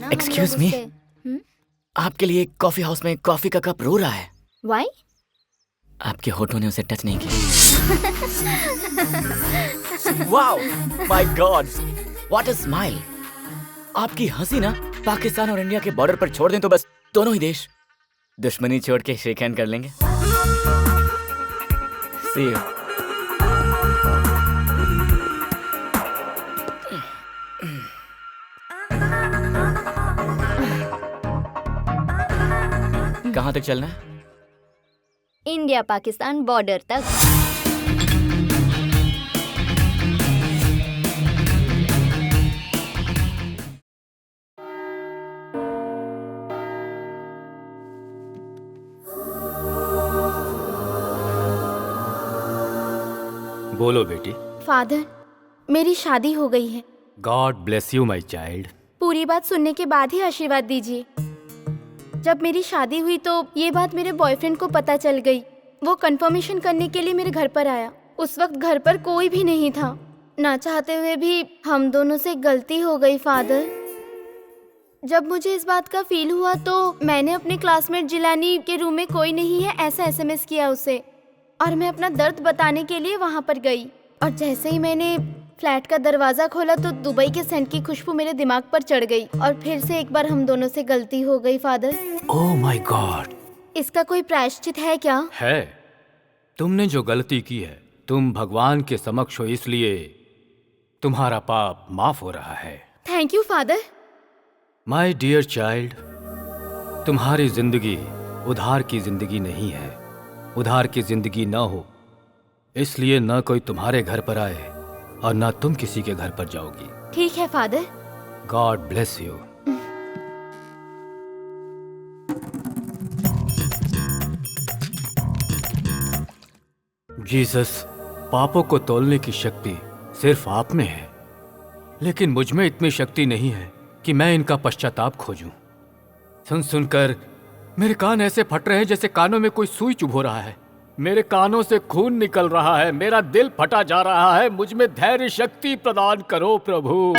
हम लोग Excuse me? उससे। आपके लिए कॉफी हाउस में कॉफी का कप रो रहा है। Why? आपके होठों ने उसे टच नहीं किया। Wow, my God, what a smile. आपकी हंसी ना पाकिस्तान और इंडिया के बॉर्डर पर छोड़ दें तो बस दोनों ही देश दुश्मनी छोड़ के शेक हैंड कर लेंगे। See you. कहाँ तक चलना है? इंडिया पाकिस्तान बॉर्डर तक। बोलो बेटी। फादर, मेरी शादी हो गई है। God bless you my child. पूरी बात सुनने के बाद ही आशीर्वाद दीजिए। जब मेरी शादी हुई तो ये बात मेरे बॉयफ्रेंड को पता चल गई। वो कंफर्मेशन करने के लिए मेरे घर पर आया। उस वक्त घर पर कोई भी नहीं था। ना चाहते हुए भी हम दोनों से गलती हो गई फादर। जब मुझे इस बात का फील हुआ तो मैंने अपने क्लासमेट जिलानी के रूम में कोई नहीं है ऐसा एसएमएस किया उसे, और मैं अपना दर्द बताने के लिए वहाँ पर गई। और जैसे ही मैंने फ्लैट का दरवाजा खोला तो दुबई के सेंट की खुशबू मेरे दिमाग पर चढ़ गई और फिर से एक बार हम दोनों से गलती हो गई फादर। Oh my God. इसका कोई प्रायश्चित है क्या? है। तुमने जो गलती की है तुम भगवान के समक्ष हो, इसलिए तुम्हारा पाप माफ हो रहा है। Thank you father. My dear child, तुम्हारी जिंदगी उधार की जिंदगी नहीं है। उधार की जिंदगी ना हो इसलिए न कोई तुम्हारे घर पर आए और न तुम किसी के घर पर जाओगी। ठीक है father. God bless you. Jesus, पापों को तोलने की शक्ति सिर्फ आप में है, लेकिन मुझ में इतनी शक्ति नहीं है कि मैं इनका पश्चाताप खोजूं। सुन सुनकर मेरे कान ऐसे फट रहे हैं जैसे कानों में कोई सुई चुभ रहा है। मेरे कानों से खून निकल रहा है, मेरा दिल फटा जा रहा है। मुझ में धैर्य शक्ति प्रदान करो प्रभु।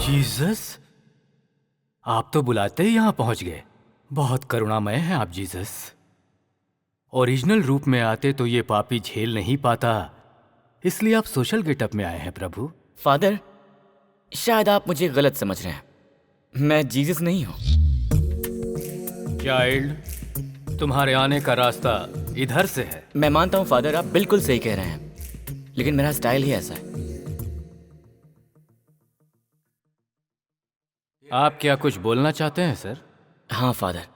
जीसस, आप तो बुलाते ही यहाँ पहुंच गए। बहुत करुणामय हैं आप जीसस। ओरिजिनल रूप में आते तो ये पापी झेल नहीं पाता, इसलिए आप सोशल गेटअप में आए हैं प्रभु। फादर, शायद आप मुझे गलत समझ रहे हैं। मैं जीसस नहीं हूँ। चाइल्ड, तुम्हारे आने का रास्ता इधर से है। मैं मानता हूँ फादर, आप बिल्कुल सही कह रहे हैं, लेकिन मेरा स्टाइल ही ऐसा है। आप क्या कुछ बोलना चाहते हैं सर? हाँ फादर,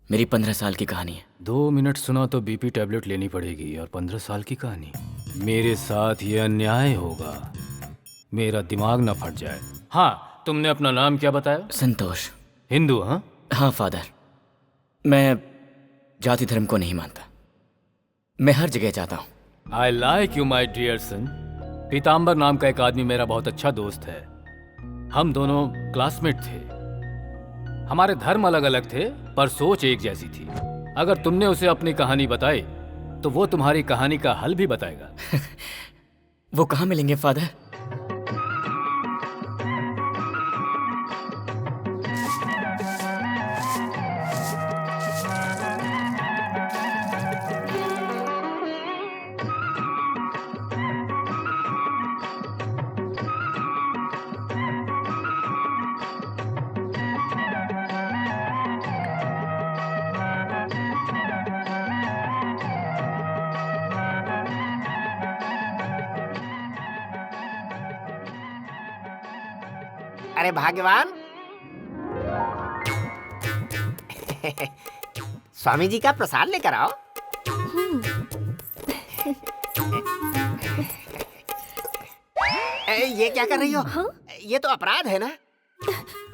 मेरी 15 साल की कहानी है। 2 मिनट सुना तो बीपी टैबलेट लेनी पड़ेगी, और 15 साल की कहानी। मेरे साथ ये अन्याय होगा, मेरा दिमाग ना फट जाए। हाँ, तुमने अपना नाम क्या बताया? संतोष। हिंदू? हाँ हाँ फादर, मैं जाति धर्म को नहीं मानता। मैं हर जगह जाता हूँ। I like you my dear son. Pitambar नाम का एक आदमी मेरा बहुत अच्छा दोस्त है। हम दोनों क्लासमेट थे। हमारे धर्म अलग अलग थे पर सोच एक जैसी थी। अगर तुमने उसे अपनी कहानी बताई तो वो तुम्हारी कहानी का हल भी बताएगा। वो कहाँ मिलेंगे फादर? अरे भाग्यवान, स्वामी जी का प्रसाद लेकर आओ। ये क्या कर रही हो? हाँ? ये तो अपराध है ना?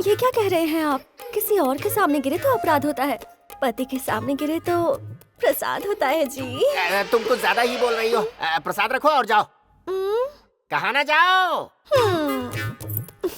ये क्या कह रहे हैं आप? किसी और के सामने गिरे तो अपराध होता है, पति के सामने गिरे तो प्रसाद होता है जी। तुम कुछ ज्यादा ही बोल रही हो। प्रसाद रखो और जाओ। कहाँ ना जाओ।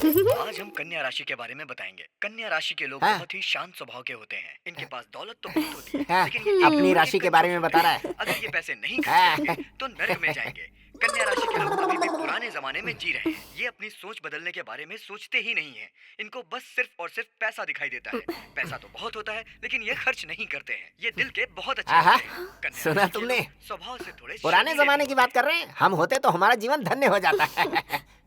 आज हम कन्या राशि के बारे में बताएंगे। कन्या राशि के लोग हाँ। बहुत ही शांत स्वभाव के होते हैं। इनके पास दौलत तो बहुत होती है, हाँ, लेकिन ये अपनी राशि के बारे में बता रहा है। अगर ये पैसे नहीं हाँ। खर्च करेंगे तो नरक में जाएंगे। कन्या राशि के लोग अभी भी पुराने जमाने में जी रहे हैं। ये अपनी सोच बदलने के बारे में सोचते ही नहीं है। इनको बस सिर्फ और सिर्फ पैसा दिखाई देता है। पैसा तो बहुत होता है, लेकिन ये खर्च नहीं करते हैं। ये दिल के बहुत अच्छे आहा, होते हैं। कन्या सुना राशि के तुमने? लोग स्वभाव से थोड़े पुराने शर्मीले जमाने की बात कर रहे हैं। हम होते तो हमारा जीवन धन्य हो जाता है।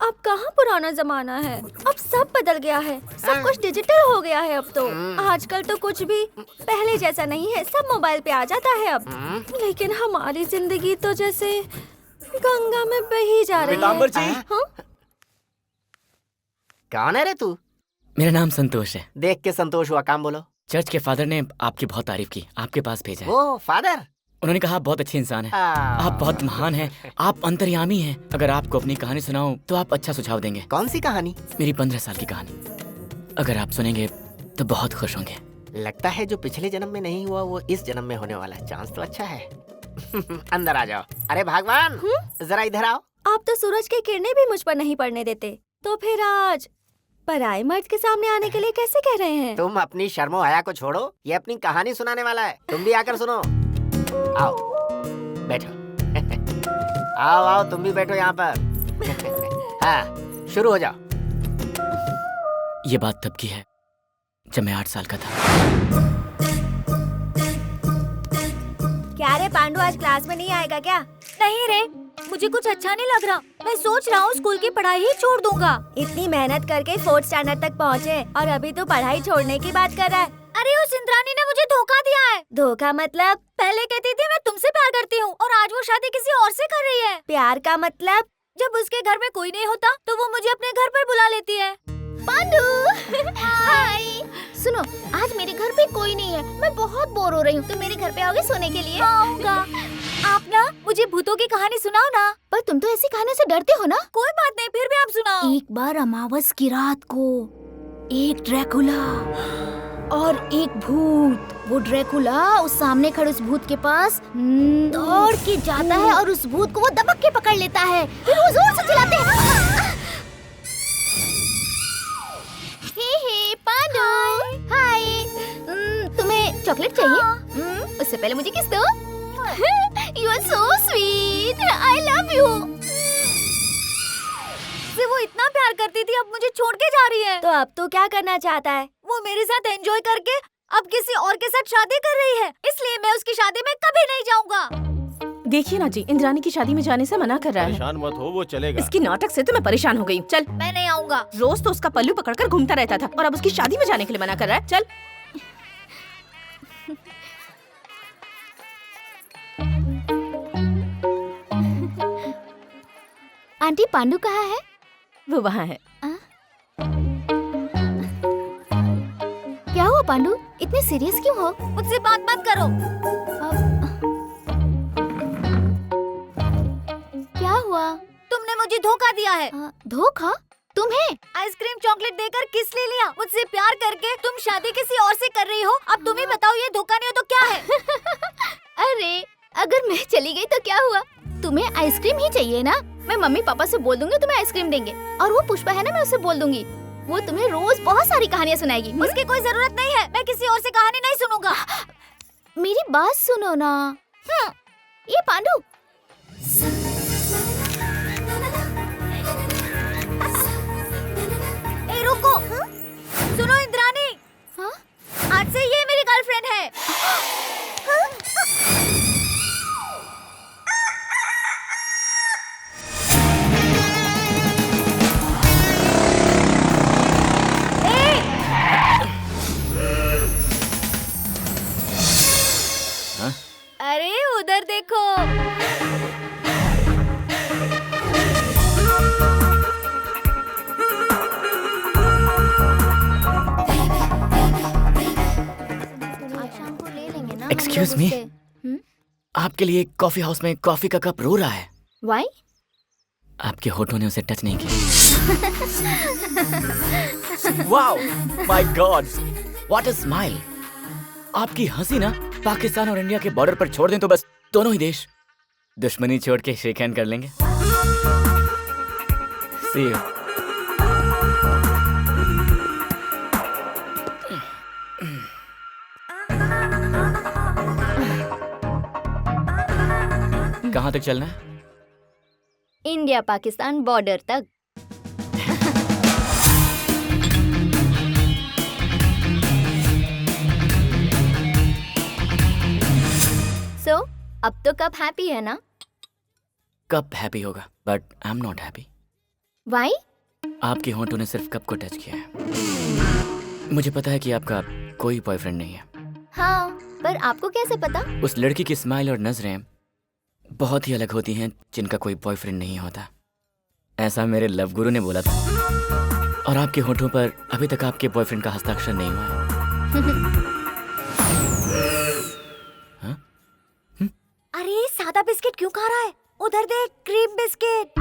अब कहाँ पुराना जमाना है, अब सब बदल गया है। सब कुछ डिजिटल हो गया है अब तो। आजकल तो कुछ भी पहले जैसा नहीं है, सब मोबाइल पे आ जाता है अब। लेकिन हमारी जिंदगी तो जैसे गंगा में बही जा रही है। पीताम्बर जी। हाँ? कौन है रे तू? मेरा नाम संतोष है। देख के संतोष हुआ, काम बोलो। चर्च के फादर ने आपकी बहुत तारीफ की, आपके पास भेजा है। ओ फादर। उन्होंने कहा आप बहुत अच्छे इंसान हैं, आ, आप बहुत महान हैं, आप अंतर्यामी हैं। अगर आपको अपनी कहानी सुनाऊं तो आप अच्छा सुझाव देंगे। कौन सी कहानी? मेरी 15 साल की कहानी। अगर आप सुनेंगे तो बहुत खुश होंगे। लगता है जो पिछले जन्म में नहीं हुआ वो इस जन्म में होने वाला है। चांस तो अच्छा है। अंदर आ जाओ। अरे भगवान, जरा इधर आओ। आप तो सूरज की किरणें भी मुझ पर नहीं पड़ने देते, तो फिर आज पराये मर्द के सामने आने के लिए कैसे कह रहे हैं? तुम अपनी शर्मो हया को छोड़ो, ये अपनी कहानी सुनाने वाला है। तुम भी आकर सुनो। आओ बैठो। आओ आओ, तुम भी बैठो यहाँ पर। हाँ, शुरू हो जाओ। ये बात तब की है जब मैं 8 साल का था। क्या रे पांडु, आज क्लास में नहीं आएगा क्या? नहीं रे, मुझे कुछ अच्छा नहीं लग रहा। मैं सोच रहा हूँ स्कूल की पढ़ाई ही छोड़ दूंगा। इतनी मेहनत करके 4th स्टैंडर्ड तक पहुँचे और अभी तो पढ़ाई छोड़ने की बात कर रहा है। अरे उस इंद्रानी ने मुझे धोखा दिया है। धोखा मतलब? पहले कहती थी मैं तुमसे प्यार करती हूँ और आज वो शादी किसी और से कर रही है। प्यार का मतलब? जब उसके घर में कोई नहीं होता तो वो मुझे अपने घर पर बुला लेती है। पांडु हाय। सुनो, आज मेरे घर पे कोई नहीं है, मैं बहुत बोर हो रही हूँ। तुम मेरे घर पे आओगे सोने के लिए? आऊंगा। आप ना मुझे भूतों की कहानी सुनाओ ना। पर तुम तो ऐसी कहानी से डरते हो ना। कोई बात नहीं, फिर भी आप सुनाओ। एक बार अमावस की रात को एक ड्रैकुला और एक भूत, वो ड्रैकुला उस सामने खड़े उस भूत के पास दौड़ के जाता है और उस भूत को वो दबक के पकड़ लेता है। फिर वो जोर से चिल्लाते हैं, हे पांडु हाय। तुम्हें चॉकलेट चाहिए? उससे पहले मुझे किस दो। You are so sweet, I love you. से वो इतना प्यार करती थी, अब मुझे छोड़ के जा रही है। तो अब तो क्या करना चाहता है? वो मेरे साथ एंजॉय करके अब किसी और के साथ शादी कर रही है, इसलिए मैं उसकी शादी में कभी नहीं जाऊंगा। देखिए ना जी, इंद्रानी की शादी में जाने से मना कर रहा है। परेशान मत हो, वो चलेगा। इसकी नाटक से तो मैं परेशान हो गई हूँ। चल। मैं नहीं आऊंगा। रोज तो उसका पल्लू पकड़कर घूमता रहता था और अब उसकी शादी में जाने के लिए मना कर रहा है। चल। आंटी पांडु कहाँ है? वो वहाँ है। क्या हुआ पांडु, इतने सीरियस क्यों हो? मुझसे बात मत करो। क्या हुआ? तुमने मुझे धोखा दिया है। धोखा? तुम्हें? आइसक्रीम चॉकलेट देकर किस ले लिया? मुझसे प्यार करके तुम शादी किसी और से कर रही हो। अब तुम ही बताओ, ये धोखा नहीं हो तो क्या है? अरे अगर मैं चली गई तो क्या हुआ? तुम्हें आइसक्रीम ही चाहिए ना? मैं मम्मी पापा से बोल दूंगी, तुम्हें आइसक्रीम देंगे। और वो पुष्पा है ना, मैं उससे बोल दूंगी, वो तुम्हें रोज बहुत सारी कहानियाँ सुनाएगी। उसकी कोई जरूरत नहीं है, मैं किसी और से कहानी नहीं सुनूंगा। मेरी बात सुनो ना। ये पांडु, ए रुको। सुनो इंद्रानी, हाँ? आज से ये मेरी गर्लफ्रेंड है। अरे उधर देखो। एक्सक्यूज मी, आपके लिए कॉफी हाउस में कॉफी का कप रो रहा है। Why? आपके होठों ने उसे टच नहीं किया। Wow, my God, what a smile. आपकी हंसी ना पाकिस्तान और इंडिया के बॉर्डर पर छोड़ दें तो बस दोनों ही देश दुश्मनी छोड़ के शेक हैंड कर लेंगे। See you. कहाँ तक चलना है? इंडिया पाकिस्तान बॉर्डर तक। सो अब तो कब हैप्पी है ना? कब हैप्पी होगा, but I am not happy. Why? आपके होंठों ने सिर्फ कब को टच किया है। मुझे पता है कि आपका कोई बॉयफ्रेंड नहीं है। हाँ, पर आपको कैसे पता? उस लड़की की स्माइल और नजरें बहुत ही अलग होती हैं जिनका कोई बॉयफ्रेंड नहीं होता। ऐसा मेरे लव गुरु ने बोला था। और आपके होंठों पर अभी तक आपके बॉयफ्रेंड का हस्ताक्षर नहीं हुआ है। हाँ? अरे सादा बिस्किट क्यों खा रहा है? उधर देख, क्रीम बिस्किट।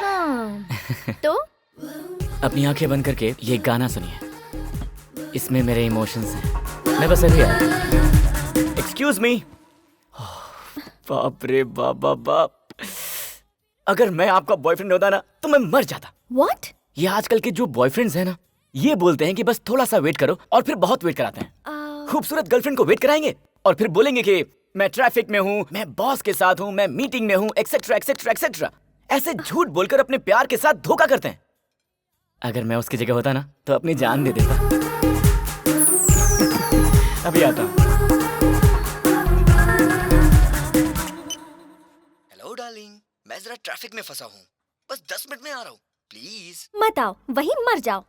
हाँ, तो अपनी आंखें बंद करके ये गाना सुनिए। इसमें मेरे इमोशंस हैं। मैं बस अभी आया। Excuse me. बाप रे बाप बाप बाप। अगर मैं आपका बॉयफ्रेंड होता ना तो मैं मर जाता। व्हाट? ये आजकल के जो बॉयफ्रेंड्स हैं ना, ये बोलते हैं कि बस थोड़ा सा वेट करो और फिर बहुत वेट कराते हैं। खूबसूरत गर्लफ्रेंड को वेट कराएंगे और फिर बोलेंगे कि मैं ट्रैफिक में हूँ, मैं बॉस के साथ हूँ, मैं मीटिंग में हूँ, एक्सेट्रा एक्सेट्रा एक्सेट्रा। ऐसे झूठ बोलकर अपने प्यार के साथ धोखा करते हैं। अगर मैं उसकी जगह होता ना तो अपनी जान दे देता। अभी आता हूँ। हेलो डार्लिंग, मैं जरा ट्रैफिक में फंसा हूँ, बस 10 मिनट में आ रहा हूँ, प्लीज। मत आओ, वहीं मर जाओ।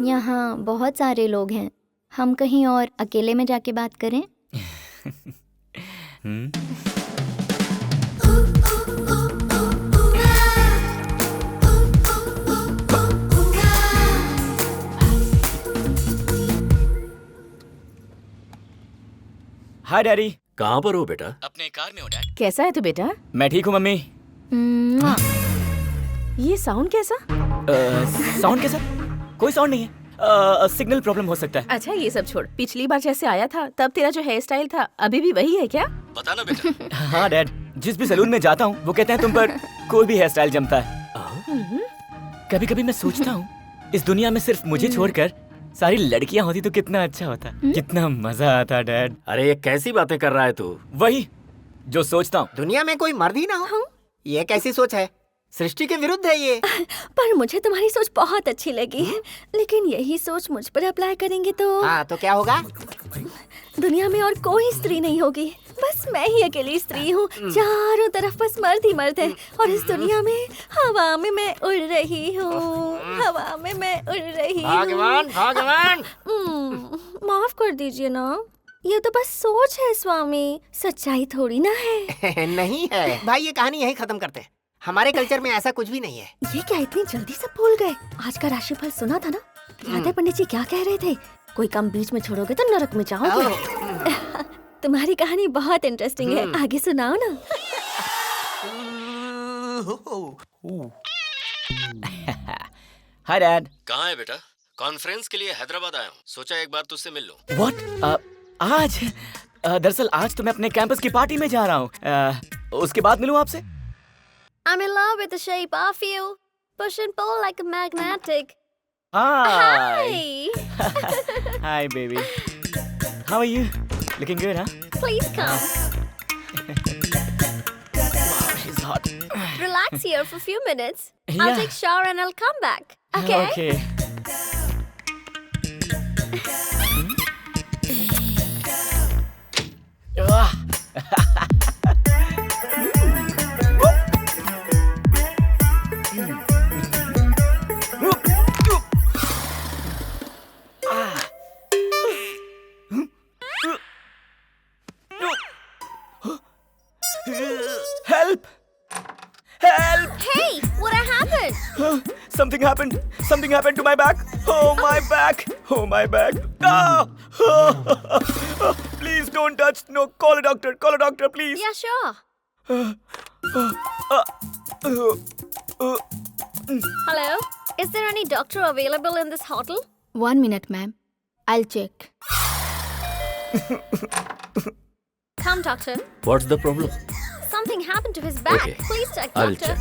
यहाँ बहुत सारे लोग हैं, हम कहीं और अकेले में जाके बात करें? हाय डैडी। कहाँ पर हो बेटा? अपने कार में हो डैड। कैसा है तू बेटा? मैं ठीक हूँ मम्मी। ये साउंड कैसा? साउंड कैसा? कोई साउंड नहीं है। सिग्नल प्रॉब्लम हो सकता है। अच्छा ये सब छोड़, पिछली बार जैसे आया था तब तेरा जो हेयर स्टाइल था अभी भी वही है क्या? बता ना बेटा। हाँ डैड, जिस भी सैलून में जाता हूँ वो कहते हैं तुम पर कोई भी हेयर स्टाइल जमता है। कभी कभी मैं सोचता हूँ इस दुनिया में सिर्फ मुझे छोड़कर सारी लड़कियाँ होती तो कितना अच्छा होता, कितना मजा आता डैड। अरे ये कैसी बातें कर रहा है तू? वही जो सोचता हूँ। दुनिया में कोई मर्द ही ना हो, ये कैसी सोच है? सृष्टि के विरुद्ध है ये। पर मुझे तुम्हारी सोच बहुत अच्छी लगी है, लेकिन यही सोच मुझ पर अप्लाई करेंगे तो हाँ तो क्या होगा? दुनिया में और कोई स्त्री नहीं होगी, बस मैं ही अकेली स्त्री हूँ। चारों तरफ बस मर्द ही मर्द है और इस दुनिया में हवा में मैं उड़ रही हूँ, हवा में मैं उड़ रही हूँ। भगवान भगवान। माफ कर दीजिए ना, ये तो बस सोच है स्वामी, सच्चाई थोड़ी ना है। नहीं है भाई, ये कहानी यही खत्म करते हैं। हमारे कल्चर में ऐसा कुछ भी नहीं है। ये क्या इतनी जल्दी से भूल गए? आज का राशिफल सुना था ना? याद है पंडित जी क्या कह रहे थे? कोई काम बीच में छोड़ोगे तो नरक में जाओगे। तुम्हारी कहानी बहुत इंटरेस्टिंग है, आगे सुनाओ ना। Hi dad. कहाँ है बेटा? कॉन्फ्रेंस के लिए हैदराबाद आया हूँ, सोचा एक बार तुझसे मिल लूं। व्हाट? आज? दरअसल आज तो मैं अपने कैंपस की पार्टी में जा रहा हूँ। उसके बाद मिलूँ आपसे? I'm in love with the shape of you. Push and pull like a magnetic. Hi. Hi. Hi, baby. How are you? Looking good, huh? Please come. Wow, she's hot. Relax here for a few minutes. Yeah. I'll take shower and I'll come back. Okay? Okay. Help! Help! Hey, what happened? Something happened. Something happened to my back. Oh, my back. Oh, my back. Ah! Please don't touch. No, call a doctor. Call a doctor, please. Yeah, sure. Hello? Is there any doctor available in this hotel? 1 minute, ma'am. I'll check. Come, doctor. What's the problem? Something happened to his back. Okay. Please check, I'll doctor.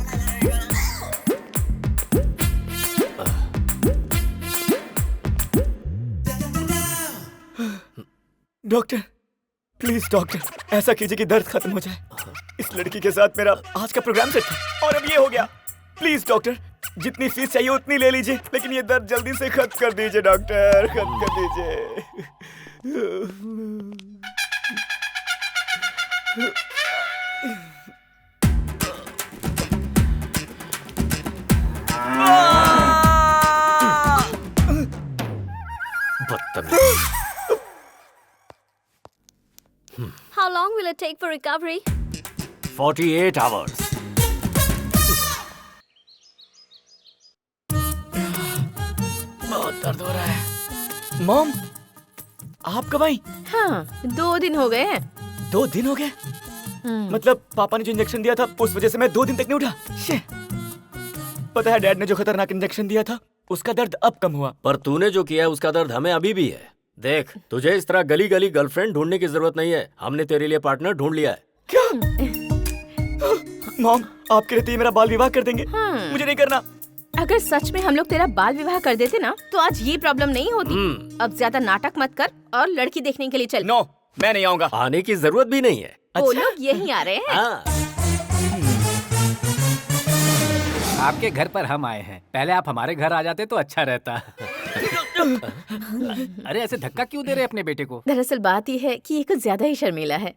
Doctor, please doctor, ऐसा कीजिए कि दर्द खत्म हो जाए। इस लड़की के साथ मेरा आज का प्रोग्राम सेट था और अब ये हो गया। प्लीज डॉक्टर, जितनी फीस चाहिए उतनी ले लीजिए, लेकिन ये दर्द जल्दी से खत्म कर दीजिए डॉक्टर, खत्म कर दीजिए। बदतमीज। How long will it take for recovery? 48 hours। बहुत दर्द हो रहा है। मॉम, आप कब आई? हाँ, 2 दिन हो गए हैं। 2 दिन हो गए? मतलब पापा ने जो इंजेक्शन दिया था उस वजह से मैं 2 दिन तक नहीं उठा। शे। पता है डैड ने जो खतरनाक इंजेक्शन दिया था उसका दर्द अब कम हुआ। पर तूने जो किया है उसका दर्द हमें अभी भी है। देख, तुझे इस तरह गली गली गर्लफ्रेंड ढूंढने की जरूरत नहीं है। हमने तेरे लिए पार्टनर ढूंढ लिया है। क्या? मॉम, आपके रहते ही मेरा बाल विवाह कर देंगे। मुझे नहीं करना। अगर सच में हम लोग तेरा बाल विवाह कर देते ना तो आज ये प्रॉब्लम नहीं होती। अब ज्यादा नाटक मत कर और लड़की देखने के लिए चल। नो, मैं नहीं आऊंगा। आने की जरूरत भी नहीं है। वो लोग यहीं आ रहे हैं। हाँ। आपके घर पर हम आए हैं, पहले आप हमारे घर आ जाते तो अच्छा रहता। अरे ऐसे धक्का क्यों दे रहे अपने बेटे को? दरअसल बात ये है कि ये कुछ ज्यादा ही शर्मीला है।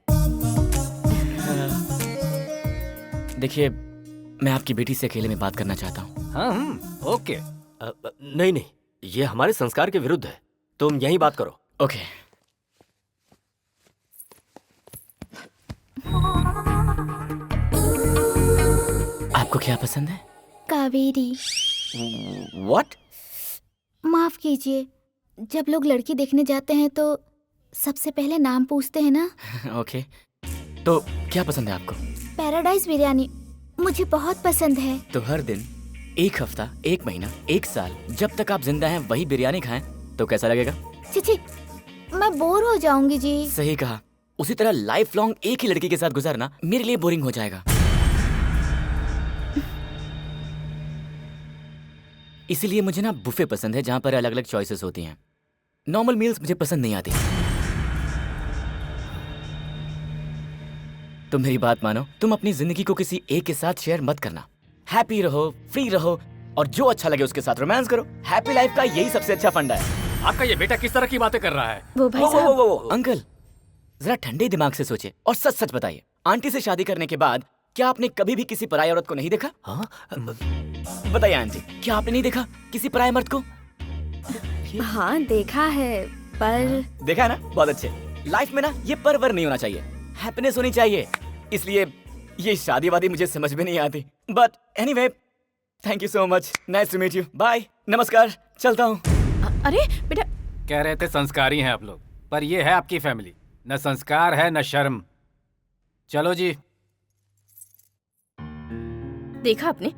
देखिए, मैं आपकी बेटी से अकेले में बात करना चाहता हूँ। हाँ, ओके। नहीं नहीं, ये हमारे संस्कार के विरुद्ध है। तुम यहीं बात करो। ओके। आपको क्या पसंद है? कावेरी। What? माफ कीजिए, जब लोग लड़की देखने जाते हैं तो सबसे पहले नाम पूछते हैं ना। ओके। तो क्या पसंद है आपको? पैराडाइज बिरयानी मुझे बहुत पसंद है। तो हर दिन, 1 हफ्ता, 1 महीना, 1 साल, जब तक आप जिंदा हैं वही बिरयानी खाएं तो कैसा लगेगा? चिची, मैं बोर हो जाऊंगी जी। सही कहा। उसी तरह लाइफ लॉन्ग एक ही लड़की के साथ गुजारना मेरे लिए बोरिंग हो जाएगा। इसीलिए मुझे ना बुफे पसंद है जहाँ पर अलग अलग चॉइसेस होती हैं। नॉर्मल मील्स मुझे पसंद नहीं आती। तुम मेरी बात मानो, तुम अपनी जिंदगी को किसी एक के साथ शेयर मत करना। हैप्पी रहो, फ्री रहो और जो अच्छा लगे उसके साथ रोमांस करो। हैप्पी लाइफ का यही सबसे अच्छा फंडा है। आपका ये बेटा किस तरह की बातें कर रहा है? वो भाई साहब, वो अंकल, जरा ठंडे दिमाग से सोचिए और सच सच बताइए, आंटी से शादी करने के बाद क्या आपने कभी भी किसी पराई औरत को नहीं देखा? हाँ? बताइए आंटी, क्या आपने नहीं देखा किसी पराई मर्द को? हाँ देखा है, पर देखा है ना? बहुत अच्छे। लाइफ में ना ये परवर नहीं होना चाहिए, हैप्पीनेस होनी चाहिए। इसलिए ये शादी वादी मुझे समझ में नहीं आती। But anyway, thank you so much. Nice to meet you. Bye, नमस्कार, चलता हूँ। अरे बेटा, कह रहे थे संस्कारी हैं आप लोग, पर ये है आपकी फैमिली, न संस्कार है न शर्म। चलो जी। देखा आपने,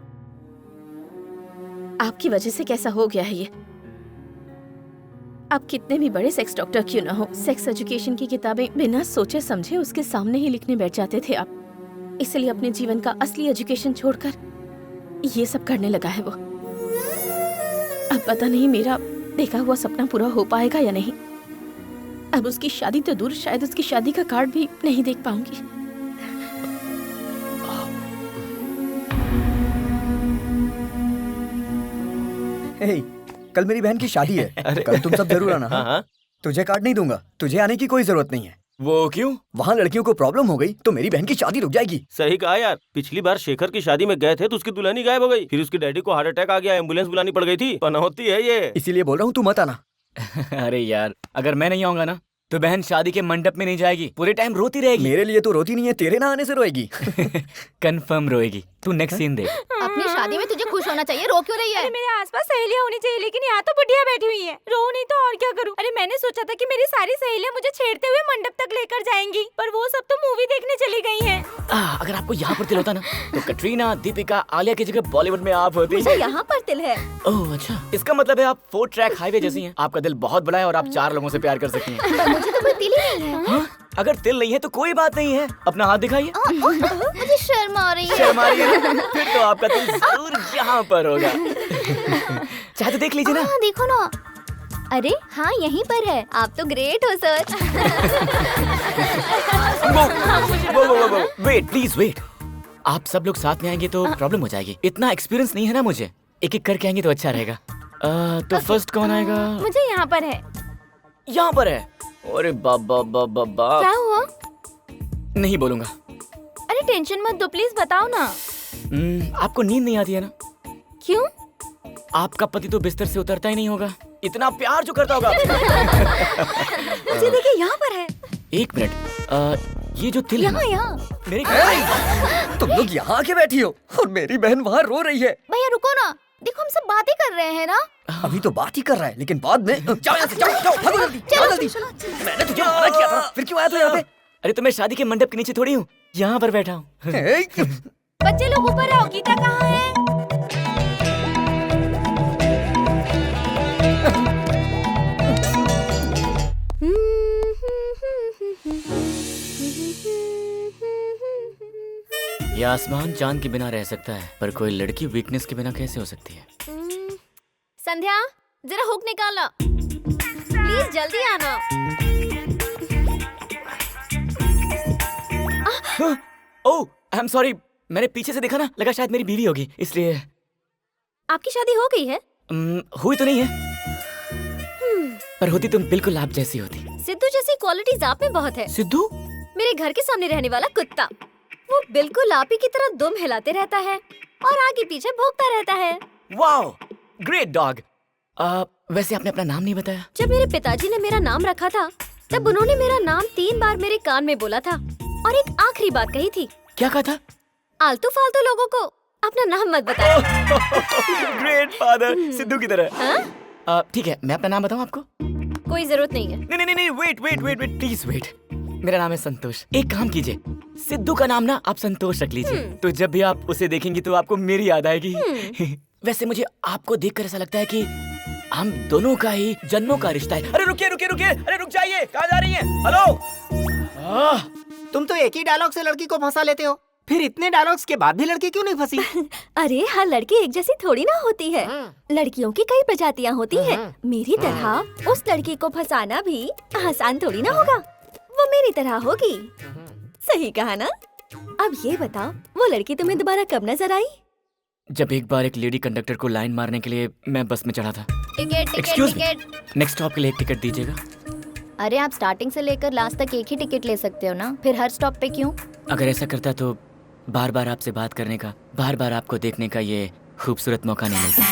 आपकी वजह से कैसा हो गया है ये। आप कितने भी बड़े सेक्स डॉक्टर क्यों ना हो, सेक्स एजुकेशन की किताबें बिना सोचे समझे उसके सामने ही लिखने बैठ जाते थे आप। इसलिए अपने जीवन का असली एजुकेशन छोड़कर ये सब करने लगा है वो। अब पता नहीं मेरा देखा हुआ सपना पूरा हो पाएगा या नहीं। अब उसकी शादी तो दूर, शायद उसकी शादी का कार्ड भी नहीं देख पाऊंगी। हे, कल मेरी बहन की शादी है। कल तुम सब जरूर आना। हाँ। तुझे कार्ड नहीं दूंगा, तुझे आने की कोई जरूरत नहीं है। वो क्यों? वहाँ लड़कियों को प्रॉब्लम हो गई तो मेरी बहन की शादी रुक जाएगी। सही कहा यार, पिछली बार शेखर की शादी में गए थे तो उसकी दुल्हन ही गायब हो गई। फिर उसके डैडी को हार्ट अटैक आ गया, एम्बुलेंस बुलानी पड़ गई थी। पनौती है ये। इसीलिए बोल रहा हूँ तू मत आना। अरे यार, अगर मैं नहीं आऊंगा ना तो बहन शादी के मंडप में नहीं जाएगी, पूरे टाइम रोती रहेगी। मेरे लिए तो रोती नहीं है, तेरे ना आने से रोएगी। कंफर्म रोएगी। तू नेक्स्ट सीन देख। अपनी शादी में तुझे खुश होना चाहिए, रो क्यों रही है? अरे मेरे आसपास सहेलियां होनी चाहिए, लेकिन यहाँ तो बुढ़िया बैठी हुई है। रो नहीं तो और क्या करूँ? अरे मैंने सोचा था कि मेरी सारी सहेलियां मुझे छेड़ते हुए मंडप तक लेकर जाएंगी, पर वो सब तो मूवी देखने चली गई हैं। अगर आपको यहाँ पर दिल होता ना तो कटरीना, दीपिका, आलिया की जगह बॉलीवुड में आप होती। मुझे यहाँ पर दिल है। ओह अच्छा, इसका मतलब है आप 4 ट्रैक हाईवे जैसी हैं। आपका दिल बहुत बड़ा है और आप 4 लोगों से प्यार कर सकती हैं। पर मुझे तो कोई तिल ही नहीं है। हाँ? अगर तिल नहीं है तो कोई बात नहीं है, अपना हाथ दिखाइए। मुझे शर्म आ रही है। शर्म आ रही है ना? फिर तो आपका तिल जरूर यहाँ पर होगा। चाहे तो देख लीजिए ना। हाँ देखो ना। अरे हाँ यहीं पर है। आप तो ग्रेट हो सर। वो वेट प्लीज वेट। आप सब लोग साथ में आएंगे तो प्रॉब्लम हो जाएगी। इतना एक्सपीरियंस नहीं है ना मुझे। एक एक करके आएंगे तो अच्छा रहेगा। तो फर्स्ट कौन आएगा? मुझे यहाँ पर है। यहाँ पर है? अरे बाबा बाबा बाबा। क्या हुआ? नहीं बोलूंगा। अरे टेंशन मत दो, प्लीज बताओ ना। आपको नींद नहीं आती है ना? क्यों? आपका पति तो बिस्तर से उतरता ही नहीं होगा, इतना प्यार जो करता होगा। मुझे देखिए यहाँ पर है। एक मिनट, ये जो तिल है ना, यहाँ मेरे तुम लोग यहाँ आके बैठी हो और मेरी बहन वहाँ रो रही है। भैया रुको ना, देखो हम सब बातें कर रहे हैं ना। अभी तो बात ही कर रहा है, लेकिन बाद में जाओ यहाँ से, जाओ भागो जल्दी, जाओ जल्दी। मैंने तुझे मना किया था, फिर क्यों आया तू यहाँ पे? अरे तो मैं शादी के मंडप के नीचे थोड़ी हूँ, यहाँ पर बैठा हूँ। बच्चे लोग ऊपर आओ, गीता कहाँ है? ये आसमान चांद के बिना रह सकता है, पर कोई लड़की वीकनेस के बिना कैसे हो सकती है? संध्या जरा हुक निकालना प्लीज, जल्दी आना। ओह आई एम सॉरी, मैंने पीछे से देखा ना, लगा शायद मेरी बीवी होगी, इसलिए। आपकी शादी हो गई है? हुई तो नहीं है, पर होती तुम बिल्कुल आप जैसी होती। सिद्धू जैसी क्वालिटीज आप में बहुत है। सिद्धू? मेरे घर के सामने रहने वाला कुत्ता, वो बिल्कुल आप ही की तरह दुम हिलाते रहता है और आगे पीछे भौंकता रहता है। Wow, great dog. वैसे आपने अपना नाम नहीं बताया। जब मेरे पिताजी ने मेरा नाम रखा था, तब उन्होंने मेरा नाम 3 बार मेरे कान में बोला था और एक आखिरी बात कही थी। क्या कहा था? आलतू फालतू लोगों को अपना नाम मत बताओ। ग्रेट फादर, सिद्धू की तरह। ठीक है, मैं अपना नाम बताऊं आपको? कोई जरूरत नहीं है। नहीं, वेट प्लीज वेट। मेरा नाम है संतोष। एक काम कीजिए, सिद्धू का नाम ना आप संतोष रख लीजिए, तो जब भी आप उसे देखेंगी तो आपको मेरी याद आएगी। वैसे मुझे आपको देखकर ऐसा लगता है कि हम दोनों का ही जन्मों का रिश्ता है। अरे रुकिए, अरे रुक जाइए, कहाँ जा रही हैं? हेलो। तुम तो एक ही डायलॉग से लड़की को फंसा लेते हो, फिर इतने डायलॉग्स के बाद भी लड़की क्यों नहीं फंसी? अरे हर लड़की एक जैसी थोड़ी ना होती है, लड़कियों की कई प्रजातियां होती हैं। मेरी तरह उस लड़की को फंसाना भी आसान थोड़ी ना होगा, वो मेरी तरह होगी। सही कहा ना? अब ये बताओ, वो लड़की तुम्हें दोबारा कब नजर आई? जब एक बार एक लेडी कंडक्टर को लाइन मारने के लिए मैं बस में चढ़ा था। एक्सक्यूज मी, नेक्स्ट स्टॉप के लिए एक टिकट दीजिएगा। अरे आप स्टार्टिंग से लेकर लास्ट तक एक ही टिकट ले सकते हो ना, फिर हर स्टॉप पे क्यों? अगर ऐसा करता तो बार बार आपसे बात करने का, बार बार आपको देखने का ये खूबसूरत मौका नहीं मिलता।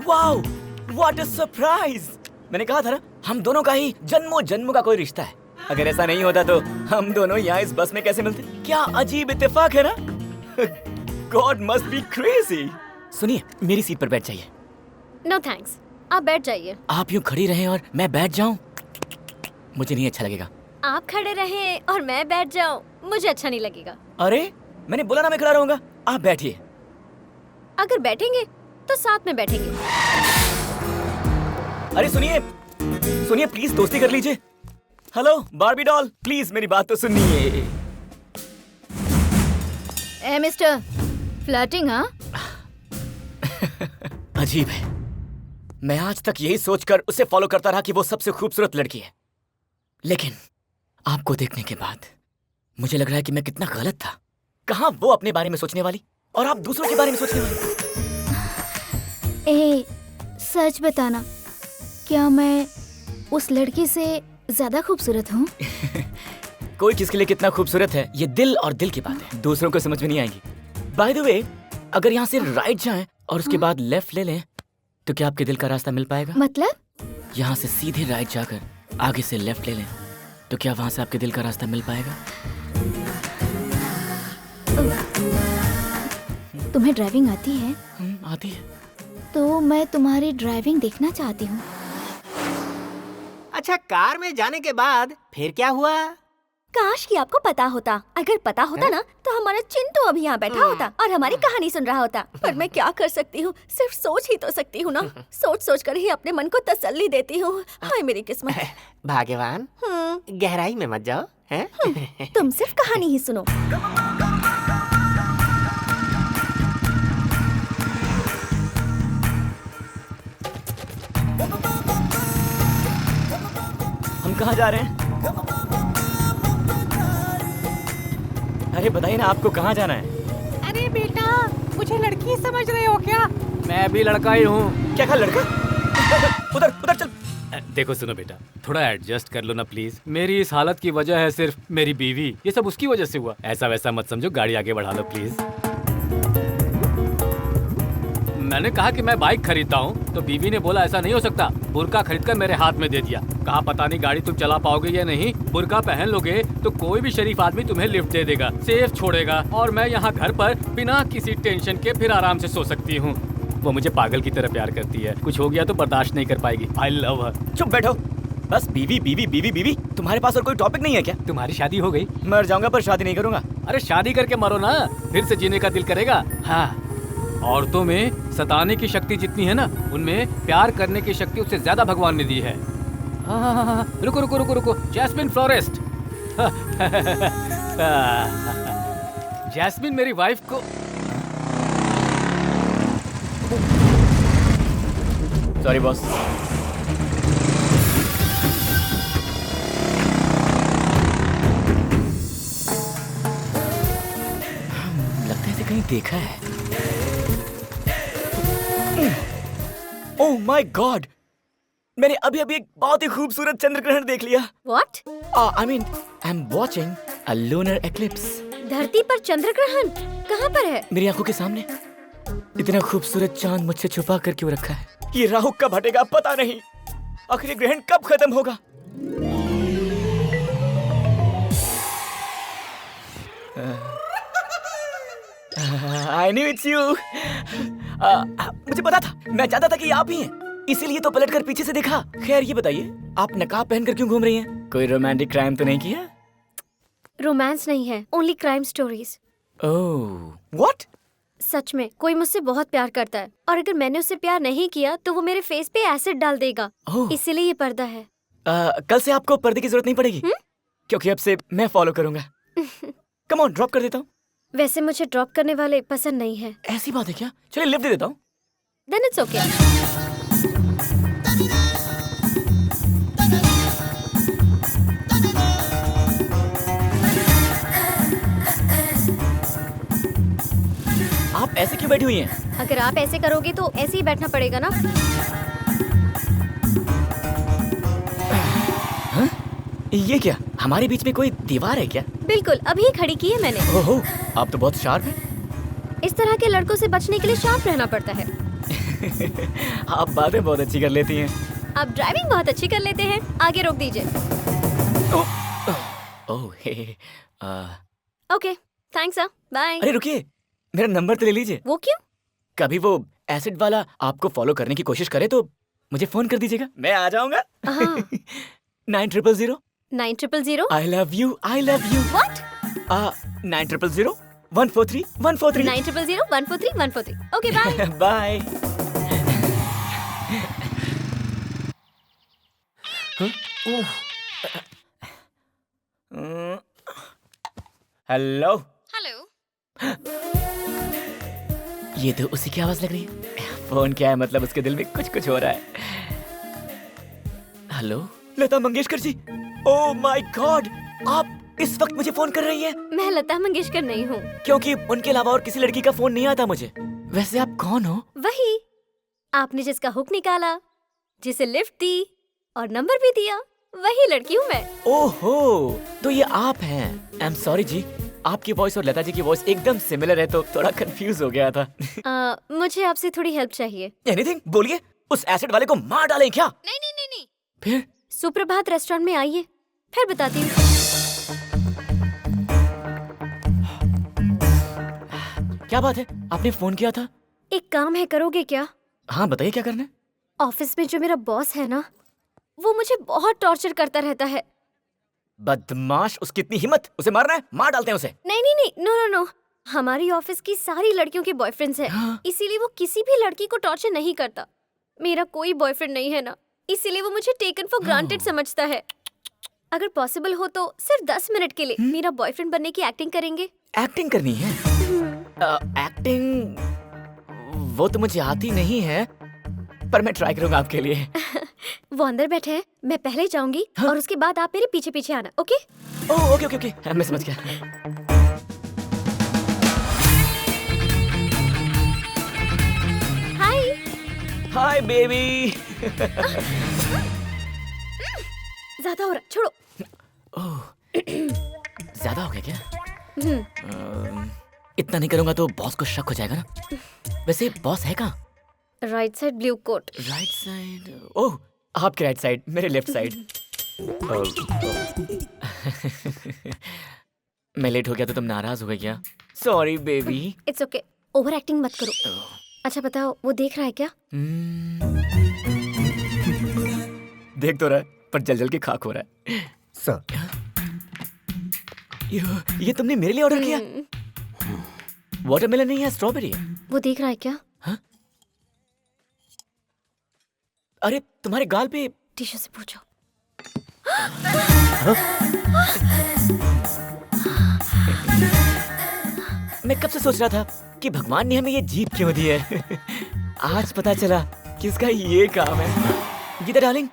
Wow, what a surprise! मैंने कहा था ना, हम दोनों का ही जन्मों जन्मों का कोई रिश्ता है। अगर ऐसा नहीं होता तो हम दोनों यहाँ इस बस में कैसे मिलते? क्या अजीब इत्तेफाक है ना? God must be crazy। सुनिए, मेरी सीट पर बैठ जाइए। नो थैंक्स, आप बैठ जाइए। आप यूँ खड़ी रहें और मैं बैठ जाऊं, मुझे नहीं अच्छा लगेगा। आप खड़े रहें और मैं बैठ जाऊं, मुझे अच्छा नहीं लगेगा। अरे मैंने बोला ना मैं खड़ा रहूंगा, आप बैठिए। अगर बैठेंगे तो साथ में बैठेंगे। अरे सुनिए प्लीज, दोस्ती कर लीजिए। हेलो बार्बी डॉल, प्लीज मेरी बात तो सुनिए। ए मिस्टर, फ्लर्टिंग हाँ? अजीब है, मैं आज तक यही सोचकर उसे फॉलो करता रहा कि वो सबसे खूबसूरत लड़की है, लेकिन आपको देखने के बाद मुझे लग रहा है कि मैं कितना गलत था। कहाँ वो अपने बारे में सोचने वाली और आप दूसरों के बारे में सोचने वाली। ए, सच बताना, क्या मैं उस लड़की से ज्यादा खूबसूरत हूँ? कोई किसके लिए कितना खूबसूरत है ये दिल और दिल की बात है, दूसरों को समझ में नहीं आएगी। बाय द वे, अगर यहाँ से राइट जाएं और उसके बाद लेफ्ट ले लें तो क्या आपके दिल का रास्ता मिल पाएगा? मतलब? यहाँ से सीधे राइट जाकर आगे से लेफ्ट ले लें तो क्या वहाँ से आपके दिल का रास्ता मिल पाएगा? तुम्हें ड्राइविंग आती है? आती है। तो मैं तुम्हारी ड्राइविंग देखना चाहती हूँ। अच्छा, कार में जाने के बाद फिर क्या हुआ? काश कि आपको पता होता। अगर पता होता ना तो हमारा चिंटू अभी यहाँ बैठा होता और हमारी कहानी सुन रहा होता। पर मैं क्या कर सकती हूँ, सिर्फ सोच ही तो सकती हूँ ना। सोच सोच कर ही अपने मन को तसल्ली देती हूँ। हाय मेरी किस्मत। भाग्यवान, गहराई में मत जाओ, हैं? तुम सिर्फ कहानी ही सुनो। हम कहाँ जा रहे हैं? अरे बताइए ना, आपको कहाँ जाना है? अरे बेटा, मुझे लड़की समझ रहे हो क्या? मैं भी लड़का ही हूँ। क्या कहा लड़का? उधर उधर चल। देखो सुनो बेटा, थोड़ा एडजस्ट कर लो ना प्लीज। मेरी इस हालत की वजह है सिर्फ मेरी बीवी। ये सब उसकी वजह से हुआ। ऐसा वैसा मत समझो, गाड़ी आगे बढ़ा लो प्लीज। मैंने कहा कि मैं बाइक खरीदता हूँ तो बीवी ने बोला ऐसा नहीं हो सकता। बुर्का खरीद कर मेरे हाथ में दे दिया। कहा पता नहीं गाड़ी तुम चला पाओगे या नहीं। बुर्का पहन लोगे तो कोई भी शरीफ आदमी तुम्हें लिफ्ट दे देगा, सेफ छोड़ेगा, और मैं यहाँ घर पर बिना किसी टेंशन के फिर आराम से सो सकती हूँ। वो मुझे पागल की तरह प्यार करती है। कुछ हो गया तो बर्दाश्त नहीं कर पाएगी। आई लव हर। चुप बैठो। बस बीवी बीवी बीवी बीवी। तुम्हारे पास और कोई टॉपिक नहीं है क्या? तुम्हारी शादी हो गई? मर जाऊंगा पर शादी नहीं करूंगा। अरे शादी करके मरो ना, फिर से जीने का दिल करेगा। हाँ, औरतों में सताने की शक्ति जितनी है ना, उनमें प्यार करने की शक्ति उससे ज्यादा भगवान ने दी है। हाँ, रुको रुको रुको रुको, जैस्मिन फ्लोरिस्ट। जैस्मिन मेरी वाइफ को। Sorry boss. लगता है कहीं देखा है। ओह माय गॉड, मैंने अभी अभी एक बहुत ही खूबसूरत चंद्र ग्रहण देख लिया। What? I mean, I'm watching a lunar eclipse. धरती पर चंद्र ग्रहण कहाँ पर है? मेरी आंखों के सामने। इतना खूबसूरत चांद मुझसे छुपा कर क्यों रखा है? ये राहु कब हटेगा पता नहीं। आखिर ये ग्रहण कब खत्म होगा? I knew it's you. मुझे पता था, मैं चाहता था कि आप ही हैं, इसीलिए तो पलट कर पीछे से देखा। खैर ये बताइए, आप नकाब पहनकर क्यों घूम रही हैं? कोई रोमांटिक क्राइम तो नहीं किया? रोमांस नहीं है, only crime stories. Oh, what? सच में कोई मुझसे बहुत प्यार करता है और अगर मैंने उससे प्यार नहीं किया तो वो मेरे फेस पे एसिड डाल देगा। इसीलिए ये पर्दा है। कल से आपको पर्दे की जरूरत नहीं पड़ेगी, क्योंकि अब से मैं फॉलो करूंगा। कम ऑन, ड्रॉप कर देता हूँ। वैसे मुझे ड्रॉप करने वाले पसंद नहीं है। ऐसी बात है क्या? चलिए लिफ्ट दे देता हूँ। Then it's okay. आप ऐसे क्यों बैठी हुई हैं? अगर आप ऐसे करोगे तो ऐसे ही बैठना पड़ेगा ना। हाँ? ये क्या? हमारे बीच में कोई दीवार है क्या? बिल्कुल, अभी खड़ी की है मैंने। ओहो, आप तो बहुत शार्प हैं। इस तरह के लड़कों से बचने के लिए शार्प रहना पड़ता है। आप बातें बहुत अच्छी कर लेती हैं। आप ड्राइविंग बहुत अच्छी कर लेते हैं। आगे रोक दीजिए। ओह, ओके, थैंक्स। बाय। अरे रुकिए, मेरा नंबर तो ले लीजिए। वो क्यों? कभी वो एसिड वाला आपको फॉलो करने की कोशिश करे तो मुझे फोन कर दीजिएगा, मैं आ जाऊंगा। 9000 9000 I love you, I love you. What? 9000 143 143 9000 143 143. Okay, bye. Bye. Hello. ये तो उसी की आवाज लग रही है। फोन क्या है, मतलब उसके दिल में कुछ कुछ हो रहा है। Hello, Lata Mangeshkar ji. Oh my god, आप इस वक्त मुझे फोन कर रही हैं? मैं लता मंगेशकर नहीं हूँ। क्योंकि उनके अलावा और किसी लड़की का फोन नहीं आता मुझे। वैसे आप कौन हो? वही, आपने जिसका हुक निकाला, जिसे लिफ्ट दी और नंबर भी दिया, वही लड़की हूँ मैं। ओहो, तो ये आप हैं। आई एम सॉरी जी, आपकी वॉइस और लता जी की वॉइस एकदम सिमिलर है तो थोड़ा कंफ्यूज हो गया था। मुझे आपसे थोड़ी हेल्प चाहिए। एनीथिंग, बोलिए। उस एसिड वाले को मार डालें क्या? नहीं नहीं नहीं नहीं। फिर? सुप्रभात रेस्टोरेंट में आइए, फिर बताती हूँ। क्या बात है, आपने फोन किया था? एक काम है, करोगे क्या? हाँ बताइए, क्या करना है? ऑफिस में जो मेरा बॉस है ना, वो मुझे बहुत टॉर्चर करता रहता है। बदमाश, उसकी इतनी हिम्मत, उसे मारना है, मार डालते हैं उसे। नहीं नहीं नहीं, नो नो नो, हमारी ऑफिस की सारी लड़कियों के बॉयफ्रेंड्स हैं, इसीलिए वो किसी भी लड़की को टॉर्चर नहीं करता। मेरा कोई बॉयफ्रेंड नहीं है ना, इसीलिए वो मुझे टेकन फॉर ग्रांटेड समझता है। अगर पॉसिबल हो तो सिर्फ 10 मिनट के लिए मेरा बॉयफ्रेंड बनने की एक्टिंग करेंगे? एक्टिंग करनी है? एक्टिंग वो तो मुझे आती नहीं है, पर मैं ट्राई करूंगा आपके लिए। वो अंदर बैठे हैं, मैं पहले जाऊंगी और उसके बाद आप मेरे पीछे पीछे आना, okay? Oh okay okay okay, मैं समझ गया। हाय हाय बेबी। ज्यादा हो रहा, छोड़ो। ओह, ज्यादा हो गया क्या? इतना नहीं करूंगा तो बॉस को शक हो जाएगा ना। वैसे बॉस है कहाँ? Right side blue coat. Right side? Oh, आपके राइट साइड, मेरे लेफ्ट साइड। मैं लेट हो गया तो तुम नाराज हो गए क्या? Sorry baby. It's okay, over acting मत करो। अच्छा बताओ, वो देख रहा है क्या? देख तो रहा है, पर जल जल के खाक हो रहा है। सर, ये तुमने मेरे लिए ऑर्डर किया? वाटरमेलन नहीं है, स्ट्रॉबेरी है। वो देख रहा है क्या? हाँ? अरे तुम्हारे गाल पे टिश्यू से पूछो। मैं कब से सोच रहा था कि भगवान ने हमें ये जीप क्यों दी है। आज पता चला कि इसका ये काम है। गीता डार्लिंग,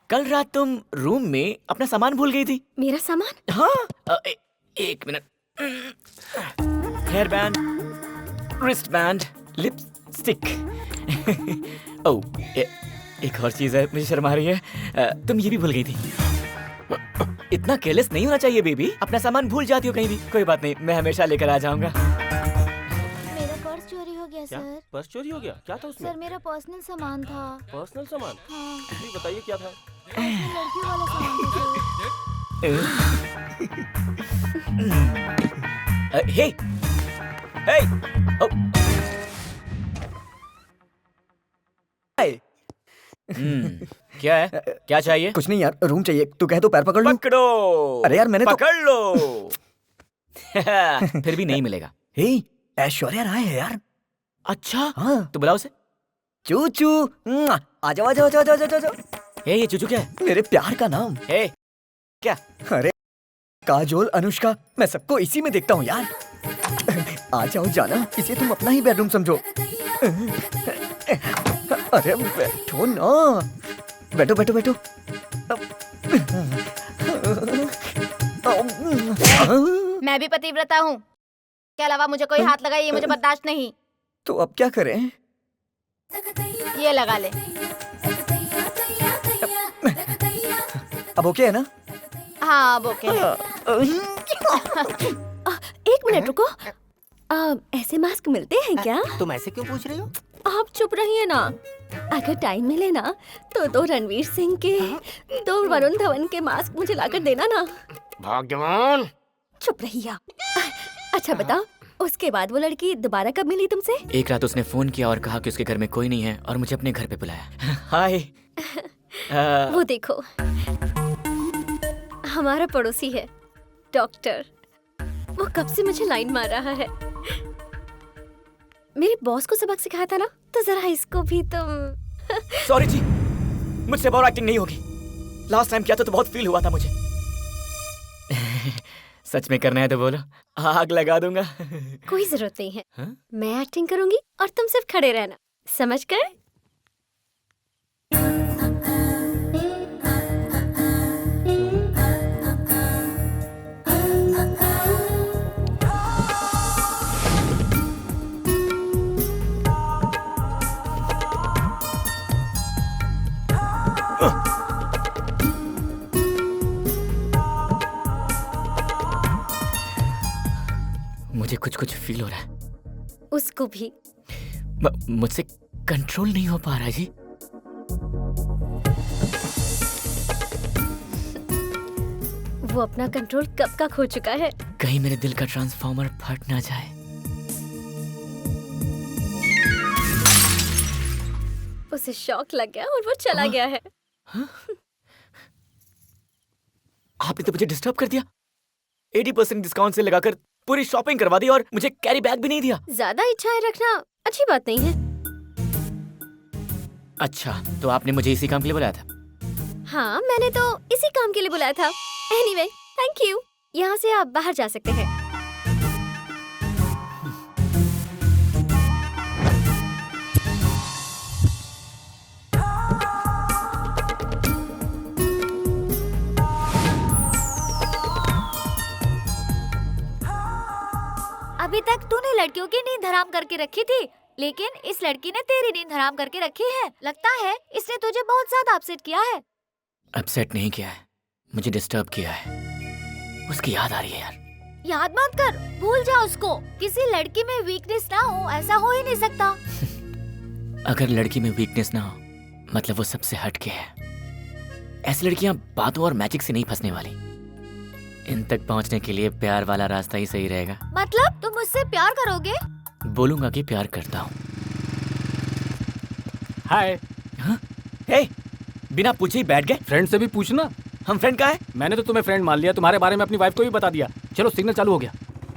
कल रात तुम रूम में अपना सामान भूल गई थी। मेरा सामान? हाँ, एक minute. Hair band, wrist band, lipstick. Oh, एक और चीज है, मुझे शर्म आ रही है। तुम ये भी भूल गई थी। इतना केयरलेस नहीं होना चाहिए बेबी, अपना सामान भूल जाती हो कहीं भी। कोई बात नहीं, मैं हमेशा लेकर आ जाऊंगा। मेरा पर्स चोरी हो गया क्या? सर। पर्स चोरी हो गया? क्या था उसमें? सर मेरा पर्सनल सामान था। पर्सनल सामान? हाँ। जी बताइए क्या था? लड़की वाला सामान था। हे, हे, क्या है? क्या चाहिए? कुछ नहीं यार, रूम चाहिए। तू कहे तो पैर पकड़ लूं? पकड़ो। अरे यार मैंने पकड़ लो। फिर भी नहीं मिलेगा। हे, ऐश्वर्या राय है यार। अच्छा, हाँ, तो बुलाओ उसे। चूचू, आ जाओ आ जाओ आ जाओ आ जाओ। हे, ये चूचू क्या है? मेरे प्यार का नाम। हे, क्या? अरे काजोल, अनुष्का, मैं सबको इसी में देखता हूँ यार। आ जाओ जाना, इसे तुम अपना ही बेडरूम समझो। अरे बैठो ना, बैठो बैठो बैठो। मैं भी पतिव्रता हूँ, के अलावा मुझे कोई हाथ लगाए ये मुझे बर्दाश्त नहीं। तो अब क्या करें? ये लगा ले। अब ओके है ना? हाँ अब ओके है। एक मिनट रुको, ऐसे मास्क मिलते हैं क्या? तुम ऐसे क्यों पूछ रही हो? आप चुप रहिए ना। अगर टाइम मिले ना तो दो रणवीर सिंह के, दो वरुण धवन के मास्क मुझे लाकर देना ना। भगवान, चुप रहिए। अच्छा बताओ, उसके बाद वो लड़की दोबारा कब मिली तुमसे? एक रात उसने फोन किया और कहा कि उसके घर में कोई नहीं है और मुझे अपने घर पे बुलाया। हाय। वो देखो, हमारा पड़ोसी है डॉक्टर। वो कब से मुझे लाइन मार रहा है। मेरे बॉस को सबक सिखाया था ना, तो जरा इसको भी तुम। सॉरी जी, मुझसे बहुत एक्टिंग नहीं होगी। लास्ट टाइम किया था तो बहुत फील हुआ था मुझे। सच में करना है तो बोलो, आग लगा दूंगा। कोई जरूरत नहीं है। हाँ? मैं एक्टिंग करूंगी और तुम सिर्फ खड़े रहना, समझ गए? मुझे कुछ कुछ फील हो रहा है। उसको भी। मुझसे कंट्रोल नहीं हो पा रहा जी। वो अपना कंट्रोल कब का खो चुका है। कहीं मेरे दिल का ट्रांसफार्मर फट ना जाए। उसे शॉक लग गया और वो चला गया है। आपने तो मुझे डिस्टर्ब कर दिया। 80% डिस्काउंट से लगाकर पूरी शॉपिंग करवा दी और मुझे कैरी बैग भी नहीं दिया। ज्यादा इच्छाएं रखना अच्छी बात नहीं है। अच्छा, तो आपने मुझे इसी काम के लिए बुलाया था? हाँ, मैंने तो इसी काम के लिए बुलाया था। Anyway, thank you. यहाँ से आप बाहर जा सकते हैं। अभी तक तूने लड़कियों की नींद हराम करके रखी थी, लेकिन इस लड़की ने तेरी नींद हराम करके रखी है। लगता है इसने तुझे बहुत ज्यादा अपसेट किया है। अपसेट नहीं किया है, मुझे डिस्टर्ब किया है। उसकी याद आ रही है यार। याद मत कर, भूल जा उसको। किसी लड़की में वीकनेस ना हो, ऐसा हो ही नहीं सकता। अगर लड़की में वीकनेस ना हो मतलब वो सबसे हटके है। ऐसी लड़कियां बातों और मैजिक से नहीं फंसने वाली। इन तक पहुंचने के लिए प्यार वाला रास्ता ही सही रहेगा। मतलब तुम मुझसे प्यार करोगे? बोलूंगा कि प्यार करता हूँ। हाय। हे, बिना पूछे ही बैठ गए। फ्रेंड से भी पूछना। हम फ्रेंड का है? मैंने तो तुम्हें फ्रेंड मान लिया, तुम्हारे बारे में अपनी वाइफ को भी बता दिया। चलो सिग्नल चालू हो गया।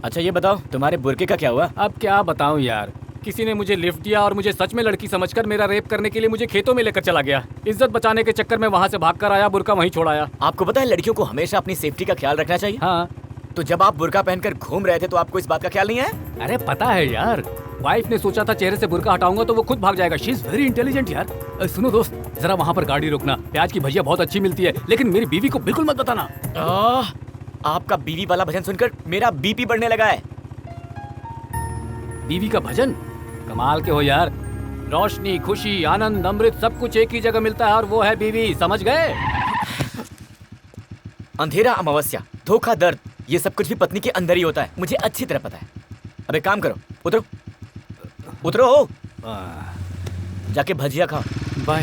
अच्छा ये बताओ, तुम्हारे बुरके का क्या हुआ? अब क्या बताऊं यार, किसी ने मुझे लिफ्ट दिया और मुझे सच में लड़की समझकर मेरा रेप करने के लिए मुझे खेतों में लेकर चला गया। इज्जत बचाने के चक्कर में वहाँ से भागकर आया, बुर्का वहीं छोड़ाया। आपको पता है लड़कियों को हमेशा अपनी सेफ्टी का ख्याल रखना चाहिए। हाँ। तो जब आप बुर्का पहनकर घूम रहे थे तो आपको इस बात का ख्याल नहीं है? अरे पता है यार, वाइफ ने सोचा था चेहरे से बुर्का हटाऊंगा तो वो खुद भाग जाएगा। शी इज वेरी इंटेलिजेंट यार। सुनो दोस्त, जरा वहाँ पर गाड़ी रोकना। प्याज की भजिया बहुत अच्छी मिलती है, लेकिन मेरी बीवी को बिल्कुल मत बताना। आपका बीवी वाला भजन सुनकर मेरा बीपी बढ़ने लगा है। बीवी का भजन? कमाल के हो यार। रोशनी, खुशी, आनंद, अमृत सब कुछ एक ही जगह मिलता है और वो है बीवी, समझ गए? अंधेरा, अमावस्या, धोखा, दर्द, ये सब कुछ भी पत्नी के अंदर ही होता है। मुझे अच्छी तरह पता है। अब एक काम करो, उतरो उतरो, जाके भजिया खाओ। बाय।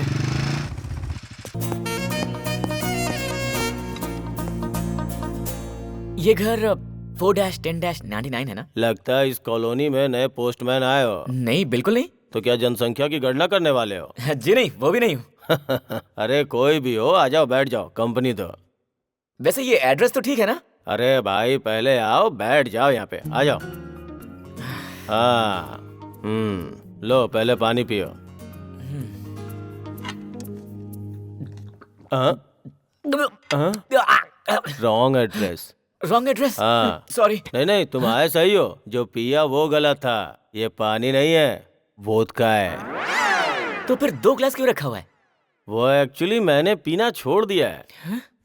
ये घर 4-10-99 है ना? लगता है इस कॉलोनी में नए पोस्टमैन आए हो। नहीं, बिल्कुल नहीं। तो क्या जनसंख्या की गणना करने वाले हो? जी नहीं, वो भी नहीं हूँ। अरे कोई भी हो, आ जाओ, बैठ जाओ, कंपनी दो। वैसे ये एड्रेस तो ठीक है ना? अरे भाई पहले आओ, बैठ जाओ, यहाँ पे आ जाओ। हाँ, लो पहले पानी पियो। Wrong address. Wrong address? हाँ, सॉरी। नहीं तुम आए सही हो, जो पिया वो गलत था। ये पानी नहीं है, वोदका है। तो फिर 2 ग्लास क्यों रखा हुआ है? वो एक्चुअली मैंने पीना छोड़ दिया है।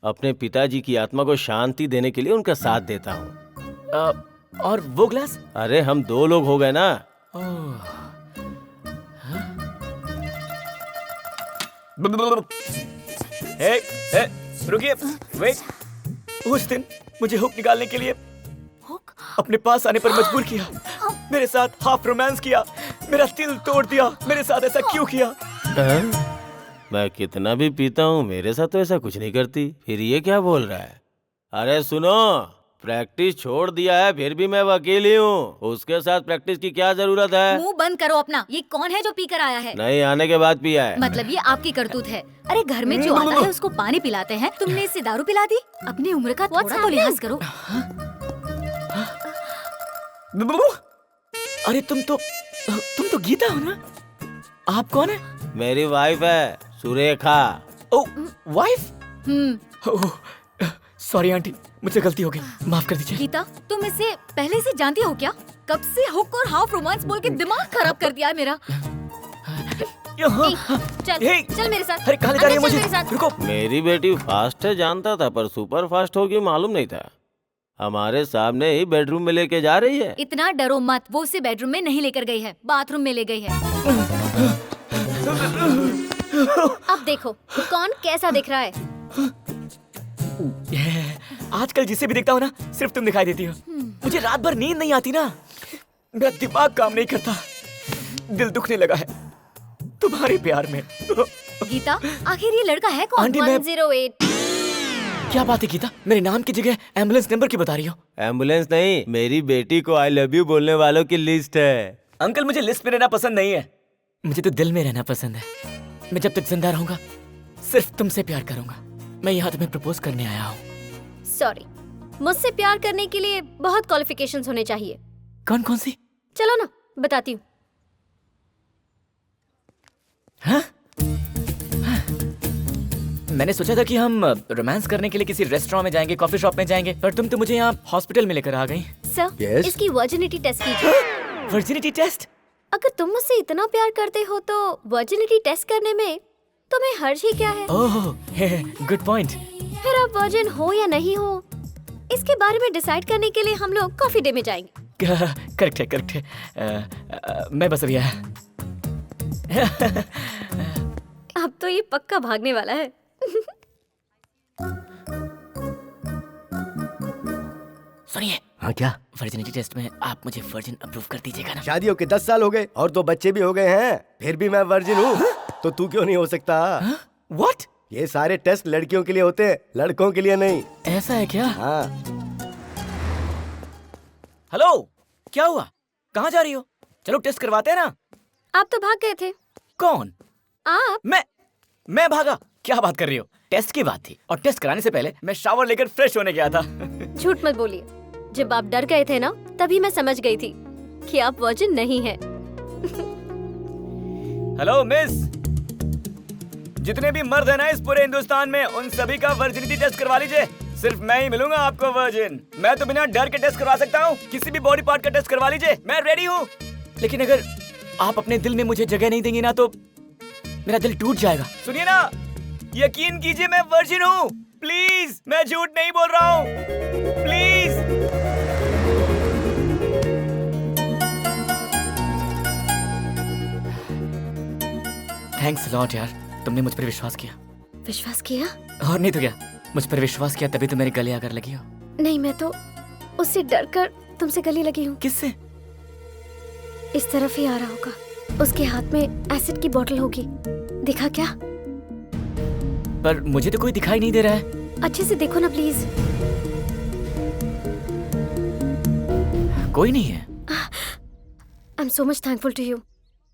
अपने पिताजी की आत्मा को शांति देने के लिए उनका साथ देता हूँ। और वो ग्लास? अरे हम 2 लोग हो गए ना। रुकिए, वेट। उस दिन मुझे हुक निकालने के लिए अपने पास आने पर मजबूर किया, मेरे साथ हाफ रोमांस किया, मेरा दिल तोड़ दिया। मेरे साथ ऐसा क्यों किया? मैं कितना भी पीता हूँ, मेरे साथ तो ऐसा कुछ नहीं करती। फिर ये क्या बोल रहा है? अरे सुनो, प्रैक्टिस छोड़ दिया है, फिर भी मैं वकील ही हूँ। उसके साथ प्रैक्टिस की क्या जरूरत है? मुंह बंद करो अपना। ये कौन है जो पी कर आया है? नहीं, आने के बाद पिया है। मतलब ये आपकी करतूत है। अरे घर में जो आता है उसको पानी पिलाते हैं, तुमने इससे दारू पिला दी। अपनी उम्र का थोड़ा तो लिहाज करो। अरे तुम तो गीता हो ना? आप कौन है? मेरी वाइफ है, सुरेखा। ओ, वाइफ? सॉरी आंटी, मुझसे गलती हो गई, माफ कर दीजिए। गीता, तुम इसे पहले से जानती हो क्या? कब से हुक और हाफ रोमांस बोल के दिमाग खराब कर दिया है मेरा। चल मेरे साथ। अरे कहाँ ले जा रही है मुझे? रुको। मेरी बेटी फास्ट है जानता था, पर सुपर फास्ट होगी मालूम नहीं था। हमारे सामने ही बेडरूम में लेके जा रही है। इतना डरो मत, वो उसे बेडरूम में नहीं लेकर गई है, बाथरूम में ले गई है। अब देखो कौन कैसा दिख रहा है। आजकल जिसे भी देखता हूँ ना, सिर्फ तुम दिखाई देती हो। मुझे रात भर नींद नहीं आती ना, मेरा दिमाग काम नहीं करता, दिल दुखने लगा है तुम्हारे प्यार में। गीता, आखिर ये लड़का है कौन? 108। क्या बात है गीता, मेरे नाम की जगह एम्बुलेंस नंबर की बता रही हो? एम्बुलेंस नहीं, मेरी बेटी को आई लव यू बोलने वालों की लिस्ट है। अंकल, मुझे लिस्ट में रहना पसंद नहीं है, मुझे तो दिल में रहना पसंद है। मैं जब तक जिंदा रहूंगा सिर्फ तुमसे प्यार करूंगा। मैं यहाँ तुम्हें प्रपोज करने आया हूँ। सॉरी, मुझसे प्यार करने के लिए बहुत क्वालिफिकेशंस होने चाहिए। कौन कौन सी? चलो ना, बताती हूँ। हाँ? मैंने सोचा था कि हम रोमांस करने के लिए किसी रेस्टोरेंट में जाएंगे, कॉफी शॉप में जाएंगे, पर तुम तो मुझे यहाँ हॉस्पिटल में लेकर आ गई। Sir, Yes? इसकी वर्जिनिटी टेस्ट कीजिए। Virginity test? अगर तुम मुझसे इतना प्यार करते हो तो वर्जिनिटी टेस्ट करने में तुम्हें हर्ज ही क्या है? ओह, गुड पॉइंट। फिर आप वर्जिन हो या नहीं हो, इसके बारे में डिसाइड करने के लिए हम लोग कॉफी डे में जाएंगे। करेक्ट है, करेक्ट है। मैं बस अभी आया। अब तो ये पक्का भागने वाला है। सुनिए। हाँ क्या? वर्जिनिटी टेस्ट में आप मुझे वर्जिन अप्रूव कर दीजिएगा ना? शादी होके 10 साल हो गए और 2 बच्चे भी हो गए हैं, फिर भी मैं वर्जिन हूँ। तो तू क्यों नहीं हो सकता? What? ये सारे टेस्ट लड़कियों के लिए होते हैं, लड़कों के लिए नहीं। ऐसा है क्या? हाँ। हेलो, क्या हुआ? कहाँ जा रही हो? चलो टेस्ट करवाते हैं ना। आप तो भाग गए थे। कौन? आप? मैं भागा? क्या बात कर रही हो? टेस्ट की बात थी, और टेस्ट कराने से पहले मैं शावर लेकर फ्रेश होने गया था। झूठ मत बोलिए। जब आप डर गए थे ना, तभी मैं समझ गई थी कि आप वर्जिन नहीं हैं। हेलो मिस, जितने भी मर्द हैं ना इस पूरे हिंदुस्तान में, उन सभी का वर्जिनिटी टेस्ट करवा लीजिए। सिर्फ मैं ही मिलूंगा आपको वर्जिन। मैं तो बिना डर के टेस्ट करवा सकता हूँ। किसी भी बॉडी पार्ट का टेस्ट करवा लीजिए, मैं रेडी हूँ। लेकिन अगर आप अपने दिल में मुझे जगह नहीं देंगे ना, तो मेरा दिल टूट जाएगा। सुनिए ना, यकीन कीजिए मैं वर्जिन हूँ। प्लीज, मैं झूठ नहीं बोल रहा हूँ। प्लीज। थैंक्स लॉट यार, तुमने मुझ पर विश्वास किया। विश्वास किया? और नहीं तो क्या, मुझ पर विश्वास किया तभी तो मेरे गले आकर लगी हो। नहीं, मैं तो उससे डर कर तुमसे गले लगी हूँ। किससे? इस तरफ ही आ रहा होगा। उसके हाथ में एसिड की बोतल होगी। दिखा क्या? पर मुझे तो कोई दिखाई नहीं दे रहा है। अच्छे से देखो ना प्लीज। कोई नहीं है। I am so much thankful to you.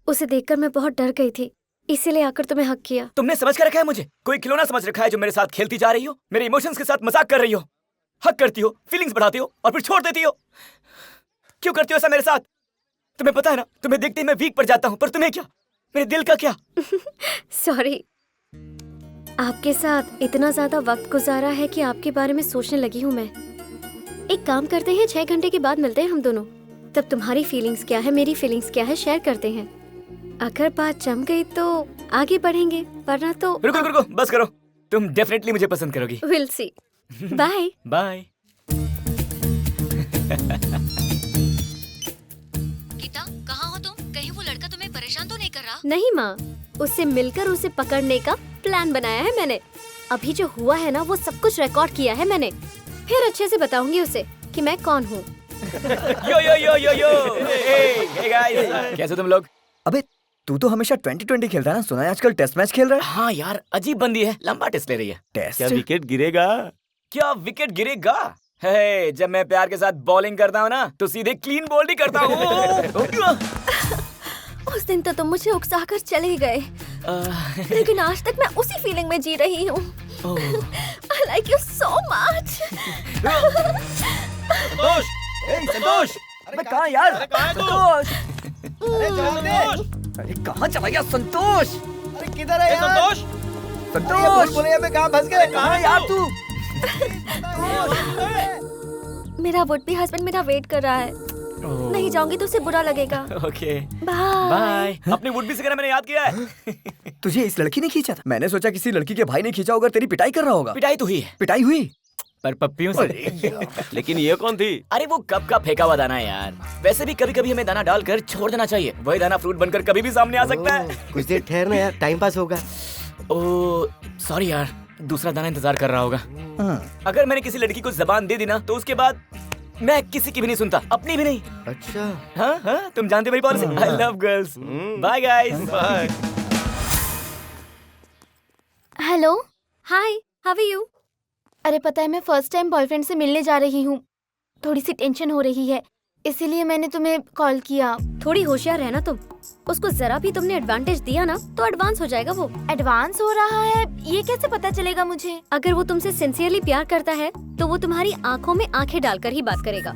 उसे देखकर मैं बहुत डर गई थी, इसीलिए आकर तुम्हें हक किया। तुमने समझ कर रखा है मुझे? कोई खिलौना समझ रखा है जो मेरे साथ खेलती जा रही हो? मेरे इमोशंस के साथ मजाक कर रही हो, हक करती हो, फीलिंग्स बढ़ाती हो और फिर छोड़ देती हो। क्यों करती हो ऐसा मेरे साथ? तुम्हें पता है ना, तुम्हें देखते ही मैं वीक पड़ जाता हूँ, पर तुम्हें क्या, मेरे दिल का क्या? सॉरी, आपके साथ इतना ज्यादा वक्त गुजारा है कि आपके बारे में सोचने लगी हूँ मैं। एक काम करते हैं, 6 घंटे के बाद मिलते हैं हम दोनों। तब तुम्हारी फीलिंग्स क्या है, मेरी फीलिंग्स क्या है, शेयर करते हैं। अगर बात जम गई तो आगे बढ़ेंगे, वरना तो रुको रुको, बस करो। तुम डेफिनेटली मुझे पसंद करोगी। Will see. Bye bye. Geeta, कहाँ हो तुम? कहीं वो लड़का तुम्हें परेशान तो नहीं कर रहा? नहीं माँ, उससे मिलकर उसे पकड़ने का प्लान बनाया है मैंने। अभी जो हुआ है ना, वो सब कुछ रिकॉर्ड किया है मैंने। फिर अच्छे से बताऊंगी उसे कि मैं कौन हूँ। यो यो यो यो यो। हे गाइस, कैसे तुम लोग? अबे तू तो हमेशा 2020 खेलता है ना, सुना है आजकल टेस्ट मैच खेल रहा है। हाँ यार, अजीब बंदी है, लंबा टेस्ट ले रही है। टेस्ट? क्या विकेट गिरेगा? क्या विकेट गिरेगा? हे, जब मैं प्यार के साथ बॉलिंग करता हूँ ना, तो सीधे क्लीन बोल्ड ही करता हूँ। उस दिन तो तुम मुझे उकसाकर चले गए, लेकिन आज तक मैं उसी फीलिंग में जी रही हूँ। I like you so much. संतोष! संतोष! अबे कहाँ यार? अरे कहाँ है तू? संतोष! अरे संतोष! अरे कहाँ चला गया संतोष? अरे किधर है यार? संतोष! संतोष! बोले में कहाँ फंस गए? कहाँ यार तू? मेरा वुड बी हस्बैंड मेरा वेट कर रहा है। नहीं जाऊंगी तो उसे बुरा लगेगा। Okay, bye. बाय। अपनी वुड बी से कहना मैंने याद किया है। तुझे इस लड़की ने खींचा था? मैंने सोचा किसी लड़की के भाई ने खींचा होगा, तेरी पिटाई कर रहा होगा। पिटाई तो हुई है, पिटाई हुई पर पप्पियों से। लेकिन ये कौन थी? अरे वो कब का फेंका हुआ दाना है यार। वैसे भी कभी कभी हमें दाना डालकर छोड़ देना चाहिए, वही दाना फ्रूट बनकर कभी भी सामने आ सकता है। कुछ देर ठहरना यार, टाइम पास होगा। ओह सॉरी यार, दूसरा दाना इंतजार कर रहा होगा। अगर मैंने किसी लड़की को जबान दे दी ना, तो उसके बाद मैं किसी की भी नहीं सुनता, अपनी भी नहीं। अच्छा। हाँ हाँ, तुम जानते मेरी policy. I love girls. Bye guys. Bye. Hello, hi, how are you? अरे पता है, मैं फर्स्ट टाइम बॉयफ्रेंड से मिलने जा रही हूँ। थोड़ी सी टेंशन हो रही है। इसीलिए मैंने तुम्हें कॉल किया। थोड़ी होशियार रहना तुम। उसको जरा भी तुमने एडवांटेज दिया ना तो एडवांस हो जाएगा वो। एडवांस हो रहा है ये कैसे पता चलेगा मुझे? अगर वो तुमसे सिंसियरली प्यार करता है तो वो तुम्हारी आंखों में आंखें डालकर ही बात करेगा।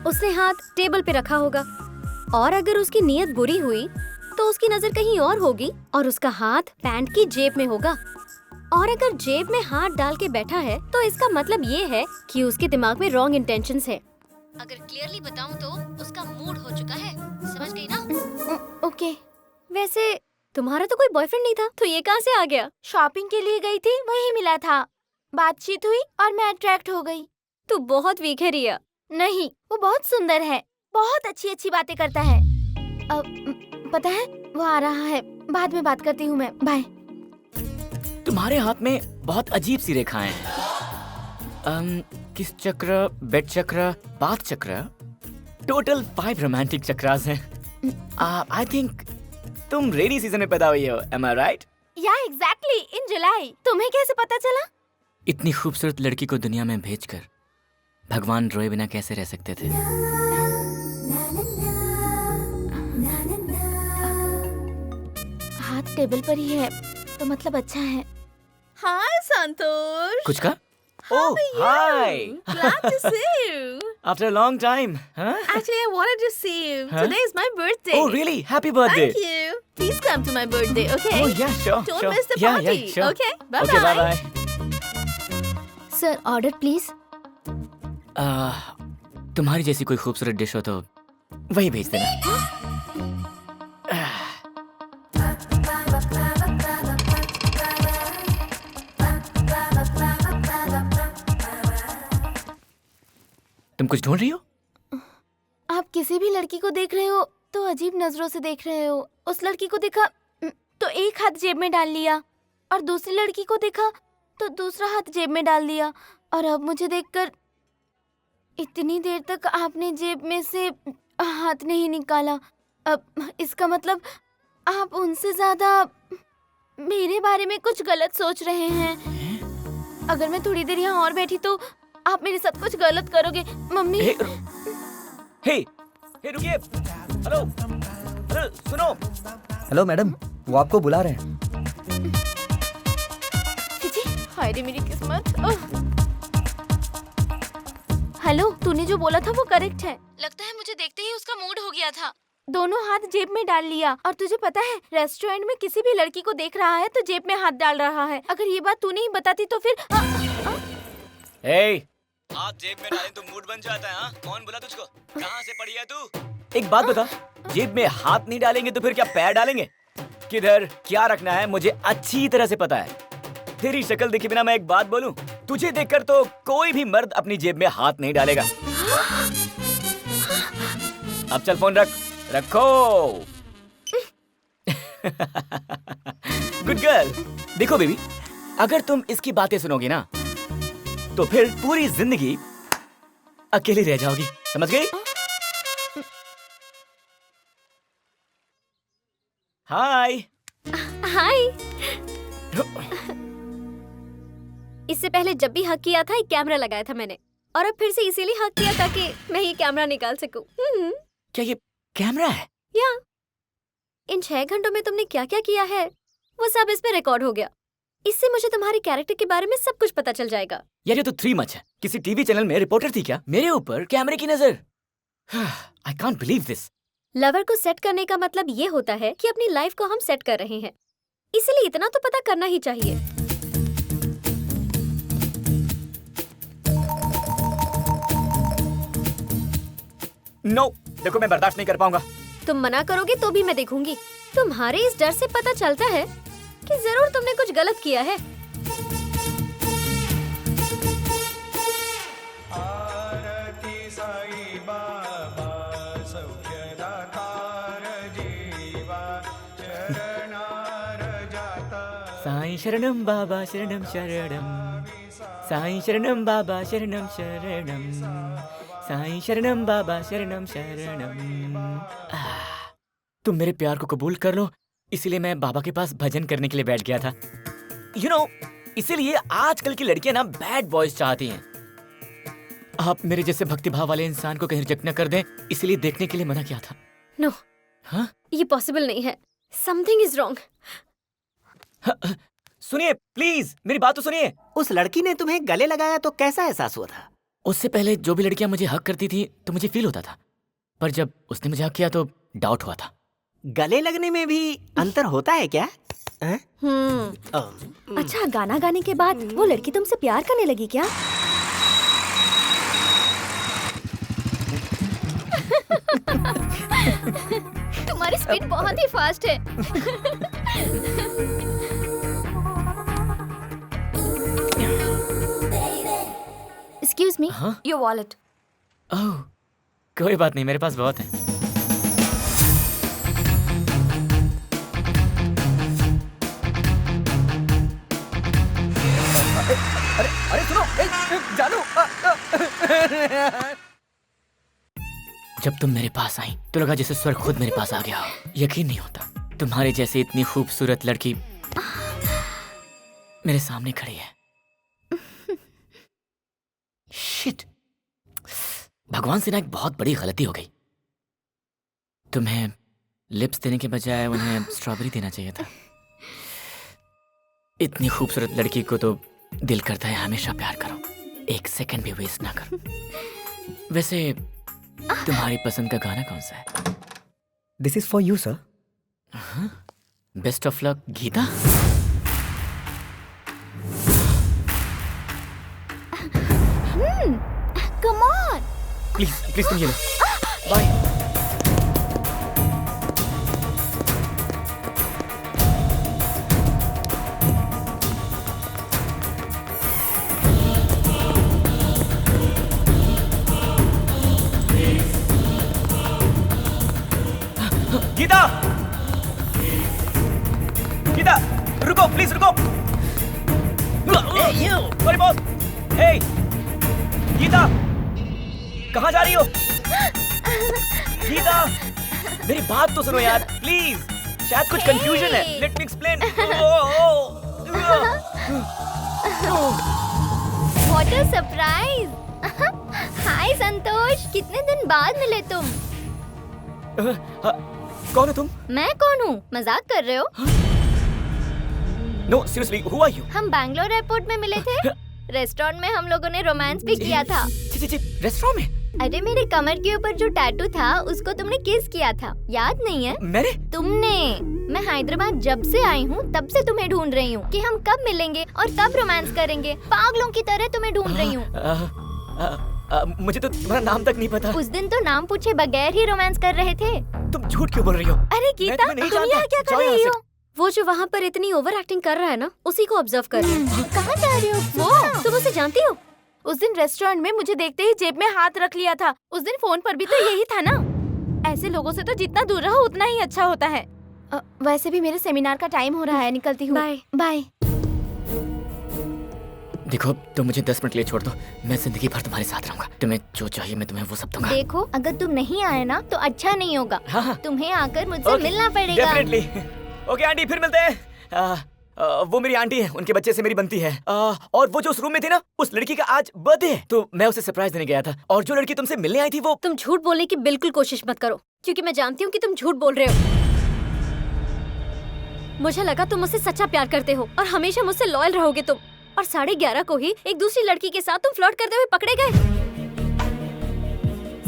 उसने हाथ टेबल पे रखा होगा और अगर उसकी नीयत बुरी हुई तो उसकी नजर कहीं और होगी और उसका हाथ पैंट की जेब में होगा। और अगर जेब में हाथ डाल के बैठा है तो इसका मतलब ये है कि उसके दिमाग में रॉन्ग इंटेंशंस है। अगर क्लियरली बताऊं तो उसका मूड हो चुका है। समझ गई ना? ओके। वैसे तुम्हारा तो कोई बॉयफ्रेंड नहीं था तो ये कहाँ से आ गया? शॉपिंग के लिए गई थी, वही मिला था। बातचीत हुई और मैं अट्रैक्ट हो गई। तू बहुत वीक है रिया। नहीं, वो बहुत सुंदर है, बहुत अच्छी अच्छी बातें करता है। अब पता है वो आ रहा है, बाद में बात करती हूँ मैं। बाय। तुम्हारे हाथ में बहुत अजीब सी रेखाएं हैं। किस चक्र, बेड चक्र, पाक चक्र, टोटल 5 रोमांटिक चक्रास हैं। आई थिंक तुम रेनी सीजन में पैदा हुई हो, am I right? या एग्जैक्टली, इन जुलाई। तुम्हें कैसे पता चला? इतनी खूबसूरत लड़की को दुनिया में भेजकर भगवान रोए बिना कैसे रह सकते थे? हाथ टेबल पर ही है तो मतलब अच्छा है। हाय संतोष। कुछ का? Oh, hi! Glad to see you. After a long time, huh? Actually, I wanted to see you. Huh? Today is my birthday. Oh, really? Happy birthday! Thank you. Please come to my birthday, okay? Oh, yeah, sure, Don't sure. miss the Yeah, party. yeah, sure. Okay, bye Okay, bye. bye-bye. Sir order please. तुम्हारी जैसी कोई खूबसूरत dish हो तो वही भेज देना। तुम कुछ ढूंढ रही हो? आप किसी भी लड़की को देख रहे हो तो अजीब नजरों से देख रहे हो। उस लड़की को देखा तो एक हाथ जेब में डाल लिया और दूसरी लड़की को देखा तो दूसरा हाथ जेब में डाल दिया और अब मुझे देखकर इतनी देर तक आपने जेब में से हाथ नहीं निकाला। अब इसका मतलब आप उनसे ज्यादा मेरे बारे में कुछ गलत सोच रहे हैं। अगर मैं थोड़ी देर यहाँ और बैठी तो आप मेरे साथ कुछ गलत करोगे। मम्मी। हे रुकिए। हेलो हेलो, सुनो। हेलो मैडम, वो आपको बुला रहे हैं। हाय रे मेरी किस्मत। हेलो, तूने जो बोला था वो करेक्ट है। लगता है मुझे देखते ही उसका मूड हो गया था। दोनों हाथ जेब में डाल लिया। और तुझे पता है रेस्टोरेंट में किसी भी लड़की को देख रहा है तो जेब में हाथ डाल रहा है। अगर ये बात तूने ही बताती तो फिर हाथ जेब में डालें तो मूड बन जाता है। हाँ? कौन बोला तुझको? कहाँ से पढ़ी है तू? एक बात बता, जेब में हाथ नहीं डालेंगे तो फिर क्या पैर डालेंगे? किधर क्या रखना है मुझे अच्छी तरह से पता है। तेरी शक्ल देखे बिना मैं एक बात बोलूं, तुझे देखकर तो कोई भी मर्द अपनी जेब में हाथ नहीं डालेगा। अब चल फोन रखो। Good girl. देखो बेबी, अगर तुम इसकी बातें सुनोगी ना तो फिर पूरी जिंदगी अकेली रह जाओगी। समझ गई? हाय। हाय। इससे पहले जब भी हक किया था एक कैमरा लगाया था मैंने और अब फिर से इसीलिए हक किया ताकि मैं ये कैमरा निकाल सकूं। क्या ये कैमरा है? या इन 6 घंटों में तुमने क्या क्या किया है वो सब इसमें रिकॉर्ड हो गया। इससे मुझे तुम्हारे कैरेक्टर के बारे में सब कुछ पता चल जाएगा। यार ये तो 3 मच है। किसी टीवी चैनल में रिपोर्टर थी क्या? मेरे ऊपर कैमरे की नजर। I can't believe this. Lover को सेट करने का मतलब ये होता है कि अपनी लाइफ को हम सेट कर रहे हैं, इसलिए इतना तो पता करना ही चाहिए। नो, देखो मैं बर्दाश्त नहीं कर पाऊंगा। तुम मना करोगे तो भी मैं देखूंगी। तुम्हारे इस डर से पता चलता है कि जरूर तुमने कुछ गलत किया है। साईं शरणम बाबा शरणम शरणम, साईं शरणम बाबा शरणम शरणम, साईं शरणम बाबा शरणम शरणम। तुम मेरे प्यार को कबूल कर लो, इसीलिए मैं बाबा के पास भजन करने के लिए बैठ गया था। यू नो, इसीलिए आजकल की लड़कियां ना बैड बॉयज चाहती हैं। आप मेरे जैसे भक्तिभाव वाले इंसान को कहीं रिजेक्ट न कर दें, इसलिए देखने के लिए मना किया था। नो, हाँ? ये पॉसिबल नहीं है। Something is wrong. सुनिए प्लीज, मेरी बात तो सुनिए। उस लड़की ने तुम्हें गले लगाया तो कैसा एहसास हुआ था? उससे पहले जो भी लड़कियां मुझे हक करती थी तो मुझे फील होता था, पर जब उसने मुझे हक किया तो डाउट हुआ था। गले लगने में भी अंतर होता है क्या? अच्छा, गाना गाने के बाद वो लड़की तुमसे प्यार करने लगी क्या? तुम्हारी स्पीड बहुत ही फास्ट है। एक्सक्यूज मी, हाँ? Your wallet. ओह, कोई बात नहीं, मेरे पास बहुत है। अरे सुनो, जानू। जब तुम मेरे पास आई तो लगा जैसे स्वर्ग खुद मेरे पास आ गया हो। यकीन नहीं होता, तुम्हारे जैसे इतनी खूबसूरत लड़की मेरे सामने खड़ी है। शिट, भगवान से ना एक बहुत बड़ी गलती हो गई। तुम्हें लिप्स देने के बजाय उन्हें स्ट्रॉबेरी देना चाहिए था। इतनी खूबसूरत लड़की को तो दिल करता है हमेशा प्यार करो, एक सेकंड भी वेस्ट ना करो। वैसे तुम्हारी पसंद का गाना कौन सा है? This is for you sir. Best of luck Geeta. Come on. Please please तुम ये लो। बाय। गीता, गीता रुको, प्लीज रुको। Sorry boss. हे गीता, कहाँ जा रही हो? गीता, मेरी बात तो सुनो यार, प्लीज। शायद कुछ कंफ्यूजन है। Let me explain. What a surprise. Hi Santosh, कितने दिन बाद मिले तुम। कौन हो तुम? मैं कौन हूँ? मजाक कर रहे हो? No seriously, who are you? हम बैंगलोर एयरपोर्ट में मिले थे। रेस्टोरेंट में हम लोगों ने रोमांस भी किया था। रेस्टोरेंट में? अरे मेरे कमर के ऊपर जो टैटू था उसको तुमने किस किया था, याद नहीं है? मैंने? तुमने। मैं हैदराबाद जब से आई हूँ तब से तुम्हें ढूंढ रही हूँ कि हम कब मिलेंगे और कब रोमांस करेंगे। पागलों की तरह तुम्हें ढूंढ रही हूँ। मुझे तो तुम्हारा नाम तक नहीं पता। उस दिन तो नाम पूछे बगैर ही रोमांस कर रहे थे। तुम झूठ क्यों बोल रही हो? अरे गीता, तुम्हें नहीं तुम जानता। यहाँ क्या कर जाओ यहाँ रही से। हो? वो जो वहाँ पर इतनी ओवर एक्टिंग कर रहा है ना, उसी को ऑब्जर्व कर रही हूँ। कहाँ जा रही हो? वो तुम उसे जानती हो? उस दिन रेस्टोरेंट में मुझे देखते ही जेब में हाथ रख लिया था। उस दिन फोन पर भी तो यही था ना। ऐसे लोगों से तो जितना दूर रहो उतना ही अच्छा होता है। वैसे भी मेरे सेमिनार का टाइम हो रहा है, निकलती हूँ। Bye bye. देखो, तुम मुझे 10 मिनट के लिए छोड़ दो, मैं जिंदगी भर तुम्हारे साथ रहूंगा। तुम्हें जो चाहिए मैं तुम्हें वो सब दूंगा। देखो, अगर तुम नहीं आए ना तो अच्छा नहीं होगा। हाँ। तुम्हें आकर मुझसे मिलना पड़ेगा। डेफिनेटली। ओके आंटी, फिर मिलते हैं। वो मेरी आंटी है, उनके बच्चे से मेरी बनती है। और वो जो उस रूम में थी ना, उस लड़की का आज बर्थडे है, तो मैं उसे सरप्राइज देने गया था। और जो लड़की तुमसे मिलने आई थी वो। तुम झूठ बोलने की बिल्कुल कोशिश मत करो, क्योंकि मैं जानती हूँ कि तुम झूठ बोल रहे हो। मुझे लगा तुम मुझसे सच्चा प्यार करते हो और हमेशा मुझसे लॉयल रहोगे तुम। और 11:30 को ही एक दूसरी लड़की के साथ तुम फ्लर्ट करते हुए पकड़े गए।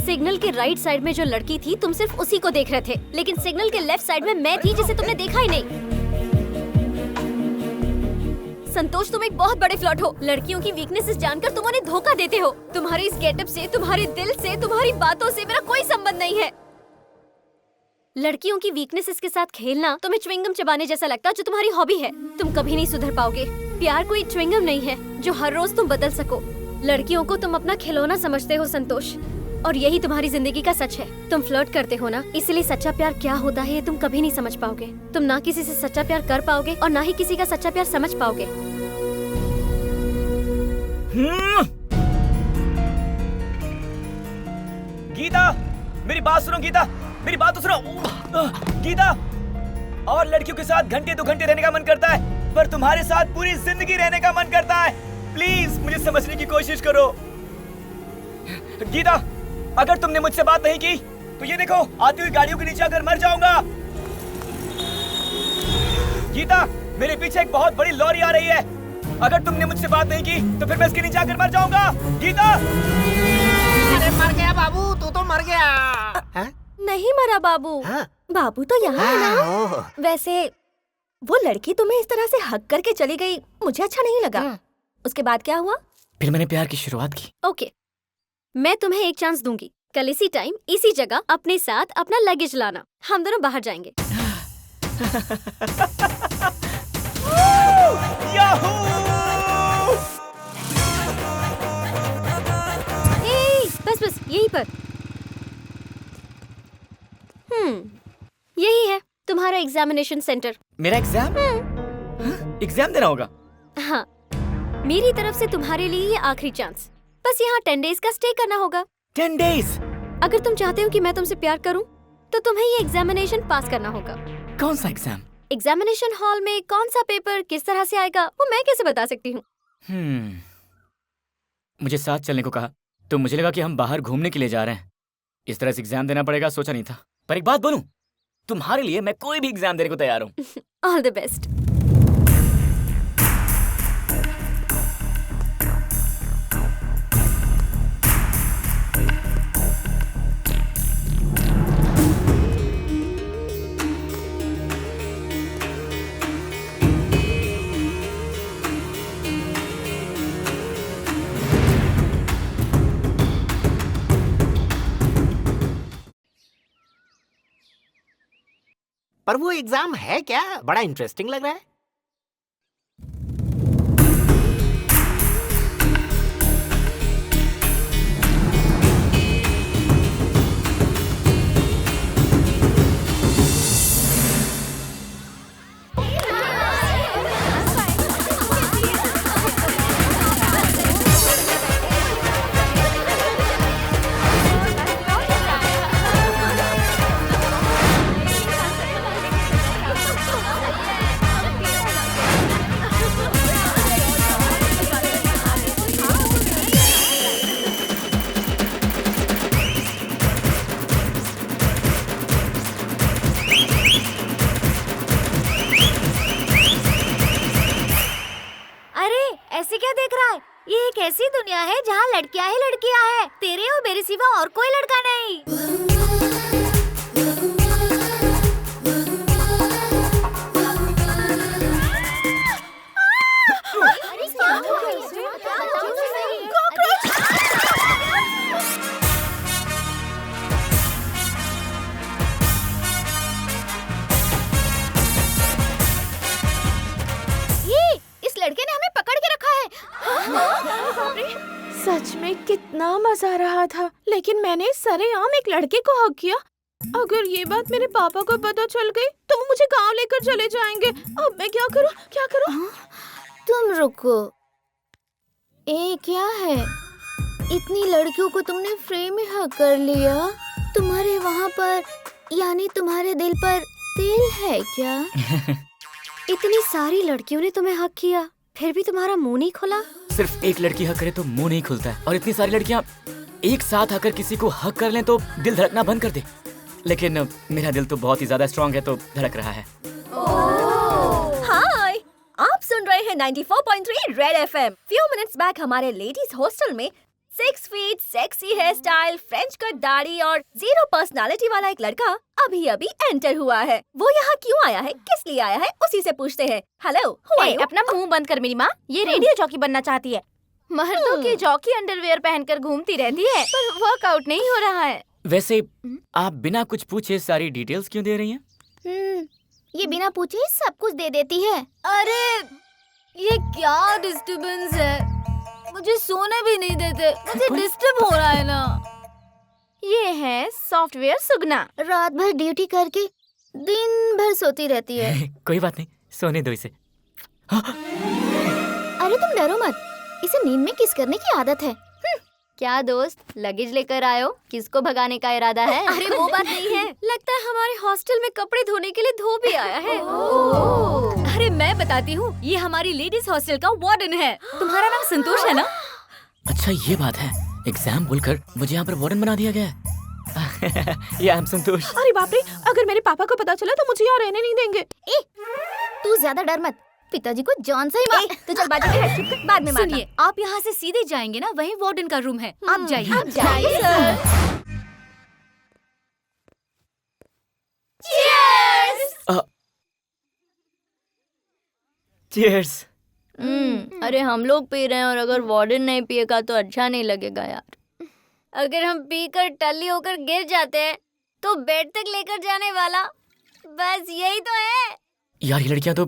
सिग्नल के राइट साइड में जो लड़की थी, तुम सिर्फ उसी को देख रहे थे, लेकिन सिग्नल के लेफ्ट साइड में मैं थी जिसे तुमने देखा ही नहीं। संतोष, तुम एक बहुत बड़े फ्लर्ट हो। लड़कियों की वीकनेसेस जानकर तुम उन्हें धोखा देते हो। तुम्हारे इस गेटअप से, तुम्हारे दिल से, तुम्हारी बातों से मेरा कोई संबंध नहीं है। लड़कियों की वीकनेसेस के साथ खेलना तुम्हें च्युइंगम चबाने जैसा लगता है, जो तुम्हारी हॉबी है। तुम कभी नहीं सुधर पाओगे। प्यार कोई च्युइंगम नहीं है जो हर रोज तुम बदल सको। लड़कियों को तुम अपना खिलौना समझते हो संतोष, और यही तुम्हारी जिंदगी का सच है। तुम फ्लर्ट करते हो ना, इसलिए सच्चा प्यार क्या होता है ये तुम कभी नहीं समझ पाओगे। तुम ना किसी से सच्चा प्यार कर पाओगे और ना ही किसी का सच्चा प्यार समझ पाओगे। गीता, मेरी बात सुनो। गीता, मेरी बात तो सुनो। गीता, और लड़कियों के साथ घंटे 2 घंटे रहने का मन करता है, पर तुम्हारे साथ पूरी जिंदगी रहने का मन करता है। प्लीज मुझे समझने की कोशिश करो। गीता, अगर तुमने मुझसे बात नहीं की तो ये देखो, आती हुई गाड़ियों के नीचे अगर मर जाऊंगा। गीता, मेरे पीछे एक बहुत बड़ी लॉरी आ रही है। अगर तुमने मुझसे बात नहीं की तो फिर मैं इसके नीचे आकर मर जाऊंगा। गीता! अरे मर गया बाबू, तू तो मर गया। हाँ? नहीं मरा बाबू। हाँ? बाबू तो यहाँ है ना। वैसे वो लड़की तुम्हें इस तरह से हक करके चली गई, मुझे अच्छा नहीं लगा। उसके बाद क्या हुआ? फिर मैंने प्यार की शुरुआत की। ओके, मैं तुम्हें एक चांस दूंगी। कल इसी टाइम इसी जगह अपने साथ अपना लगेज लाना, हम दोनों बाहर जाएंगे। बस यहीं पर। यही है तुम्हारा एग्जामिनेशन सेंटर। मेरा एग्जाम? एग्जाम देना होगा? हाँ, मेरी तरफ से तुम्हारे लिए ये आखिरी चांस। बस यहाँ 10 डेज का स्टे करना होगा। 10 डेज? अगर तुम चाहते हो कि मैं तुमसे प्यार करूं, तो तुम्हें ये एग्जामिनेशन पास करना होगा। कौन सा एग्जाम? एग्जामिनेशन हॉल में कौन सा पेपर किस तरह से आएगा वो मैं कैसे बता सकती हूँ? मुझे साथ चलने को कहा तो मुझे लगा कि हम बाहर घूमने के लिए जा रहे हैं। इस तरह से एग्जाम देना पड़ेगा सोचा नहीं था। पर एक बात बोलूं, तुम्हारे लिए मैं कोई भी एग्जाम देने को तैयार हूँ। All the best. पर वो एग्जाम है क्या? बड़ा इंटरेस्टिंग लग रहा है। ऐसे क्या देख रहा है? ये एक ऐसी दुनिया है जहाँ लड़कियाँ ही लड़कियाँ हैं। तेरे और मेरे सिवा और कोई लड़का नहीं। लड़के ने हमें पकड़ के रखा है। सच में कितना मजा आ रहा था, लेकिन मैंने सरेआम एक लड़के को हक किया। अगर ये बात मेरे पापा को पता चल गई तो वो मुझे गांव लेकर चले जाएंगे। अब मैं क्या करूं? क्या करूं? तुम रुको, ये क्या है? इतनी लड़कियों को तुमने फ्रेम में हक कर लिया। तुम्हारे वहाँ पर यानी तुम्हारे दिल पर दिल है क्या? इतनी सारी लड़कियों ने तुम्हें हक किया, फिर भी तुम्हारा मुंह नहीं खुला? सिर्फ एक लड़की हक करे तो मुंह नहीं खुलता है, और इतनी सारी लड़कियां एक साथ आकर किसी को हक कर लें तो दिल धड़कना बंद कर दे। लेकिन मेरा दिल तो बहुत ही ज्यादा स्ट्रांग है, तो धड़क रहा है। हाय, आप सुन रहे हैं 94.3 red FM. Few minutes back हमारे लेडीज हॉस्टल में 6 feet sexy hair style, French cut दाढ़ी और 0 पर्सनालिटी वाला एक लड़का अभी अभी एंटर हुआ है। वो यहाँ क्यों आया है, किस लिए आया है, उसी से पूछते हैं। हेलो, अपना मुंह बंद कर मेरी माँ। ये रेडियो जॉकी बनना चाहती है। मर्दों की जॉकी अंडरवेयर पहनकर घूमती रहती है, पर वर्कआउट नहीं हो रहा है। वैसे आप बिना कुछ पूछे सारी डिटेल्स क्यों दे रही हैं? ये बिना पूछे सब कुछ दे देती है। अरे ये क्या डिस्टर्बेंस है, मुझे सोने भी नहीं देते, मुझे डिस्टर्ब हो रहा है ना। ये है सॉफ्टवेयर सुगना, रात भर ड्यूटी करके दिन भर सोती रहती है। कोई बात नहीं, सोने दो इसे। अरे तुम डरो मत, इसे नींद में किस करने की आदत है। क्या दोस्त, लगेज लेकर आए हो? किसको भगाने का इरादा है? अरे वो बात नहीं है, लगता है हमारे हॉस्टल में कपड़े धोने के लिए धोबी आया है। अरे मैं बताती हूँ, ये हमारी लेडीज हॉस्टल का वार्डन है। तुम्हारा नाम संतोष है ना? अच्छा ये बात है, एग्जाम बोलकर मुझे यहाँ पर वार्डन बना दिया गया है। या हम संतोष। अरे बाप रे, अगर मेरे पापा को पता चला तो मुझे यहाँ रहने नहीं देंगे। ए, तू ज्यादा डर मत, पिताजी को जॉन से ही मार। तो चल बाजू में हेड चुप कर, बाद में मारना। सुनिए, आप यहाँ से सीधे जाएंगे ना, वहीं वार्डन का रूम है, आप जाइए। आप जाइए सर। चीयर्स। अरे हम लोग पी रहे हैं और अगर वार्डन नहीं पिएगा तो अच्छा नहीं लगेगा यार। अगर हम पीकर टल्ली होकर गिर जाते हैं तो बेड तक लेकर जाने वाला, बस यही तो है। यार ये लड़कियां तो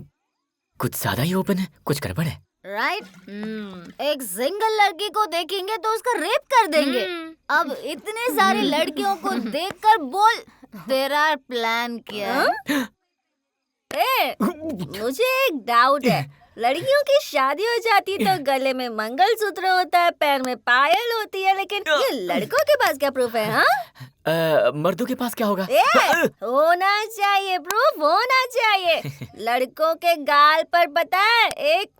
कुछ ज्यादा ही ओपन है, कुछ गड़बड़ है। राइट। एक सिंगल लड़की को देखेंगे तो उसका रेप कर देंगे। अब इतने सारे लड़कियों को देखकर बोल, तेरा प्लान क्या? मुझे एक डाउट है, लड़कियों की शादी हो जाती तो गले में मंगलसूत्र होता है, पैर में पायल होती है, लेकिन ये लड़कों के पास क्या प्रूफ है? हाँ, मर्दों के पास क्या होगा? होना चाहिए प्रूफ, होना चाहिए। लड़कों के गाल पर पता है एक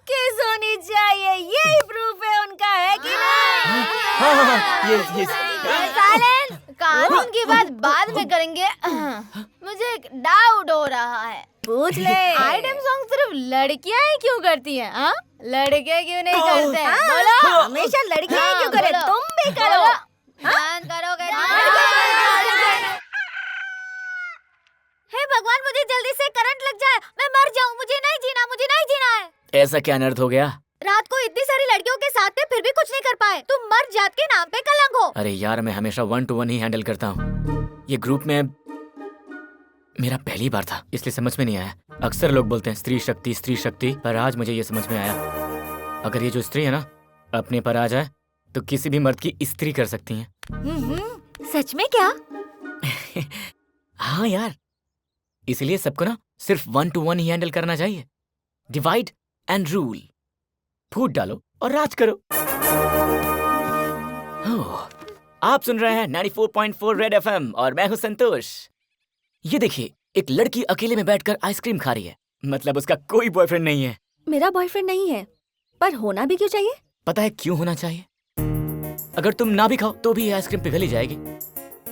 किस होनी चाहिए, यही प्रूफ है उनका, है कि नहीं? साइलेंस, कानून की बात बाद में करेंगे। मुझे एक डाउट हो रहा है। पूछ ले। आइटम सॉन्ग सिर्फ लड़कियां ही क्यों करती हैं? हाँ, लड़के क्यों नहीं करते? बोलो। हमेशा लड़कियां ही क्यों करें? तुम भी करो। करोगे? हे भगवान, मुझे जल्दी से करंट लग जाए, मैं मर जाऊं। मुझे नहीं जीना, मुझे नहीं जीना है। ऐसा क्या अनर्थ हो गया? रात को इतनी सारी लड़कियों के साथ थे फिर भी कुछ नहीं कर पाए। तुम मर जात के नाम पे कलंक हो। अरे यार, मैं हमेशा 1 to 1 ही हैंडल करता हूँ। ये ग्रुप में मेरा पहली बार था, इसलिए समझ में नहीं आया। अक्सर लोग बोलते हैं स्त्री शक्ति, पर आज मुझे ये समझ में आया, अगर ये जो स्त्री है ना अपने पर आ जाए तो किसी भी मर्द की स्त्री कर सकती हैं। सच में क्या? हाँ यार, इसलिए सबको ना सिर्फ 1 to 1 ही हैंडल करना चाहिए। डिवाइड एंड रूल, फूट डालो और राज करो। आप सुन रहे हैं 94.4 रेड FM और मैं हूं संतोष। ये देखिए, एक लड़की अकेले में बैठकर आइसक्रीम खा रही है, मतलब उसका कोई बॉयफ्रेंड नहीं है। मेरा बॉयफ्रेंड नहीं है, पर होना भी क्यों चाहिए? पता है क्यों होना चाहिए? अगर तुम ना भी खाओ तो भी ये आइसक्रीम पिघल ही जाएगी,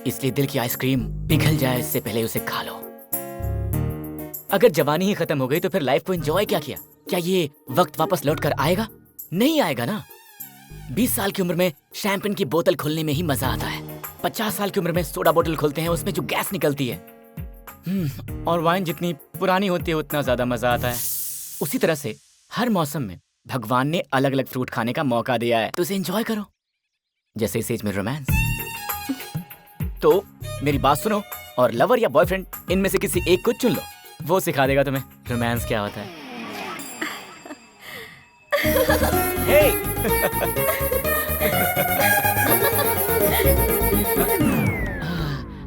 इसलिए दिल की आइसक्रीम पिघल जाए इससे पहले उसे खा लो। अगर जवानी ही खत्म हो गई तो फिर लाइफ को एंजॉय क्या किया? क्या ये वक्त वापस लौट कर आएगा? नहीं आएगा ना। 20 साल की उम्र में शैंपेन की बोतल खोलने में ही मजा आता है। 50 साल की उम्र में सोडा बोतल खोलते हैं, उसमें जो गैस निकलती है। और वाइन जितनी पुरानी होती है उतना ज्यादा मजा आता है। उसी तरह से हर मौसम में भगवान ने अलग अलग फ्रूट खाने का मौका दिया है, तो उसे एंजॉय करो, जैसे इस एज में रोमांस। तो मेरी बात सुनो और लवर या बॉयफ्रेंड इनमें से किसी एक को चुन लो, वो सिखा देगा तुम्हें रोमांस क्या होता है।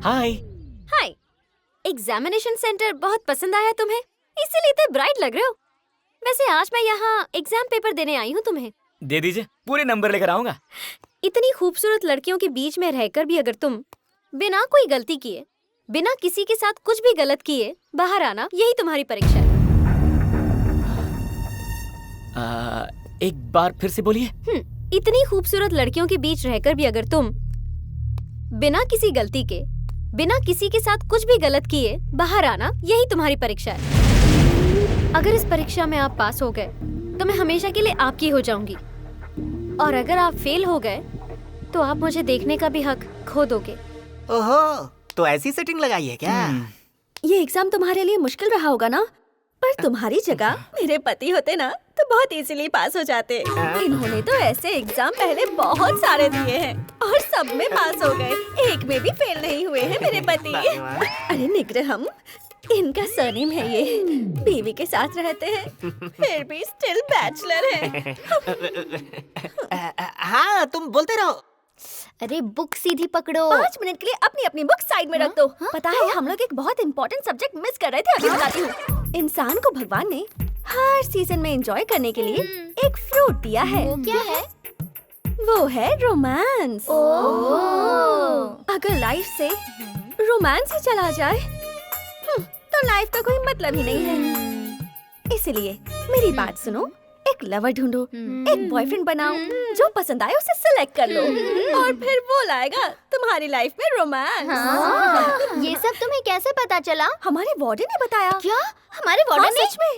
हाय। हाय। एग्जामिनेशन सेंटर बहुत पसंद आया तुम्हें, इसीलिए इतने ब्राइट लग रहे हो। वैसे आज मैं यहाँ एग्जाम पेपर देने आई हूँ तुम्हें। दे दीजिए, पूरे नंबर लेकर आऊंगा। इतनी खूबसूरत लड़कियों के बीच में रहकर भी अगर तुम बिना कोई गलती किए, बिना किसी के साथ कुछ भी गलत किए बाहर आना, यही तुम्हारी परीक्षा है। एक बार फिर से बोलिए। इतनी खूबसूरत लड़कियों के बीच रहकर भी अगर तुम बिना किसी गलती के, बिना किसी के साथ कुछ भी गलत किए बाहर आना, यही तुम्हारी परीक्षा है। अगर इस परीक्षा में आप पास हो गए तो मैं हमेशा के लिए आपकी हो जाऊंगी, और अगर आप फेल हो गए तो आप मुझे देखने का भी हक खो दोगे। ओहो, तो ऐसी सेटिंग लगाई है क्या? ये एग्जाम तुम्हारे लिए मुश्किल रहा होगा ना, पर तुम्हारी जगह मेरे पति होते ना तो बहुत इजीली पास हो जाते। इन्होंने तो ऐसे एग्जाम पहले बहुत सारे दिए हैं और सब में पास हो गए, एक में भी फेल नहीं हुए हैं मेरे पति। अरे निग्रहम, इनका सरनेम है ये। बीवी के साथ रहते हैं फिर भी स्टिल बैचलर हैं। हाँ, तुम बोलते रहो। अरे बुक सीधी पकड़ो। 5 मिनट के लिए अपनी अपनी बुक साइड में रख दो। पता है, हम लोग एक बहुत इंपॉर्टेंट सब्जेक्ट मिस कर रहे थे, अभी बताती हूँ। इंसान को भगवान ने हर सीजन में एंजॉय करने के लिए एक फ्रूट दिया है। वो क्या है? वो है रोमांस। अगर लाइफ से रोमांस ही चला जाए तो लाइफ का कोई मतलब ही नहीं है। इसलिए मेरी बात सुनो, एक लवर ढूंढो, एक बॉयफ्रेंड बनाओ, जो पसंद आए उसे सिलेक्ट कर लो और फिर वो लाएगा तुम्हारी लाइफ में रोमांस। ये सब तुम्हें कैसे पता चला? हमारे वार्डन ने बताया। क्या? हमारे वार्डन ने? सच में।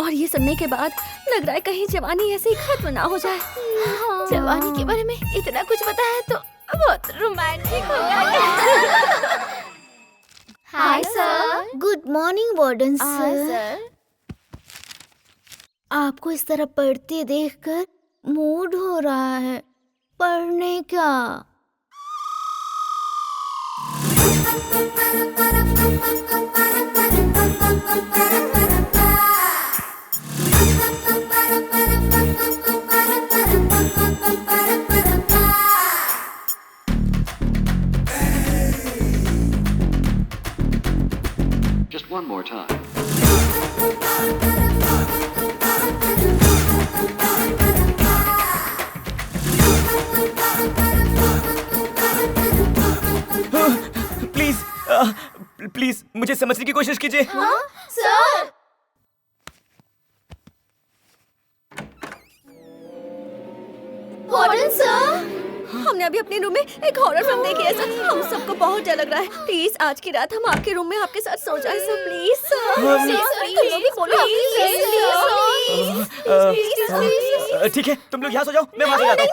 और ये सुनने के बाद लग रहा है कहीं जवानी ऐसे ही खत्म ना हो जाए। जवानी के बारे में इतना कुछ पता है तो बहुत रोमांटिक होगा। Hi sir. Good morning warden sir. Sir आपको इस तरह पढ़ते देखकर मूड हो रहा है पढ़ने का। Just one more time. Please please मुझे समझने की कोशिश कीजिए। सर वार्डन सर, हमने अभी अपने रूम में एक हॉरर फिल्म देखी है सर। हम सबको बहुत डर लग रहा है। प्लीज आज की रात हम आपके रूम में आपके साथ सो जाए सर। Please sir. ठीक है, तुम लोग यहाँ सो जाओ, मैं वहाँ सो जाता हूँ।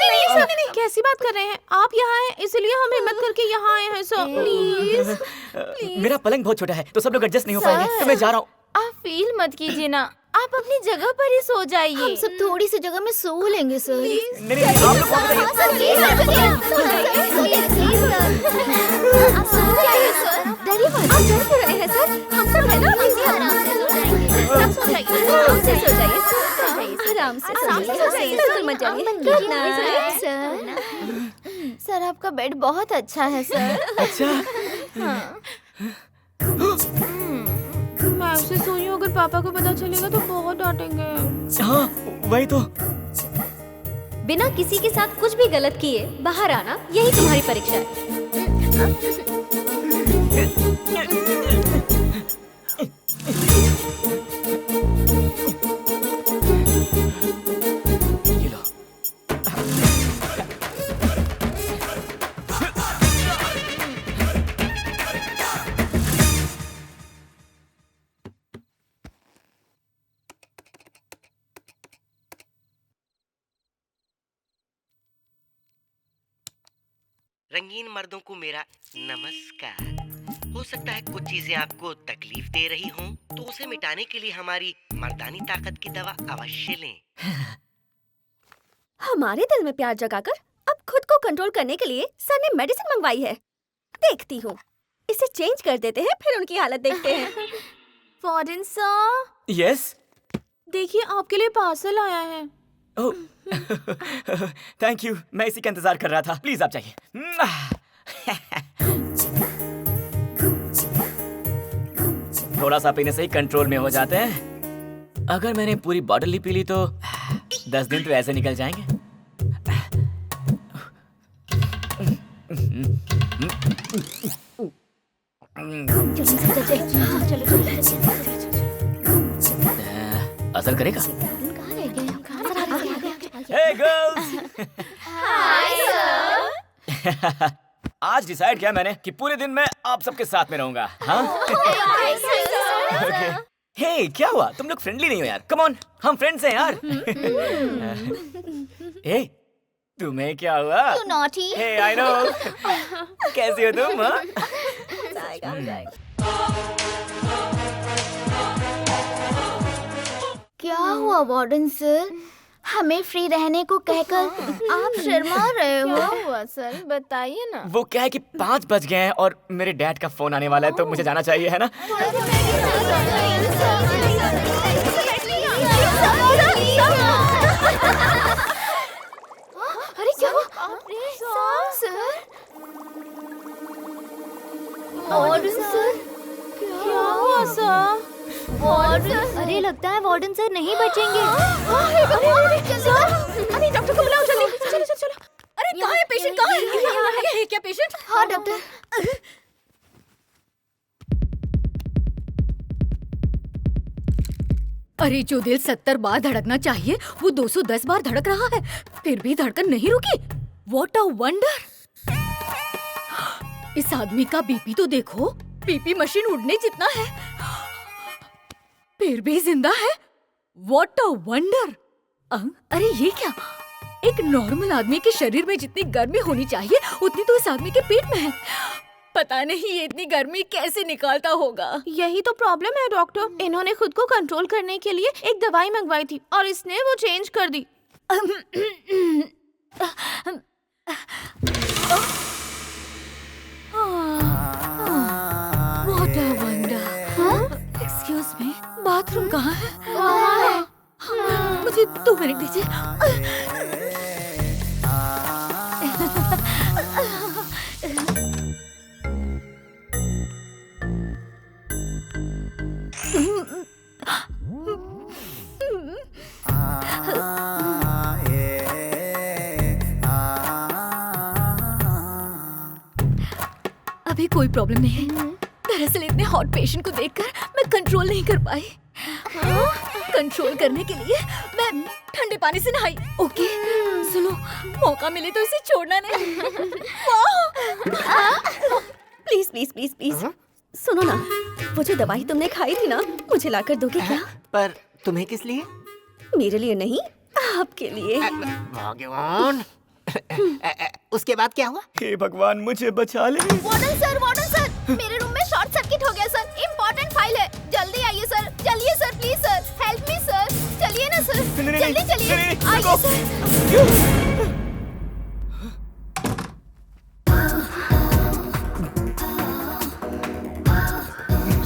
कैसी बात कर रहे हैं आप? यहाँ हैं इसलिए हम हिम्मत करके यहाँ आए हैं सर। प्लीज मेरा पलंग बहुत छोटा है तो सब लोग एडजस्ट नहीं हो पाएंगे, तो मैं जा रहा हूँ। आप फील मत कीजिए ना, आप अपनी जगह पर ही सो जाइए। हम सब थोड़ी सी जगह में सो लेंगे सर। नहीं, आप लोग वहाँ बताइए। डरिए मत। आप डर क्यों रहे हैं सर? हम सब है ना। सब सो जाइए। आराम से सो जाइए, आराम से सो जाइए। बिल्कुल मत जाइए। सर सर आपका बेड बहुत अच्छा है सर। अच्छा, मैं आपसे सोई हूँ, अगर पापा को पता चलेगा तो बहुत डांटेंगे। हाँ वही तो। बिना किसी के साथ कुछ भी गलत किए बाहर आना, यही तुम्हारी परीक्षा है। ये लो। रंगीन मर्दों को मेरा नमस्कार। हो सकता है कुछ चीजें आपको तकलीफ दे रही हों, तो उसे मिटाने के लिए हमारी मर्दानी ताकत की दवा अवश्य लें। हमारे दिल में प्यार जगाकर अब खुद को कंट्रोल करने के लिए सर ने मेडिसिन मंगवाई है। देखती हूँ, इसे चेंज कर देते हैं, फिर उनकी हालत देखते हैं। Warden sir, yes. देखिए आपके लिए पार्सल आया है। थैंक यू, मैं इसी का इंतजार कर रहा था। प्लीज आप जाइए। थोड़ा सा पीने से ही कंट्रोल में हो जाते हैं। अगर मैंने पूरी बॉटल ही पी ली तो 10 दिन तो ऐसे निकल जाएंगे। असर करेगा? Hey girls! Hi sir. आज डिसाइड किया मैंने कि पूरे दिन मैं आप सबके साथ में रहूंगा। हाँ? Okay. Hey, क्या हुआ? तुम लोग फ्रेंडली नहीं हो यार? Come on, हम फ्रेंड्स हैं यार। Hey, तुम्हें क्या हुआ? You naughty. Hey, I know. कैसी हो तुम? हाँ? क्या हुआ वार्डन सर? हमें फ्री रहने को कहकर आप शर्मा रहे हो। क्या हुआ सर, बताइए ना। वो क्या है कि 5 बज गए हैं और मेरे डैड का फोन आने वाला है, तो मुझे जाना चाहिए, है ना? अरे क्या हुआ? सर वार्डन सर, क्या हुआ सर? वार्डन, अरे लगता है वार्डन सर नहीं बचेंगे। अरे डॉक्टर को बुलाओ जल्दी। चलो चलो चलो। अरे कहाँ है पेशेंट? कहाँ है? क्या पेशेंट? हाँ डॉक्टर। अरे जो दिल 70 बार धड़कना चाहिए वो 210 बार धड़क रहा है, फिर भी धड़कन नहीं रुकी। What a wonder! इस आदमी का बीपी तो देखो, बीपी मशीन उड़ने जितना है, फिर भी जिंदा है। What a wonder! अरे ये क्या? एक नॉर्मल आदमी के शरीर में जितनी गर्मी होनी चाहिए उतनी तो इस आदमी के पेट में है। पता नहीं ये इतनी गर्मी कैसे निकालता होगा। यही तो प्रॉब्लम है डॉक्टर। इन्होंने खुद को कंट्रोल करने के लिए एक दवाई मंगवाई थी और इसने वो चेंज कर दी। What a wonder! Excuse me, bathroom कहाँ है? मुझे 2 मिनट दीजिए। अभी कोई प्रॉब्लम नहीं है। दरअसल इतने हॉट पेशेंट को देखकर मैं कंट्रोल नहीं कर पाई। कंट्रोल करने के लिए मैं ठंडे पानी से नहाई। ओके सुनो, मौका मिले तो इसे छोड़ना नहीं। प्लीज प्लीज प्लीज प्लीज सुनो ना, वो जो दवाई तुमने खाई थी ना, मुझे लाकर दोगे क्या? पर तुम्हें किस लिए? मेरे लिए नहीं, आपके लिए। भगवान! उसके बाद क्या हुआ? हे भगवान, मुझे बचा ले। वार्डन सर, मेरे रूम में शॉर्ट सर्किट हो गया सर। इम्पोर्टेंट फाइल है, जल्दी आइए सर, चलिए sir, please sir, help me sir, चलिए ना सर, जल्दी चलिए, आइए सर।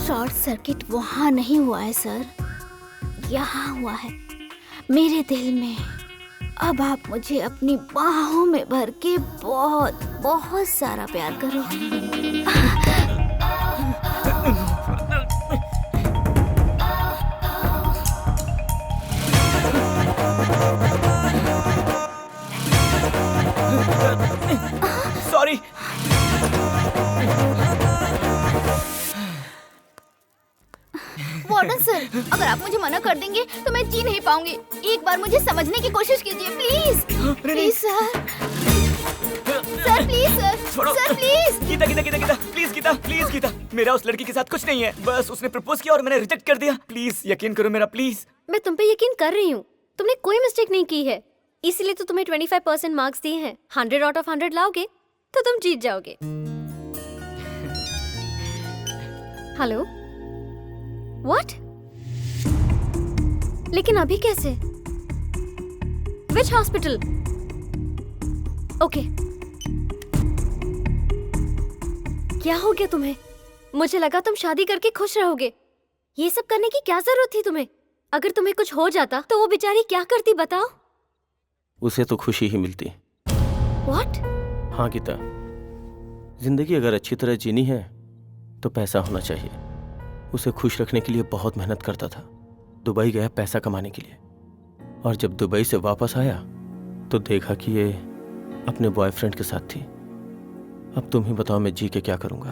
शॉर्ट सर्किट वहाँ नहीं हुआ है सर, यहाँ हुआ है, मेरे दिल में। अब आप मुझे अपनी बाहों में भर के बहुत बहुत सारा प्यार करो। सॉरी। वार्डन सर, अगर आप मुझे मना कर देंगे तो मैं जी नहीं पाऊंगी। एक बार मुझे समझने की कोशिश कीजिए please. Please sir, sir please sir, sir please. Geeta Geeta Geeta Geeta please, Geeta please, Geeta मेरा उस लड़की के साथ कुछ नहीं है। बस उसने प्रपोज किया और मैंने रिजेक्ट कर दिया। प्लीज यकीन करो मेरा, प्लीज। मैं तुम पे यकीन कर रही हूँ, तुमने कोई मिस्टेक नहीं की है, इसीलिए तो तुम्हें 25% मार्क्स दिए हैं। 100 आउट ऑफ 100 लाओगे तो तुम जीत जाओगे। Hello, what? लेकिन अभी कैसे? विच हॉस्पिटल? ओके। क्या हो गया तुम्हें? मुझे लगा तुम शादी करके खुश रहोगे। ये सब करने की क्या जरूरत थी तुम्हें? अगर तुम्हें कुछ हो जाता तो वो बेचारी क्या करती बताओ? उसे तो खुशी ही मिलती। व्हाट? हाँ गीता, जिंदगी अगर अच्छी तरह जीनी है तो पैसा होना चाहिए। उसे खुश रखने के लिए बहुत मेहनत करता था। दुबई गया पैसा कमाने के लिए, और जब दुबई से वापस आया तो देखा कि ये अपने बॉयफ्रेंड के साथ थी। अब तुम ही बताओ मैं जी के क्या करूंगा।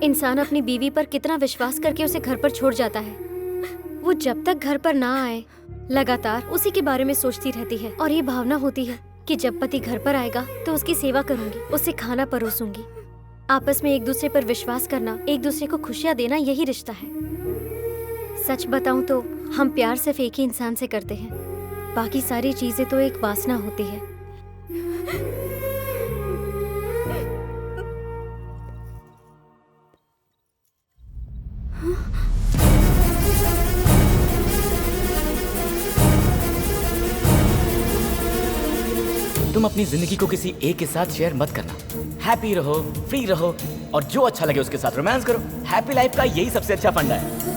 इंसान अपनी बीवी पर कितना विश्वास करके उसे घर पर छोड़ जाता है। वो जब तक घर पर ना आए लगातार उसी के बारे में सोचती रहती है, और ये भावना होती है कि जब पति घर पर आएगा तो उसकी सेवा करूंगी, उसे खाना परोसूंगी। आपस में एक दूसरे पर विश्वास करना, एक दूसरे को खुशियां देना, यही रिश्ता है। सच बताऊं तो हम प्यार सिर्फ एक ही इंसान से करते हैं, बाकी सारी चीजें तो एक वासना होती है। तुम अपनी जिंदगी को किसी एक के साथ शेयर मत करना। हैप्पी रहो, फ्री रहो, और जो अच्छा लगे उसके साथ रोमांस करो। हैप्पी लाइफ का यही सबसे अच्छा फंडा है।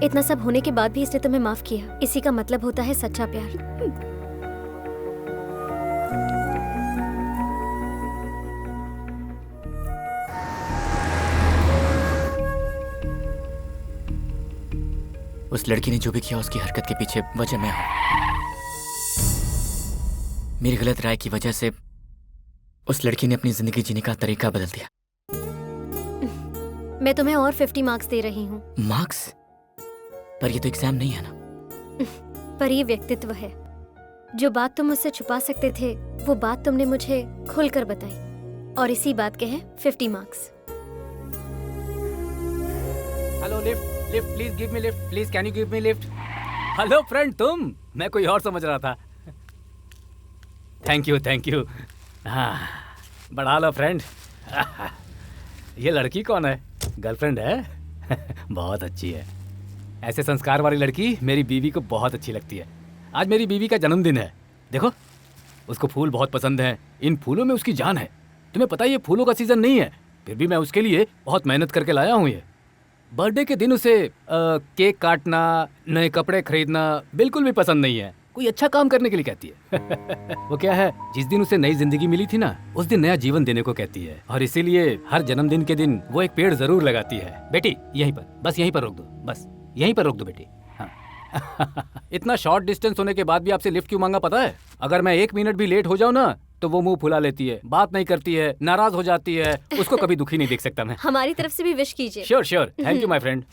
इतना सब होने के बाद भी इसने तुम्हें माफ किया, इसी का मतलब होता है सच्चा प्यार। उस लड़की ने जो भी किया उसकी हरकत के पीछे वजह मैं हूं। मेरी गलत राय की वजह से उस लड़की ने अपनी जिंदगी जीने का तरीका बदल दिया। मैं तुम्हें और 50 मार्क्स दे रही हूँ। मार्क्स? पर ये तो एग्जाम नहीं है ना। पर ये व्यक्तित्व है। जो बात तुम मुझसे छुपा सकते थे वो बात तुमने मुझे खुलकर बताई, और इसी बात के हैं 50 marks. Hello lift, lift please give me lift, please can you give me lift. Hello friend, तुम? मैं कोई और समझ रहा था। Thank you thank you. हाँ, बढ़ा लो फ्रेंड। ये लड़की कौन है? गर्लफ्रेंड है? बहुत अच्छी है। ऐसे संस्कार वाली लड़की मेरी बीवी को बहुत अच्छी लगती है। आज मेरी बीवी का जन्मदिन है। देखो, उसको फूल बहुत पसंद हैं। इन फूलों में उसकी जान है। तुम्हें पता है ये फूलों का सीजन नहीं है, फिर भी मैं उसके लिए बहुत मेहनत करके लाया हूँ। ये बर्थडे के दिन उसे केक काटना, नए कपड़े खरीदना बिल्कुल भी पसंद नहीं है। कोई अच्छा काम करने के लिए कहती है। वो क्या है, जिस दिन उसे नई जिंदगी मिली थी ना, उस दिन नया जीवन देने को कहती है, और इसीलिए हर जन्मदिन के दिन वो एक पेड़ जरूर लगाती है। बेटी यहीं पर, बस यहीं पर रोक दो, बस यहीं पर रोक दो बेटी। हाँ। इतना शॉर्ट डिस्टेंस होने के बाद भी आपसे लिफ्ट क्यों मांगा पता है? अगर मैं 1 मिनट भी लेट हो जाऊँ ना तो वो मुंह फुला लेती है, बात नहीं करती है, नाराज हो जाती है। उसको कभी दुखी नहीं देख सकता मैं। हमारी तरफ से भी विश कीजिए। Sure sure, thank you my friend.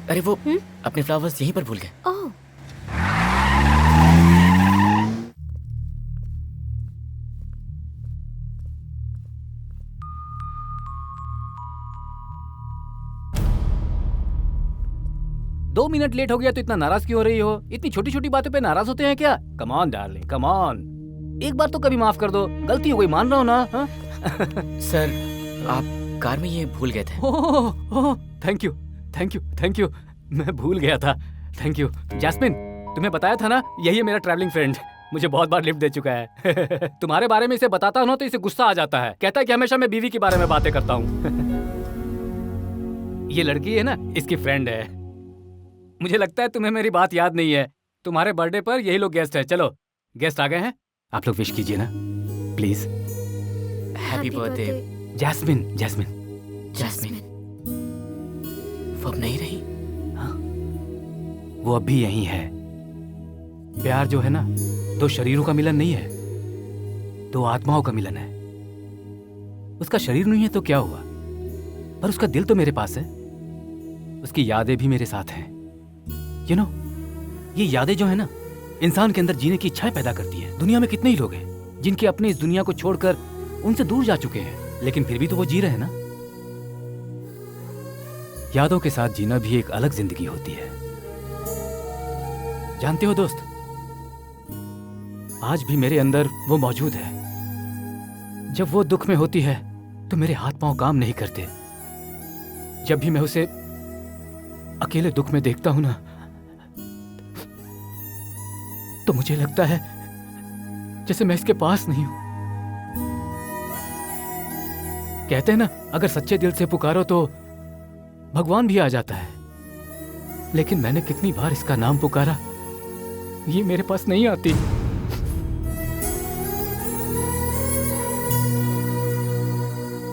अरे वो अपने फ्लावर्स यहीं पर भूल गए। ओह, दो मिनट लेट हो गया तो इतना नाराज क्यों हो रही हो? इतनी छोटी छोटी बातों पे नाराज होते हैं क्या? Come on darling, come on. एक बार तो कभी माफ कर दो, गलती हो गई, मान रहा हो ना? हाँ? सर, आप कार में ये भूल गए थे। Oh, thank you thank you thank you. मैं भूल गया था, थैंक यू। जैस्मिन, तुम्हें बताया था ना, यही है मेरा ट्रैवलिंग फ्रेंड। मुझे बहुत बार लिफ्ट दे चुका है। तुम्हारे बारे में इसे बताता हूँ ना तो इसे गुस्सा आ जाता है। कहता है कि हमेशा मैं बीवी के बारे में बातें करता हूँ। ये लड़की है ना, इसकी फ्रेंड है। मुझे लगता है तुम्हें मेरी बात याद नहीं है। तुम्हारे बर्थडे पर यही लोग गेस्ट हैं। चलो, गेस्ट आ गए हैं, आप लोग विश कीजिए ना please. Happy birthday Jasmine. Jasmine, Jasmine. वो अब नहीं रही। हाँ, वो अब भी यही है। प्यार जो है ना, 2 शरीरों का मिलन नहीं है, 2 आत्माओं का मिलन है। उसका शरीर नहीं है तो क्या हुआ, पर उसका दिल तो मेरे पास है। उसकी यादें भी मेरे साथ हैं। You know, ये यादें जो है ना, इंसान के अंदर जीने की इच्छाएं पैदा करती है। दुनिया में कितने ही लोग हैं जिनके अपने इस दुनिया को छोड़कर उनसे दूर जा चुके हैं, लेकिन फिर भी तो वो जी रहे हैं ना। यादों के साथ जीना भी एक अलग जिंदगी होती है। जानते हो दोस्त, आज भी मेरे अंदर वो मौजूद है। जब वो दुख में होती है तो मेरे हाथ पांव काम नहीं करते। जब भी मैं उसे अकेले दुख में देखता हूं ना, तो मुझे लगता है जैसे मैं इसके पास नहीं हूं। कहते हैं ना, अगर सच्चे दिल से पुकारो तो भगवान भी आ जाता है। लेकिन मैंने कितनी बार इसका नाम पुकारा, ये मेरे पास नहीं आती।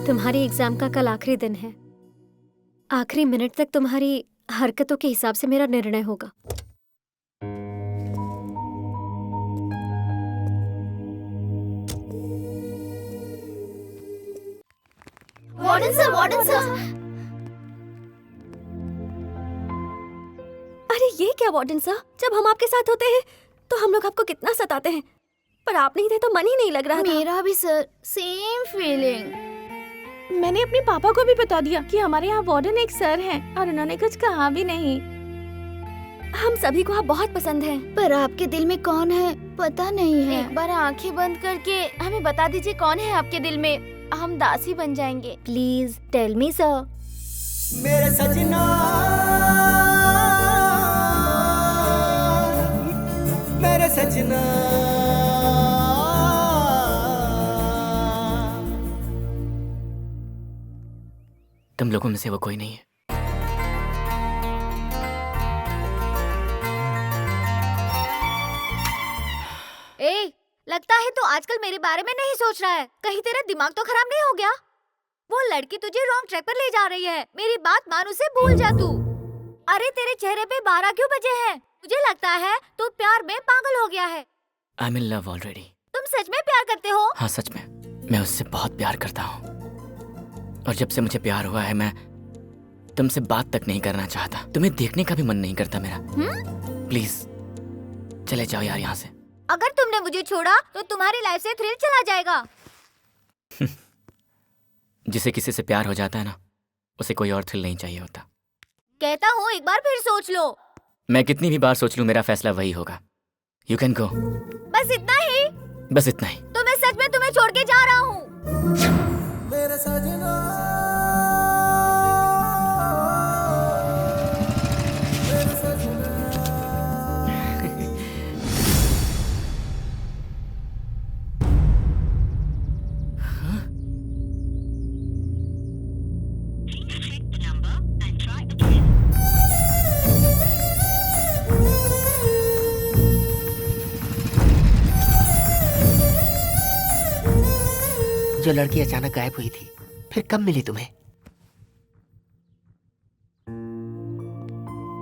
तुम्हारी एग्जाम का कल आखिरी दिन है। आखिरी मिनट तक तुम्हारी हरकतों के हिसाब से मेरा निर्णय होगा। Warden sir, warden sir. अरे ये क्या वार्डन साहब, जब हम आपके साथ होते हैं तो हम लोग आपको कितना सताते हैं, पर आप नहीं थे तो मन ही नहीं लग रहा था। मेरा भी सर, सेम फीलिंग। मैंने अपने पापा को भी बता दिया कि हमारे यहाँ वार्डन एक सर हैं, और उन्होंने कुछ कहा भी नहीं। हम सभी को आप बहुत पसंद हैं। पर आपके दिल में कौन है पता नहीं है। एक बार आंखें बंद करके हमें बता दीजिए कौन है आपके दिल में, हम दासी बन जाएंगे। Please tell me sir. मेरे सजना, मेरे सजना, तुम लोगों में से वो कोई नहीं है। ए, लगता है तो आजकल मेरे बारे में नहीं सोच रहा है। कहीं तेरा दिमाग तो खराब नहीं हो गया? वो लड़की तुझे रॉन्ग ट्रैक पर ले जा रही है। मेरी बात मान, उसे भूल जा तू। अरे तेरे चेहरे पे 12 क्यों बजे हैं? मुझे लगता है तू प्यार में पागल हो गया है। I M in love already. तुम सच में प्यार करते हो? हाँ सच में, मैं उससे बहुत प्यार करता हूँ। और जब से मुझे प्यार हुआ है मैं तुमसे बात तक नहीं करना चाहता। तुम्हें देखने का भी मन नहीं करता मेरा। प्लीज चले जाओ यार यहाँ से। अगर तुमने मुझे छोड़ा तो तुम्हारी लाइफ से थ्रिल चला जाएगा। जिसे किसी से प्यार हो जाता है ना, उसे कोई और थ्रिल नहीं चाहिए होता। कहता हूँ एक बार फिर सोच लो। मैं कितनी भी बार सोच लूं मेरा फैसला वही होगा। You can go. बस इतना ही? बस इतना ही। तो मैं सच में तुम्हें छोड़ के जा रहा हूँ। मेरे सजना जो लड़की अचानक गायब हुई थी, फिर कब मिली तुम्हें?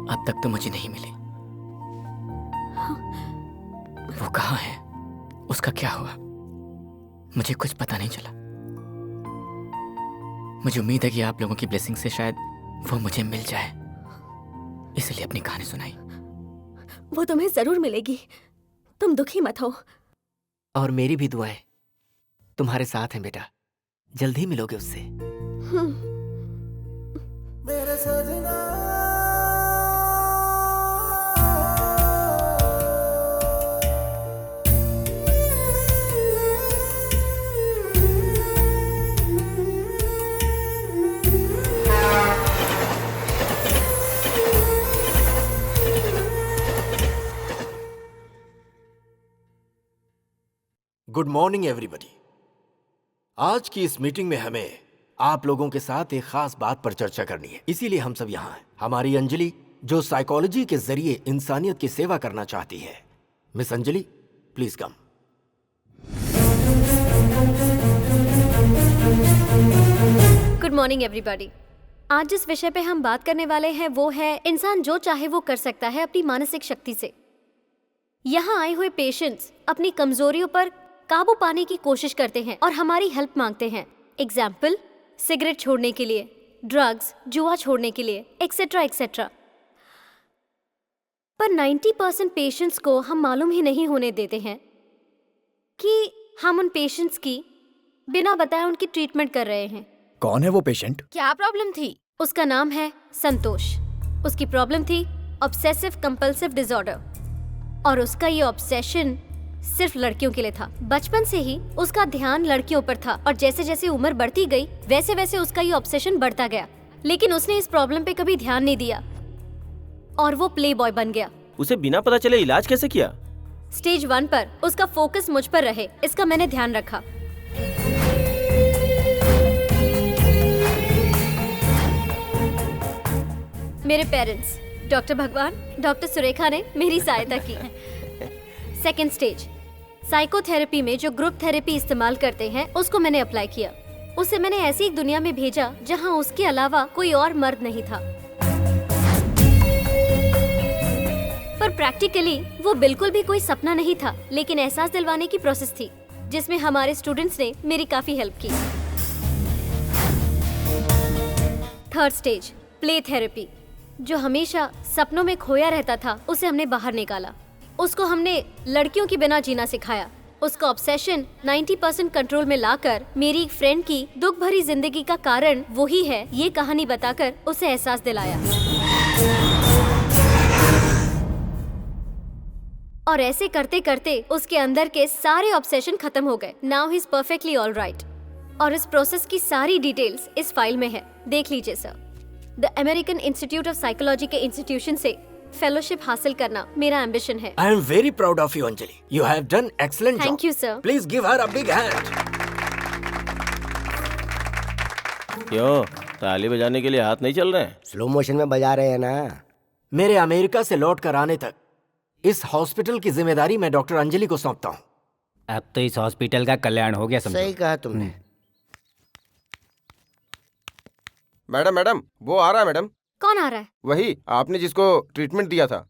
अब तक तो मुझे नहीं मिली। वो कहाँ है? उसका क्या हुआ? मुझे कुछ पता नहीं चला। मुझे उम्मीद है कि आप लोगों की ब्लेसिंग से शायद वो मुझे मिल जाए, इसलिए अपनी कहानी सुनाई। वो तुम्हें जरूर मिलेगी, तुम दुखी मत हो। और मेरी भी दुआएं तुम्हारे साथ हैं बेटा। जल्द ही मिलोगे उससे। मेरे सजना गुड मॉर्निंग एवरीबॉडी। आज की इस मीटिंग में हमें आप लोगों के साथ एक खास बात पर चर्चा करनी है, इसीलिए हम सब यहाँ हैं। हमारी अंजलि जो साइकोलॉजी के जरिए इंसानियत की सेवा करना चाहती है। Miss Anjali, please come. Good morning everybody. आज जिस विषय पे हम बात करने वाले हैं वो है इंसान जो चाहे वो कर सकता है अपनी मानसिक शक्ति से। यहाँ आए हुए पेशेंट्स अपनी कमजोरियों पर काबू पाने की कोशिश करते हैं और हमारी हेल्प मांगते हैं। एग्जाम्पल, सिगरेट छोड़ने के लिए, ड्रग्स, जुआ छोड़ने के लिए, एक्सेट्रा एक्सेट्रा। पर 90% पेशेंट्स को हम मालूम ही नहीं होने देते हैं कि हम उन पेशेंट्स की बिना बताए उनकी ट्रीटमेंट कर रहे हैं। कौन है वो पेशेंट? क्या प्रॉब्लम थी? उसका नाम है संतोष। उसकी प्रॉब्लम थी ऑब्सेसिव कंपल्सिव डिसऑर्डर, और उसका ये ऑब्सेशन सिर्फ लड़कियों के लिए था। बचपन से ही उसका ध्यान लड़कियों पर था और जैसे जैसे उम्र बढ़ती गई वैसे वैसे उसका ये ऑब्सेशन बढ़ता गया। लेकिन उसने इस प्रॉब्लम पे कभी ध्यान नहीं दिया और वो प्ले बॉय बन गया। उसे बिना पता चले इलाज कैसे किया? स्टेज 1 पर उसका फोकस मुझ पर रहे, इसका मैंने ध्यान रखा। मेरे पेरेंट्स डॉक्टर भगवान, डॉक्टर सुरेखा ने मेरी सहायता की। सेकेंड स्टेज, साइकोथेरेपी में जो ग्रुप थेरेपी इस्तेमाल करते हैं उसको मैंने अप्लाई किया। उसे मैंने ऐसी एक दुनिया में भेजा जहां उसके अलावा कोई और मर्द नहीं था। पर प्रैक्टिकली वो बिल्कुल भी कोई सपना नहीं था, लेकिन एहसास दिलवाने की प्रोसेस थी जिसमें हमारे स्टूडेंट्स ने मेरी काफी हेल्प की। थर्ड स्टेज, प्ले थेरेपी, जो हमेशा सपनों में खोया रहता था उसे हमने बाहर निकाला। उसको हमने लड़कियों की बिना जीना सिखाया। उसका ऑब्सेशन 90% कंट्रोल में लाकर मेरी एक फ्रेंड की दुख भरी जिंदगी का कारण वही है, ये कहानी बताकर उसे एहसास दिलाया। और ऐसे करते करते उसके अंदर के सारे ऑब्सेशन खत्म हो गए। Now he is perfectly alright. और इस प्रोसेस की सारी डिटेल्स इस फाइल में है, देख लीजिए sir. The American institute of psychology के इंस्टीट्यूशन से फेलोशिप हासिल करना मेरा एम्बिशन है। I am very proud of you Anjali. You have done excellent job. Thank you sir. Please give her a big hand. क्यों, ताली बजाने के लिए हाथ नहीं चल रहे हैं? स्लो मोशन में बजा रहे हैं ना। मेरे अमेरिका से लौट कर आने तक इस हॉस्पिटल की जिम्मेदारी मैं डॉक्टर अंजलि को सौंपता हूँ। अब तो इस हॉस्पिटल का कल्याण हो गया समझो। सही कहा तुमने। मैडम मैडम वो आ रहा है मैडम। कौन आ रहा है? वही आपने जिसको ट्रीटमेंट दिया था।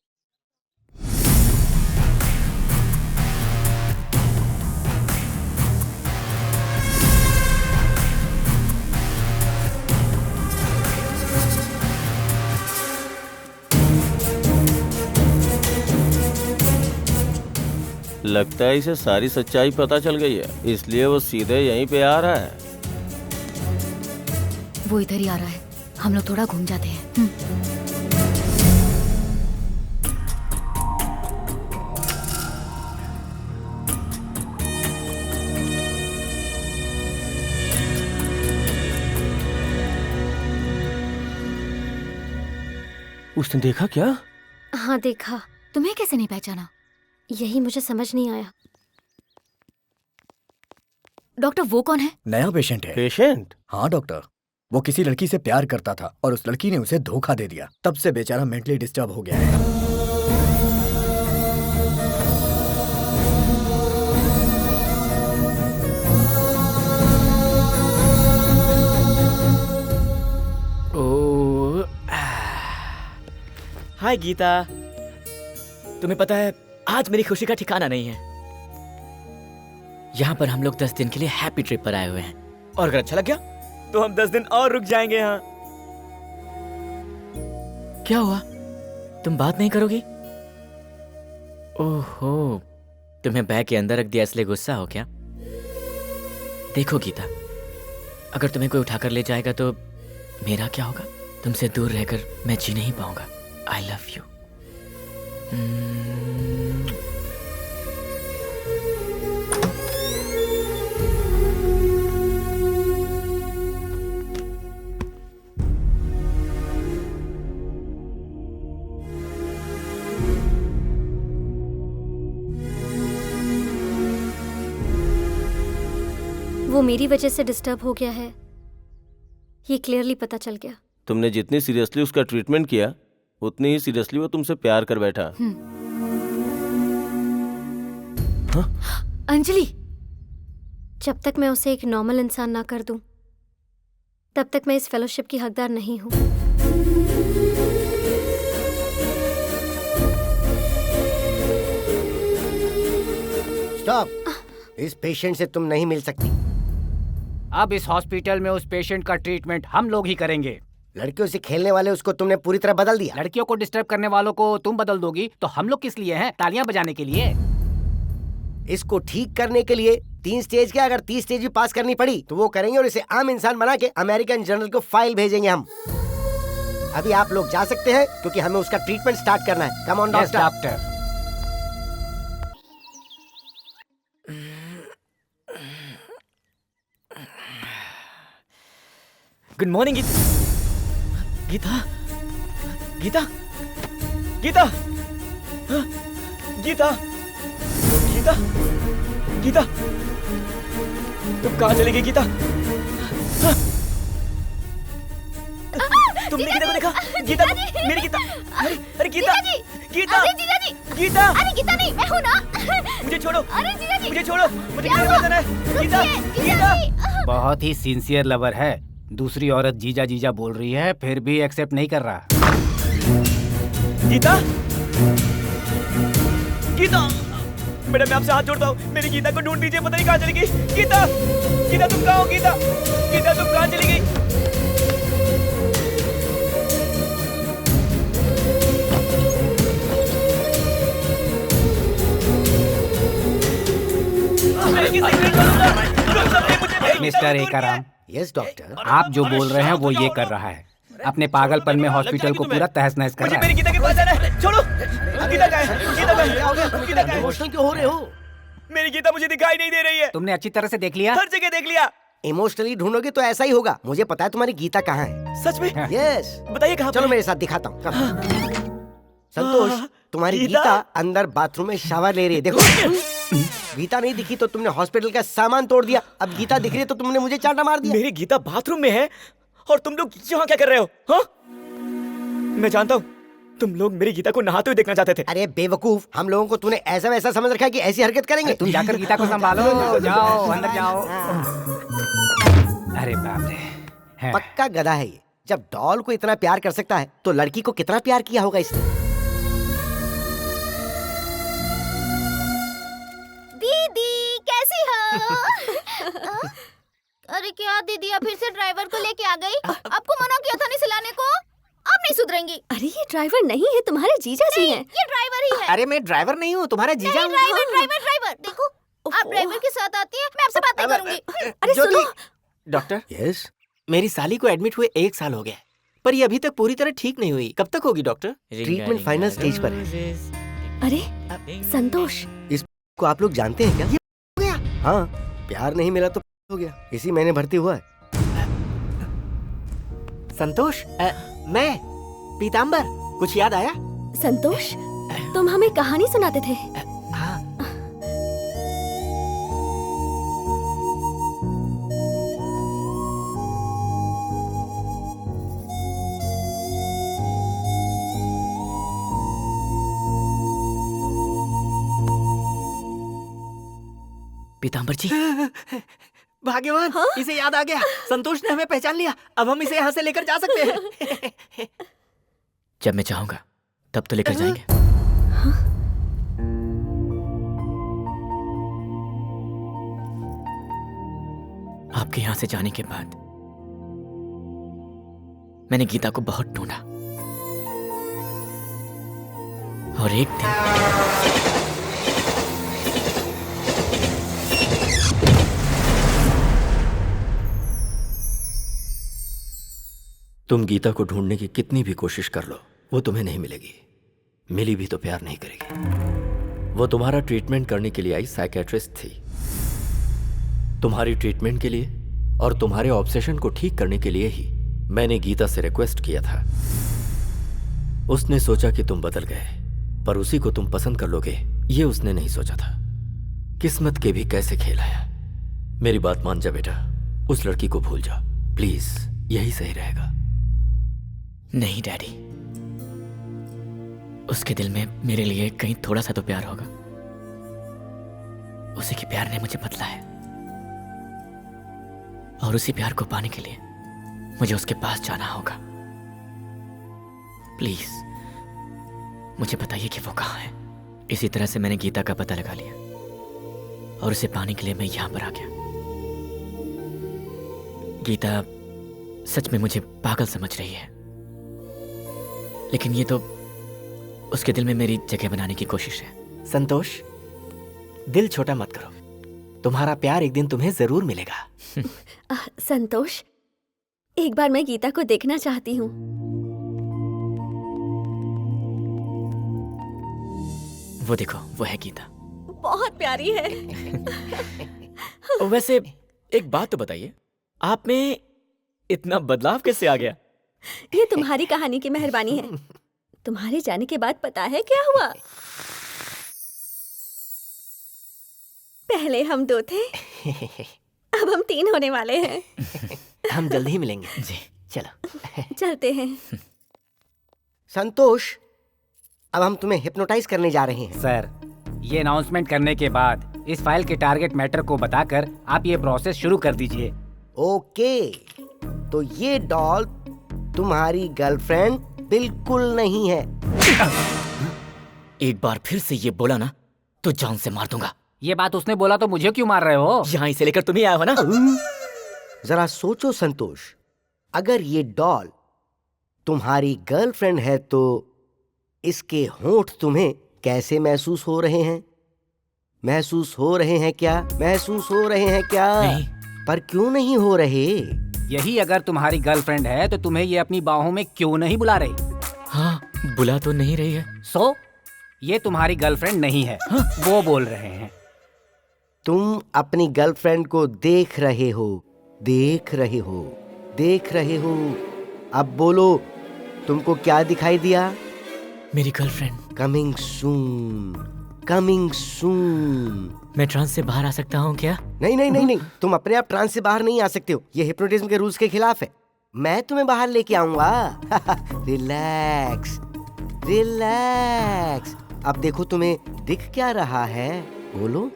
लगता है इसे सारी सच्चाई पता चल गई है, इसलिए वो सीधे यहीं पे आ रहा है। वो इधर ही आ रहा है, हम लोग थोड़ा घूम जाते हैं। उसने देखा क्या? हाँ देखा। तुम्हें कैसे नहीं पहचाना? यही मुझे समझ नहीं आया। डॉक्टर वो कौन है? नया पेशेंट है। पेशेंट? हाँ डॉक्टर, वो किसी लड़की से प्यार करता था और उस लड़की ने उसे धोखा दे दिया। तब से बेचारा मेंटली डिस्टर्ब हो गया है। हाय गीता, तुम्हें पता है आज मेरी खुशी का ठिकाना नहीं है। यहाँ पर हम लोग 10 दिन के लिए हैप्पी ट्रिप पर आए हुए हैं और अगर अच्छा लग गया तो हम 10 दिन और रुक जाएंगे यहाँ। क्या हुआ, तुम बात नहीं करोगी? ओहो, तुम्हें बैग के अंदर रख दिया इसलिए गुस्सा हो क्या? देखो गीता, अगर तुम्हें कोई उठाकर ले जाएगा तो मेरा क्या होगा? तुमसे दूर रहकर मैं जी नहीं पाऊंगा। I love you. वो मेरी वजह से डिस्टर्ब हो गया है, ये क्लियरली पता चल गया। तुमने जितनी सीरियसली उसका ट्रीटमेंट किया उतनी ही सीरियसली वो तुमसे प्यार कर बैठा। अंजलि, जब तक मैं उसे एक नॉर्मल इंसान ना कर दूं, तब तक मैं इस फेलोशिप की हकदार नहीं हूं। स्टॉप, इस पेशेंट से तुम नहीं मिल सकती। अब इस हॉस्पिटल में उस पेशेंट का ट्रीटमेंट हम लोग ही करेंगे। लड़कियों से खेलने वाले उसको तुमने पूरी तरह बदल दिया। लड़कियों को डिस्टर्ब करने वालों को तुम बदल दोगी तो हम लोग किस लिए हैं? तालियां बजाने के लिए। इसको ठीक करने के लिए 3 स्टेज के, अगर 30 स्टेज भी पास करनी पड़ी तो वो करेंगे और इसे आम इंसान बना के अमेरिकन जर्नल को फाइल भेजेंगे हम। अभी आप लोग जा सकते हैं क्योंकि हमें उसका ट्रीटमेंट स्टार्ट करना है। Come on doctor. Good morning Geeta. Geeta, Geeta, Geeta, Geeta, Geeta, तुम कहाँ चली गई गीता? तुमने गीता को देखा? गीता, मेरी गीता, अरे गीता, गीता, गीता, अरे गीता नहीं, मैं हूँ ना। मुझे छोड़ो, अरे जीजा जी, मुझे छोड़ो, मुझे क्या बात है? गीता, गीता, बहुत ही सिंसियर लवर है। दूसरी औरत जीजा जीजा बोल रही है फिर भी एक्सेप्ट नहीं कर रहा। गीता, गीता, मैडम मैं आपसे हाथ जोड़ता हूँ, मेरी गीता को ढूंढ दीजिए, पता नहीं कहाँ चली गई। गीता, गीता तुम कहाँ हो? गीता, गीता तुम कहाँ चली गई? मिस्टर एकाराम, यस डॉक्टर, आप जो बोल रहे हैं वो ये कर रहा है। अपने पागलपन में हॉस्पिटल को पूरा तहस नहस कर रहा है। मेरी गीता के पास जाना है, छोड़ो। गीता कहाँ है? गीता कहाँ है? गीता कहाँ है? इमोशनल क्यों हो रहे हो? मेरी गीता मुझे दिखाई नहीं दे रही है। तुमने अच्छी तरह से देख लिया? हर जगह देख लिया। इमोशनली ढूंढोगे तो ऐसा ही होगा। मुझे पता है तुम्हारी गीता कहाँ है। सच में? यस। बताइए कहाँ? चलो मेरे साथ दिखाता हूँ। संतोष, तुम्हारी गीता अंदर बाथरूम में शावर ले रही है। देखो, गीता नहीं दिखी तो तुमने हॉस्पिटल का सामान तोड़ दिया। अब गीता दिख रही है तो तुमने मुझे चांटा मार दिया। मेरी गीता बाथरूम में है और तुम लोग यहाँ क्या कर रहे हो? हाँ? मैं जानता हूँ तुम लोग मेरी गीता को नहाते हुए देखना चाहते थे। अरे बेवकूफ, हम लोगों को तूने ऐसा वैसा समझ रखा है कि ऐसी हरकत करेंगे। तुम जाकर गीता को संभालो। जाओ अंदर जाओ। अरे बाप रे, पक्का गधा है ये। जब डॉल को इतना प्यार कर सकता है तो लड़की को कितना प्यार किया होगा इसने। दीदी कैसी हो? अरे क्या दीदी, अब फिर से ड्राइवर को लेके आ गई? आपको मना किया था नहीं सिलाने को, अब नहीं सुधरेंगी। अरे ये ड्राइवर नहीं है, तुम्हारे जीजा जी हैं। ये ड्राइवर ही है। अरे मैं ड्राइवर नहीं हूँ, तुम्हारा जीजा हूँ। ड्राइवर देखो, आप ड्राइवर के साथ आती है, मैं आपसे बात नहीं करूंगी। अरे सुनो डॉक्टर, यस, मेरी साली को एडमिट हुए 1 साल हो गया, पर ये अभी तक पूरी तरह ठीक नहीं हुई। कब तक होगी डॉक्टर? ट्रीटमेंट फाइनल स्टेज पर है। अरे संतोष, इसको आप लोग जानते हैं क्या? ये हो गया। हाँ, प्यार नहीं मिला तो हो गया। इसी महीने भर्ती हुआ है। संतोष, मैं पीताम्बर, कुछ याद आया? संतोष, तुम हमें कहानी सुनाते थे। पीताम्बर जी, भाग्यवान, इसे याद आ गया। संतोष ने हमें पहचान लिया। अब हम इसे यहाँ से लेकर जा सकते हैं। जब मैं चाहूंगा तब तो लेकर जाएंगे। आपके यहाँ से जाने के बाद मैंने गीता को बहुत ढूंढा और एक दिन तुम गीता को ढूंढने की कितनी भी कोशिश कर लो, वो तुम्हें नहीं मिलेगी। मिली भी तो प्यार नहीं करेगी। वो तुम्हारा ट्रीटमेंट करने के लिए आई साइकेट्रिस्ट थी। तुम्हारी ट्रीटमेंट के लिए और तुम्हारे ऑब्सेशन को ठीक करने के लिए ही मैंने गीता से रिक्वेस्ट किया था। उसने सोचा कि तुम बदल गए, पर उसी को तुम पसंद कर लोगे ये उसने नहीं सोचा था। किस्मत के भी कैसे खेल आया। मेरी बात मान जा बेटा, उस लड़की को भूल जा प्लीज, यही सही रहेगा। नहीं डैडी, उसके दिल में मेरे लिए कहीं थोड़ा सा तो प्यार होगा। उसी के प्यार ने मुझे बदला है और उसी प्यार को पाने के लिए मुझे उसके पास जाना होगा। प्लीज मुझे बताइए कि वो कहाँ है। इसी तरह से मैंने गीता का पता लगा लिया और उसे पाने के लिए मैं यहां पर आ गया। गीता सच में मुझे पागल समझ रही है, लेकिन ये तो उसके दिल में मेरी जगह बनाने की कोशिश है। संतोष, दिल छोटा मत करो। तुम्हारा प्यार एक दिन तुम्हें जरूर मिलेगा। संतोष, एक बार मैं गीता को देखना चाहती हूँ। वो देखो, वो है गीता। बहुत प्यारी है। वैसे एक बात तो बताइए, आप में इतना बदलाव कैसे आ गया? ये तुम्हारी कहानी की मेहरबानी है। तुम्हारे जाने के बाद पता है क्या हुआ? पहले हम 2 थे, अब हम 3 होने वाले हैं। हम जल्दी ही मिलेंगे। जी चलो चलते हैं। संतोष, अब हम तुम्हें हिप्नोटाइज करने जा रहे हैं। सर, ये अनाउंसमेंट करने के बाद इस फाइल के टारगेट मैटर को बताकर आप ये प्रोसेस शुरू कर दीजिए। ओके, तो ये डॉल तुम्हारी गर्लफ्रेंड बिल्कुल नहीं है। एक बार फिर से ये बोला ना तो जान से मार दूंगा। ये बात उसने बोला तो मुझे क्यों मार रहे हो? यहाँ इसे लेकर तुम ही आए हो ना। जरा सोचो संतोष, अगर ये डॉल तुम्हारी गर्लफ्रेंड है तो इसके होंठ तुम्हें कैसे महसूस हो रहे हैं? महसूस हो रहे हैं क्या? महसूस हो रहे हैं क्या? नहीं। पर क्यों नहीं हो रहे? यही अगर तुम्हारी गर्लफ्रेंड है तो तुम्हें ये अपनी बाहों में क्यों नहीं बुला रही? हाँ, बुला तो नहीं रही है। सो ये तुम्हारी गर्लफ्रेंड नहीं है। हाँ? वो बोल रहे हैं। तुम अपनी गर्लफ्रेंड को देख रहे हो, देख रहे हो, देख रहे हो। अब बोलो, तुमको क्या दिखाई दिया? मेरी girlfriend. Coming soon, coming soon. मैं ट्रांस से बाहर आ सकता हूँ क्या? नहीं नहीं नहीं नहीं, तुम अपने आप ट्रांस से बाहर नहीं आ सकते हो। ये हिप्नोटिज्म के रूल्स के खिलाफ है। मैं तुम्हें बाहर लेके आऊंगा। Relax, relax. अब देखो तुम्हें दिख क्या रहा है, बोलो।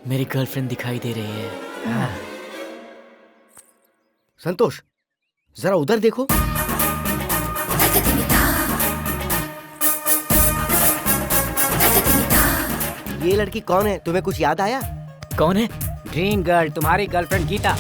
मेरी गर्लफ्रेंड दिखाई दे रही है। संतोष, जरा उधर देखो। ये लड़की कौन है, तुम्हें कुछ याद आया? कौन है? ड्रीम गर्ल, तुम्हारी गर्लफ्रेंड गीता।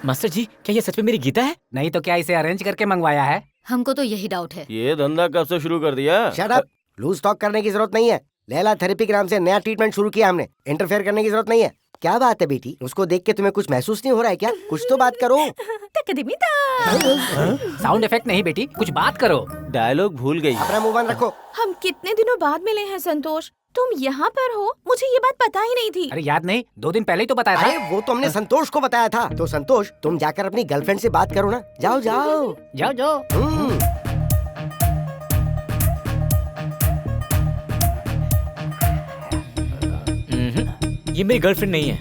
मास्टर जी, क्या ये सच में मेरी गीता है? नहीं तो क्या इसे अरेंज करके मंगवाया है? हमको तो यही डाउट है। ये धंधा कब से शुरू कर दिया? शट अप, लूज टॉक करने की जरूरत नहीं है। लैला थेरेपी के नाम से नया ट्रीटमेंट शुरू किया हमने, इंटरफेयर करने की जरूरत नहीं है। क्या बात है बेटी, उसको देख के तुम्हें कुछ महसूस नहीं हो रहा है क्या? कुछ तो बात करो। साउंड इफेक्ट नहीं बेटी, कुछ बात करो। डायलॉग भूल गई। अपना मुंह बंद रखो। हम कितने दिनों बाद मिले हैं संतोष, तुम यहाँ पर हो, मुझे ये बात पता ही नहीं थी। अरे याद नहीं, 2 दिन पहले ही तो बताया था। अरे वो तो हमने संतोष को बताया था। तो संतोष, तुम जाकर अपनी गर्लफ्रेंड से बात करो ना। जाओ जाओ जाओ जाओ। ये मेरी गर्लफ्रेंड नहीं है।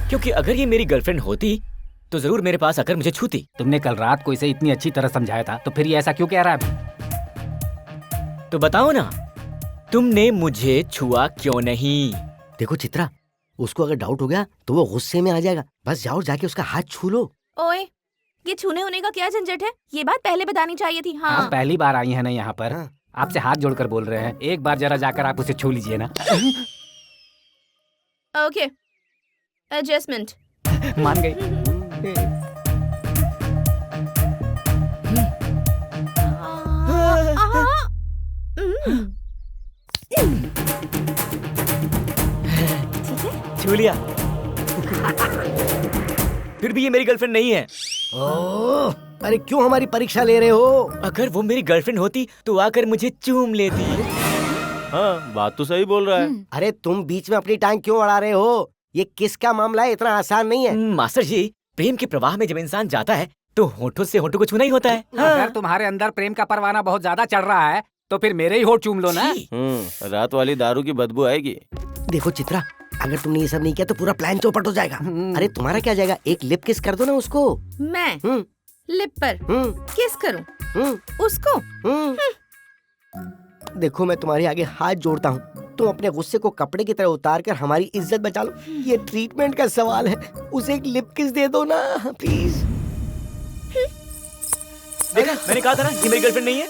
क्योंकि अगर ये मेरी गर्लफ्रेंड होती तो जरूर मेरे पास आकर मुझे छूती। तुमने कल रात को इसे इतनी अच्छी तरह समझाया था, तो फिर ये ऐसा क्यों कह रहा है अभी? तो बताओ ना, तुमने मुझे छुआ क्यों नहीं? देखो चित्रा, उसको अगर डाउट हो गया तो वो गुस्से में आ जाएगा। बस जाओ, जाके उसका हाथ छू लो। ओए, ये छूने होने का क्या झंझट है? ये बात पहले बतानी चाहिए थी। हाँ, आप पहली बार आई हैं ना यहाँ पर। आपसे हाथ जोड़कर बोल रहे हैं, एक बार जरा जाकर आप उसे छू लीजिए ना। Okay, adjustment. मान गई। छू लिया। फिर भी ये मेरी गर्लफ्रेंड नहीं है। ओह, अरे क्यों हमारी परीक्षा ले रहे हो? अगर वो मेरी गर्लफ्रेंड होती तो आकर मुझे चूम लेती। हाँ, बात तो सही बोल रहा है। अरे तुम बीच में अपनी टांग क्यों अड़ा रहे हो? ये किसका मामला है? इतना आसान नहीं है। मास्टर जी, प्रेम के प्रवाह में जब इंसान जाता है तो होठों से होठों को छूना ही होता है। अगर तुम्हारे अंदर प्रेम का परवाना बहुत ज्यादा चढ़ रहा है तो फिर मेरे ही होठ चूम लो ना। रात वाली दारू की बदबू आएगी। देखो चित्रा, अगर तुमने ये सब नहीं किया तो पूरा प्लान चौपट हो जाएगा। अरे तुम्हारा क्या जाएगा, एक लिप किस कर दो ना उसको। मैं लिप पर किस करूं उसको? देखो मैं तुम्हारे आगे हाथ जोड़ता हूँ, तुम अपने गुस्से को कपड़े की तरह उतार कर हमारी इज्जत बचा लो। ये ट्रीटमेंट का सवाल है, उसे एक लिप किस दे दो ना प्लीज। देखा, मैंने कहा था ना ये मेरी गर्लफ्रेंड नहीं है।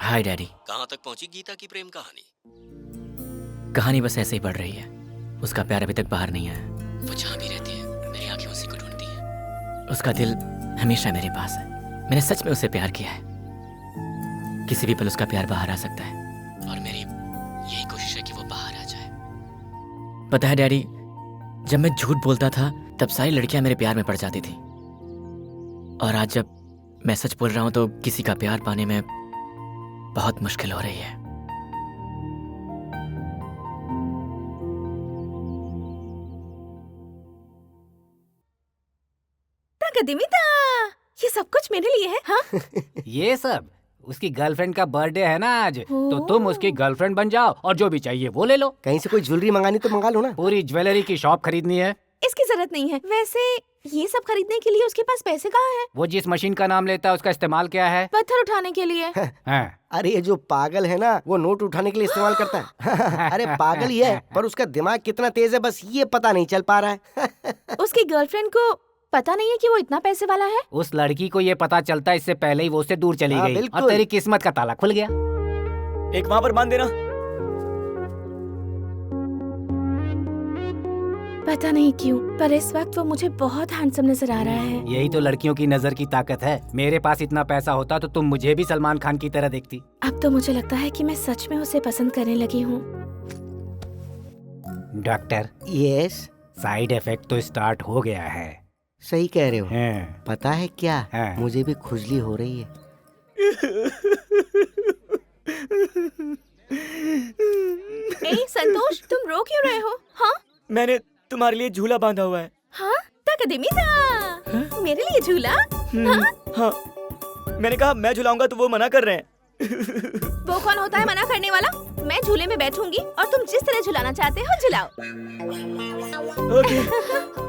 हाय डैडी। कहाँ तक पहुंची गीता की प्रेम कहानी? कहानी बस ऐसे ही बढ़ रही है। उसका प्यार अभी तक बाहर नहीं आया। वो जहाँ भी रहती है मेरी आंखें उसी को ढूंढती हैं। उसका दिल हमेशा मेरे पास है। मैंने सच में उसे प्यार किया है। किसी भी पल उसका प्यार बाहर आ सकता है और मेरी यही कोशिश है कि वो बाहर आ जाए। पता है डैडी, जब मैं झूठ बोलता था तब सारी लड़कियां मेरे प्यार में पड़ जाती थी, और आज जब मैं सच बोल रहा हूं तो किसी का प्यार पाने में बहुत मुश्किल हो रही है। ये सब कुछ मेरे लिए है? हाँ? ये सब उसकी गर्लफ्रेंड का बर्थडे है ना आज, तो तुम उसकी गर्लफ्रेंड बन जाओ और जो भी चाहिए वो ले लो। कहीं से कोई ज्वेलरी मंगानी तो मंगा लो ना। पूरी ज्वेलरी की शॉप खरीदनी है। इसकी जरूरत नहीं है। वैसे ये सब खरीदने के लिए उसके पास पैसे कहाँ हैं? वो जिस मशीन का नाम लेता है उसका इस्तेमाल क्या है? पत्थर उठाने के लिए। अरे ये जो पागल है ना, वो नोट उठाने के लिए इस्तेमाल करता है। अरे पागल ही है, पर उसका दिमाग कितना तेज है बस ये पता नहीं चल पा रहा है। उसकी गर्लफ्रेंड को पता नहीं है कि वो इतना पैसे वाला है। उस लड़की को ये पता चलता इससे पहले ही वो उससे दूर चली गई बिल्कुल। और तेरी किस्मत का ताला खुल गया। एक वहां पर बांध देना। पता नहीं क्यों, पर इस वक्त वो मुझे बहुत हैंडसम नजर आ रहा है। यही तो लड़कियों की नजर की ताकत है। मेरे पास इतना पैसा होता तो तुम मुझे भी सलमान खान की तरह देखती। अब तो मुझे लगता है कि मैं सच में उसे पसंद करने लगी हूँ। डॉक्टर। यस। साइड इफेक्ट तो स्टार्ट हो गया है। सही कह रहे हो। पता है क्या, मुझे भी खुजली हो रही है। ए संतोष, तुम रो क्यों रहे हो? हाँ मैंने तुम्हारे लिए झूला बांधा हुआ है। हाँ तकदीमीता, मेरे लिए झूला? हाँ मैंने कहा मैं झुलाऊंगा तो वो मना कर रहे हैं। वो कौन होता है मना करने वाला? मैं झूले में बैठूंगी और तुम जिस तरह झुलाना चाहते हो झुलाओ। ओके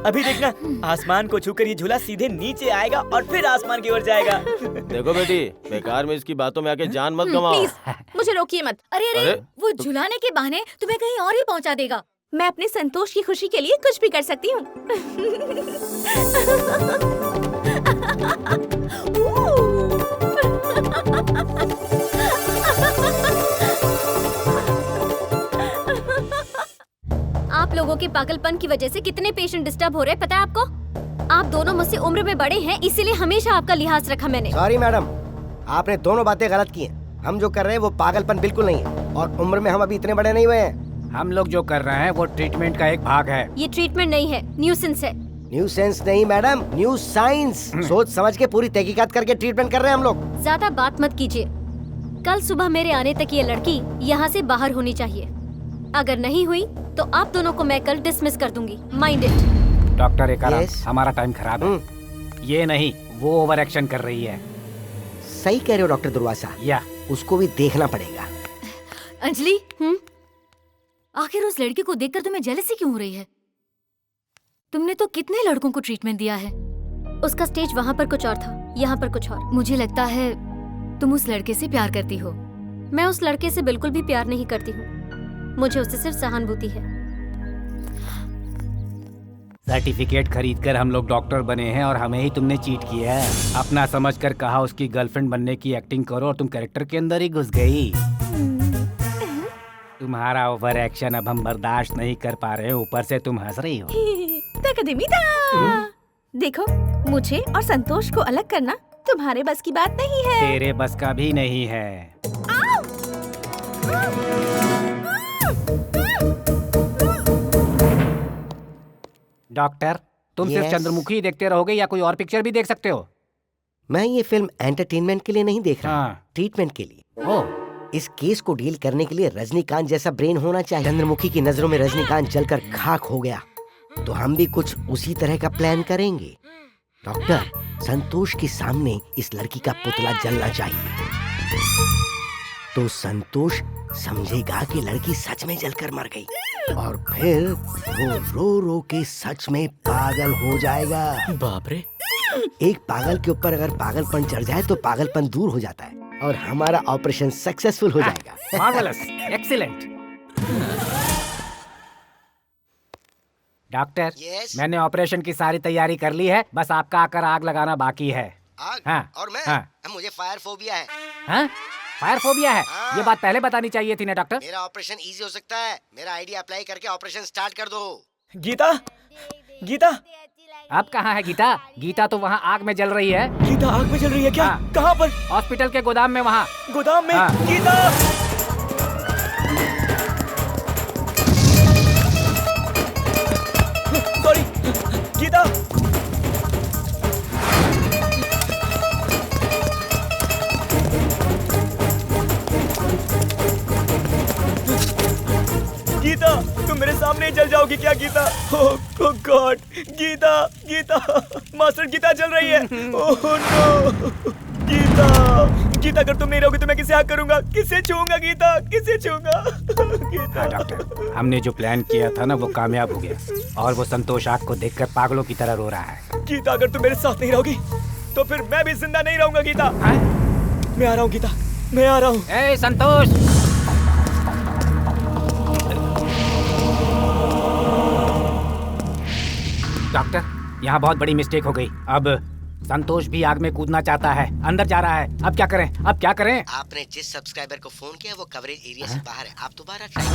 अभी देखना, आसमान को छूकर ये झूला सीधे नीचे आएगा और फिर आसमान की ओर जाएगा। देखो बेटी, बेकार में इसकी बातों में आके जान मत गवाओ। प्लीज मुझे रोकिए मत। अरे अरे, वो झुलाने के बहाने तुम्हें कहीं और ही पहुंचा देगा। मैं अपने संतोष की खुशी के लिए कुछ भी कर सकती हूँ। आप लोगों के पागलपन की वजह से कितने पेशेंट डिस्टर्ब हो रहे हैं पता है आपको? आप दोनों मुझसे उम्र में बड़े हैं, इसीलिए हमेशा आपका लिहाज रखा मैंने। सॉरी मैडम, आपने दोनों बातें गलत की हैं। हम जो कर रहे हैं वो पागलपन बिल्कुल नहीं है, और उम्र में हम अभी इतने बड़े नहीं हुए हैं। हम लोग जो कर रहे हैं वो ट्रीटमेंट का एक भाग है। ये ट्रीटमेंट नहीं है, न्यूसेंस है। न्यू सेंस नहीं मैडम, न्यू साइंस। सोच समझ के पूरी तहकीकात करके ट्रीटमेंट कर रहे हैं हम लोग। ज्यादा बात मत कीजिए। कल सुबह मेरे आने तक ये लड़की यहाँ से बाहर होनी चाहिए। अगर नहीं हुई तो आप दोनों को मैं कल डिसमिस कर दूंगी। Mind it. डॉक्टर एकारा, हमारा टाइम खराब है। ये नहीं, वो ओवर एक्शन कर रही है। सही कह रहे हो डॉक्टर दुर्वासा। या उसको भी देखना पड़ेगा। अंजलि, आखिर उस लड़की को देखकर तुम्हें जेलसी क्यों हो रही है? तुमने तो कितने लड़कों को ट्रीटमेंट दिया है। उसका स्टेज वहाँ पर कुछ और था, यहाँ पर कुछ और। मुझे लगता है तुम उस लड़के से प्यार करती हो। मैं उस लड़के से बिल्कुल भी प्यार नहीं करती हूँ, मुझे उससे सिर्फ सहानुभूति है। सर्टिफिकेट खरीदकर हम लोग डॉक्टर बने हैं और हमें ही तुमने चीट किया है। अपना समझकर कहा उसकी गर्लफ्रेंड बनने की एक्टिंग करो और तुम कैरेक्टर के अंदर ही घुस गई। तुम्हारा ओवर एक्शन अब हम बर्दाश्त नहीं कर पा रहे हैं, ऊपर से तुम हंस रही हो। देखो, मुझे और संतोष को अलग करना तुम्हारे बस की बात नहीं है। तेरे बस का भी नहीं है। डॉक्टर, तुम सिर्फ Yes. चंद्रमुखी ही देखते रहोगे या कोई और पिक्चर भी देख सकते हो? मैं ये फिल्म एंटरटेनमेंट के लिए नहीं देख रहा, ट्रीटमेंट के लिए। इस केस को डील करने के लिए रजनीकांत जैसा ब्रेन होना चाहिए। चंद्रमुखी की नजरों में रजनीकांत जलकर खाक हो गया, तो हम भी कुछ उसी तरह का प्लान करेंगे। डॉक्टर, संतोष के सामने इस लड़की का पुतला जलना चाहिए, तो संतोष समझेगा कि लड़की सच में जलकर मर गई, और फिर वो रो रो के सच में पागल हो जाएगा। बाप रे। एक पागल के ऊपर अगर पागलपन चढ़ जाए तो पागलपन दूर हो जाता है और हमारा ऑपरेशन सक्सेसफुल हो जाएगा। Marvellous, excellent. डॉक्टर, मैंने ऑपरेशन की सारी तैयारी कर ली है, बस आपका आकर आग लगाना बाकी है। आग? हाँ, और मैं? हाँ, मुझे फायर फोबिया है। हाँ? फायर फोबिया है? ये बात पहले बतानी चाहिए थी ना डॉक्टर। मेरा ऑपरेशन इजी हो सकता है, मेरा आइडिया अप्लाई करके ऑपरेशन स्टार्ट कर दो। गीता, गीता, अब कहाँ है गीता? गीता तो वहाँ आग में जल रही है। गीता आग में जल रही है क्या? कहाँ पर? हॉस्पिटल के गोदाम में, वहाँ गोदाम में। हाँ। गीता, सॉरी गीता। गीता, तुम मेरे सामने ही जल जाओगी क्या गीता? ओह गॉड, गीता, गीता, मास्टर गीता जल रही है। ओह नो, गीता, गीता अगर तुम नहीं रहोगी तो मैं किसे हक करूंगा, किसे छूऊंगा गीता, किसे छूऊंगा? गीता। हाँ डॉक्टर, हमने जो प्लान किया था ना वो कामयाब हो गया, और वो संतोष आग को देखकर पागलों की तरह रो रहा है। गीता अगर तुम मेरे साथ नहीं रहोगी तो फिर मैं भी जिंदा नहीं रहूंगा गीता। मैं आ रहा हूँ गीता, मैं आ रहा हूँ। ए संतोष, डॉक्टर, यहाँ बहुत बड़ी मिस्टेक हो गई। अब संतोष भी आग में कूदना चाहता है, अंदर जा रहा है। अब क्या करें, अब क्या करें? आपने जिस सब्सक्राइबर को फोन किया वो कवरेज एरिया से बाहर है, आप दोबारा ट्राई।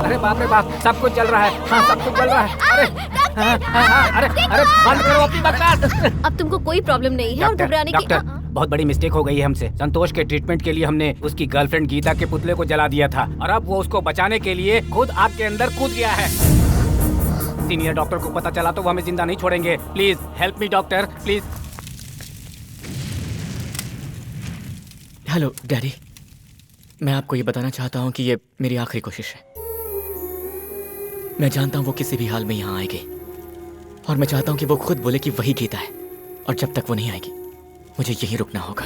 अरे बाप रे बाप, सब कुछ जल रहा है। हाँ, सब कुछ जल रहा है। अरे अरे अरे बंद करो अपनी बकवास। अब तुमको कोई प्रॉब्लम नहीं है और घबराने की। डॉक्टर, बहुत बड़ी मिस्टेक हो गई है हमसे। संतोष के ट्रीटमेंट के लिए हमने उसकी गर्लफ्रेंड गीता के पुतले को जला दिया था, और अब वो उसको बचाने के लिए खुद आग के अंदर कूद गया है। सीनियर डॉक्टर को पता चला तो वो हमें जिंदा नहीं छोड़ेंगे। Please help me doctor, please. Hello daddy, मैं आपको ये बताना चाहता हूँ कि ये मेरी आखिरी कोशिश है। मैं जानता हूँ वो किसी भी हाल में यहाँ आएगी और मैं चाहता हूँ कि वो खुद बोले कि वही गीता है, और जब तक वो नहीं आएगी मुझे यहीं रुकना होगा।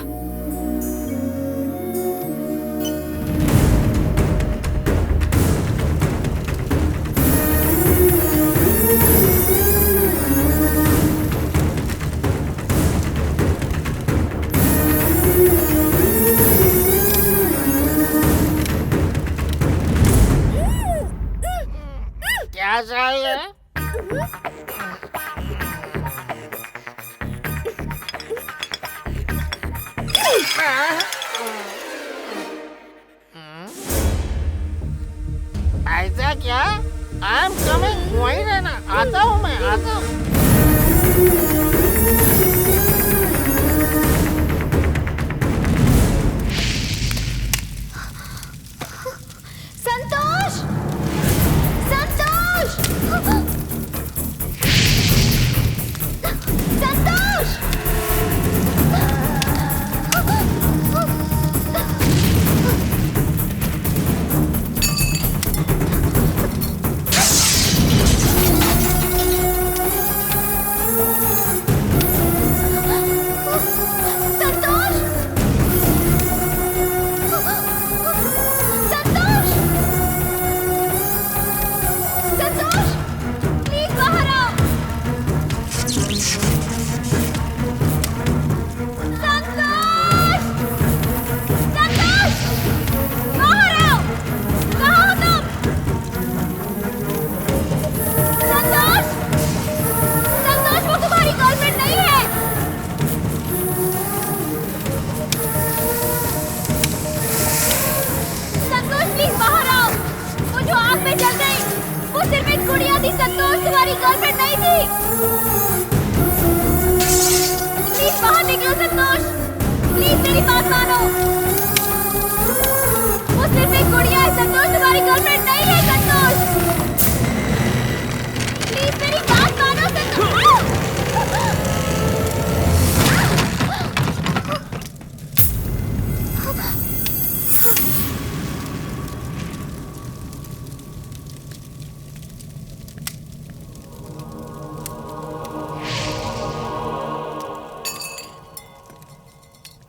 क्या चाहिए? ऐसा क्या? आई एम कमिंग, वहीं रहना, आता हूँ मैं, आता हूँ। संतोष! संतोष! संतोष!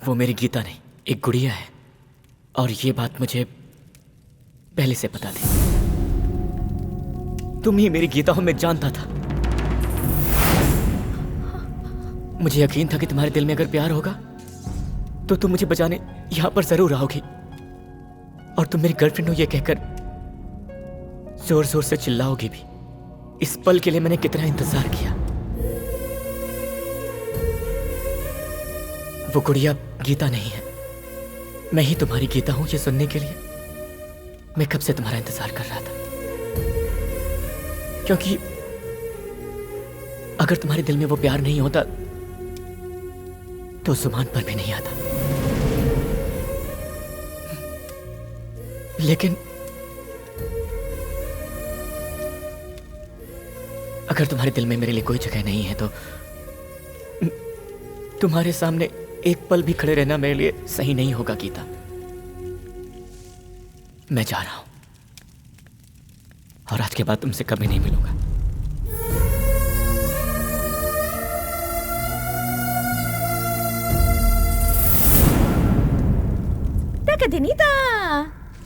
वो मेरी गीता नहीं, एक गुड़िया है, और ये बात मुझे पहले से पता थी। तुम ही मेरी गीता हो, मैं जानता था। मुझे यकीन था कि तुम्हारे दिल में अगर प्यार होगा तो तुम मुझे बचाने यहां पर जरूर आओगी, और तुम मेरी गर्लफ्रेंड हो ये कहकर जोर जोर से चिल्लाओगी भी। इस पल के लिए मैंने कितना इंतजार किया। वो गुड़िया गीता नहीं है, मैं ही तुम्हारी गीता हूं, ये सुनने के लिए मैं कब से तुम्हारा इंतजार कर रहा था। क्योंकि अगर तुम्हारे दिल में वो प्यार नहीं होता तो जुबान पर भी नहीं आता। लेकिन अगर तुम्हारे दिल में मेरे लिए कोई जगह नहीं है तो तुम्हारे सामने एक पल भी खड़े रहना मेरे लिए सही नहीं होगा गीता। मैं जा रहा हूं और आज के बाद तुमसे कभी नहीं मिलूंगा।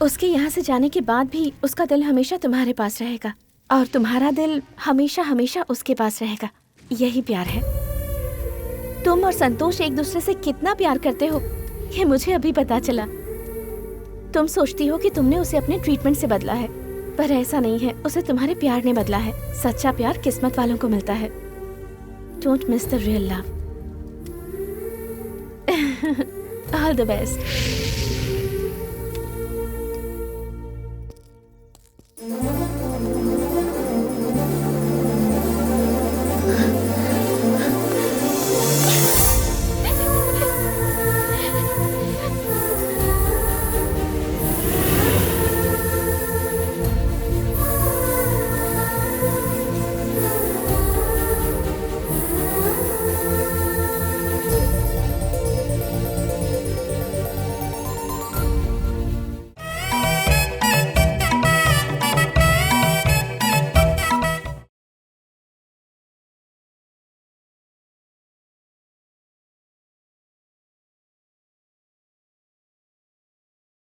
उसके यहाँ से जाने के बाद भी उसका दिल हमेशा तुम्हारे पास रहेगा और तुम्हारा दिल हमेशा हमेशा उसके पास रहेगा। यही प्यार है। तुम और संतोष एक दूसरे से कितना प्यार करते हो ये मुझे अभी पता चला। तुम सोचती हो कि तुमने उसे अपने ट्रीटमेंट से बदला है, पर ऐसा नहीं है, उसे तुम्हारे प्यार ने बदला है। सच्चा प्यार किस्मत वालों को मिलता है। Don't miss the real love. All the best.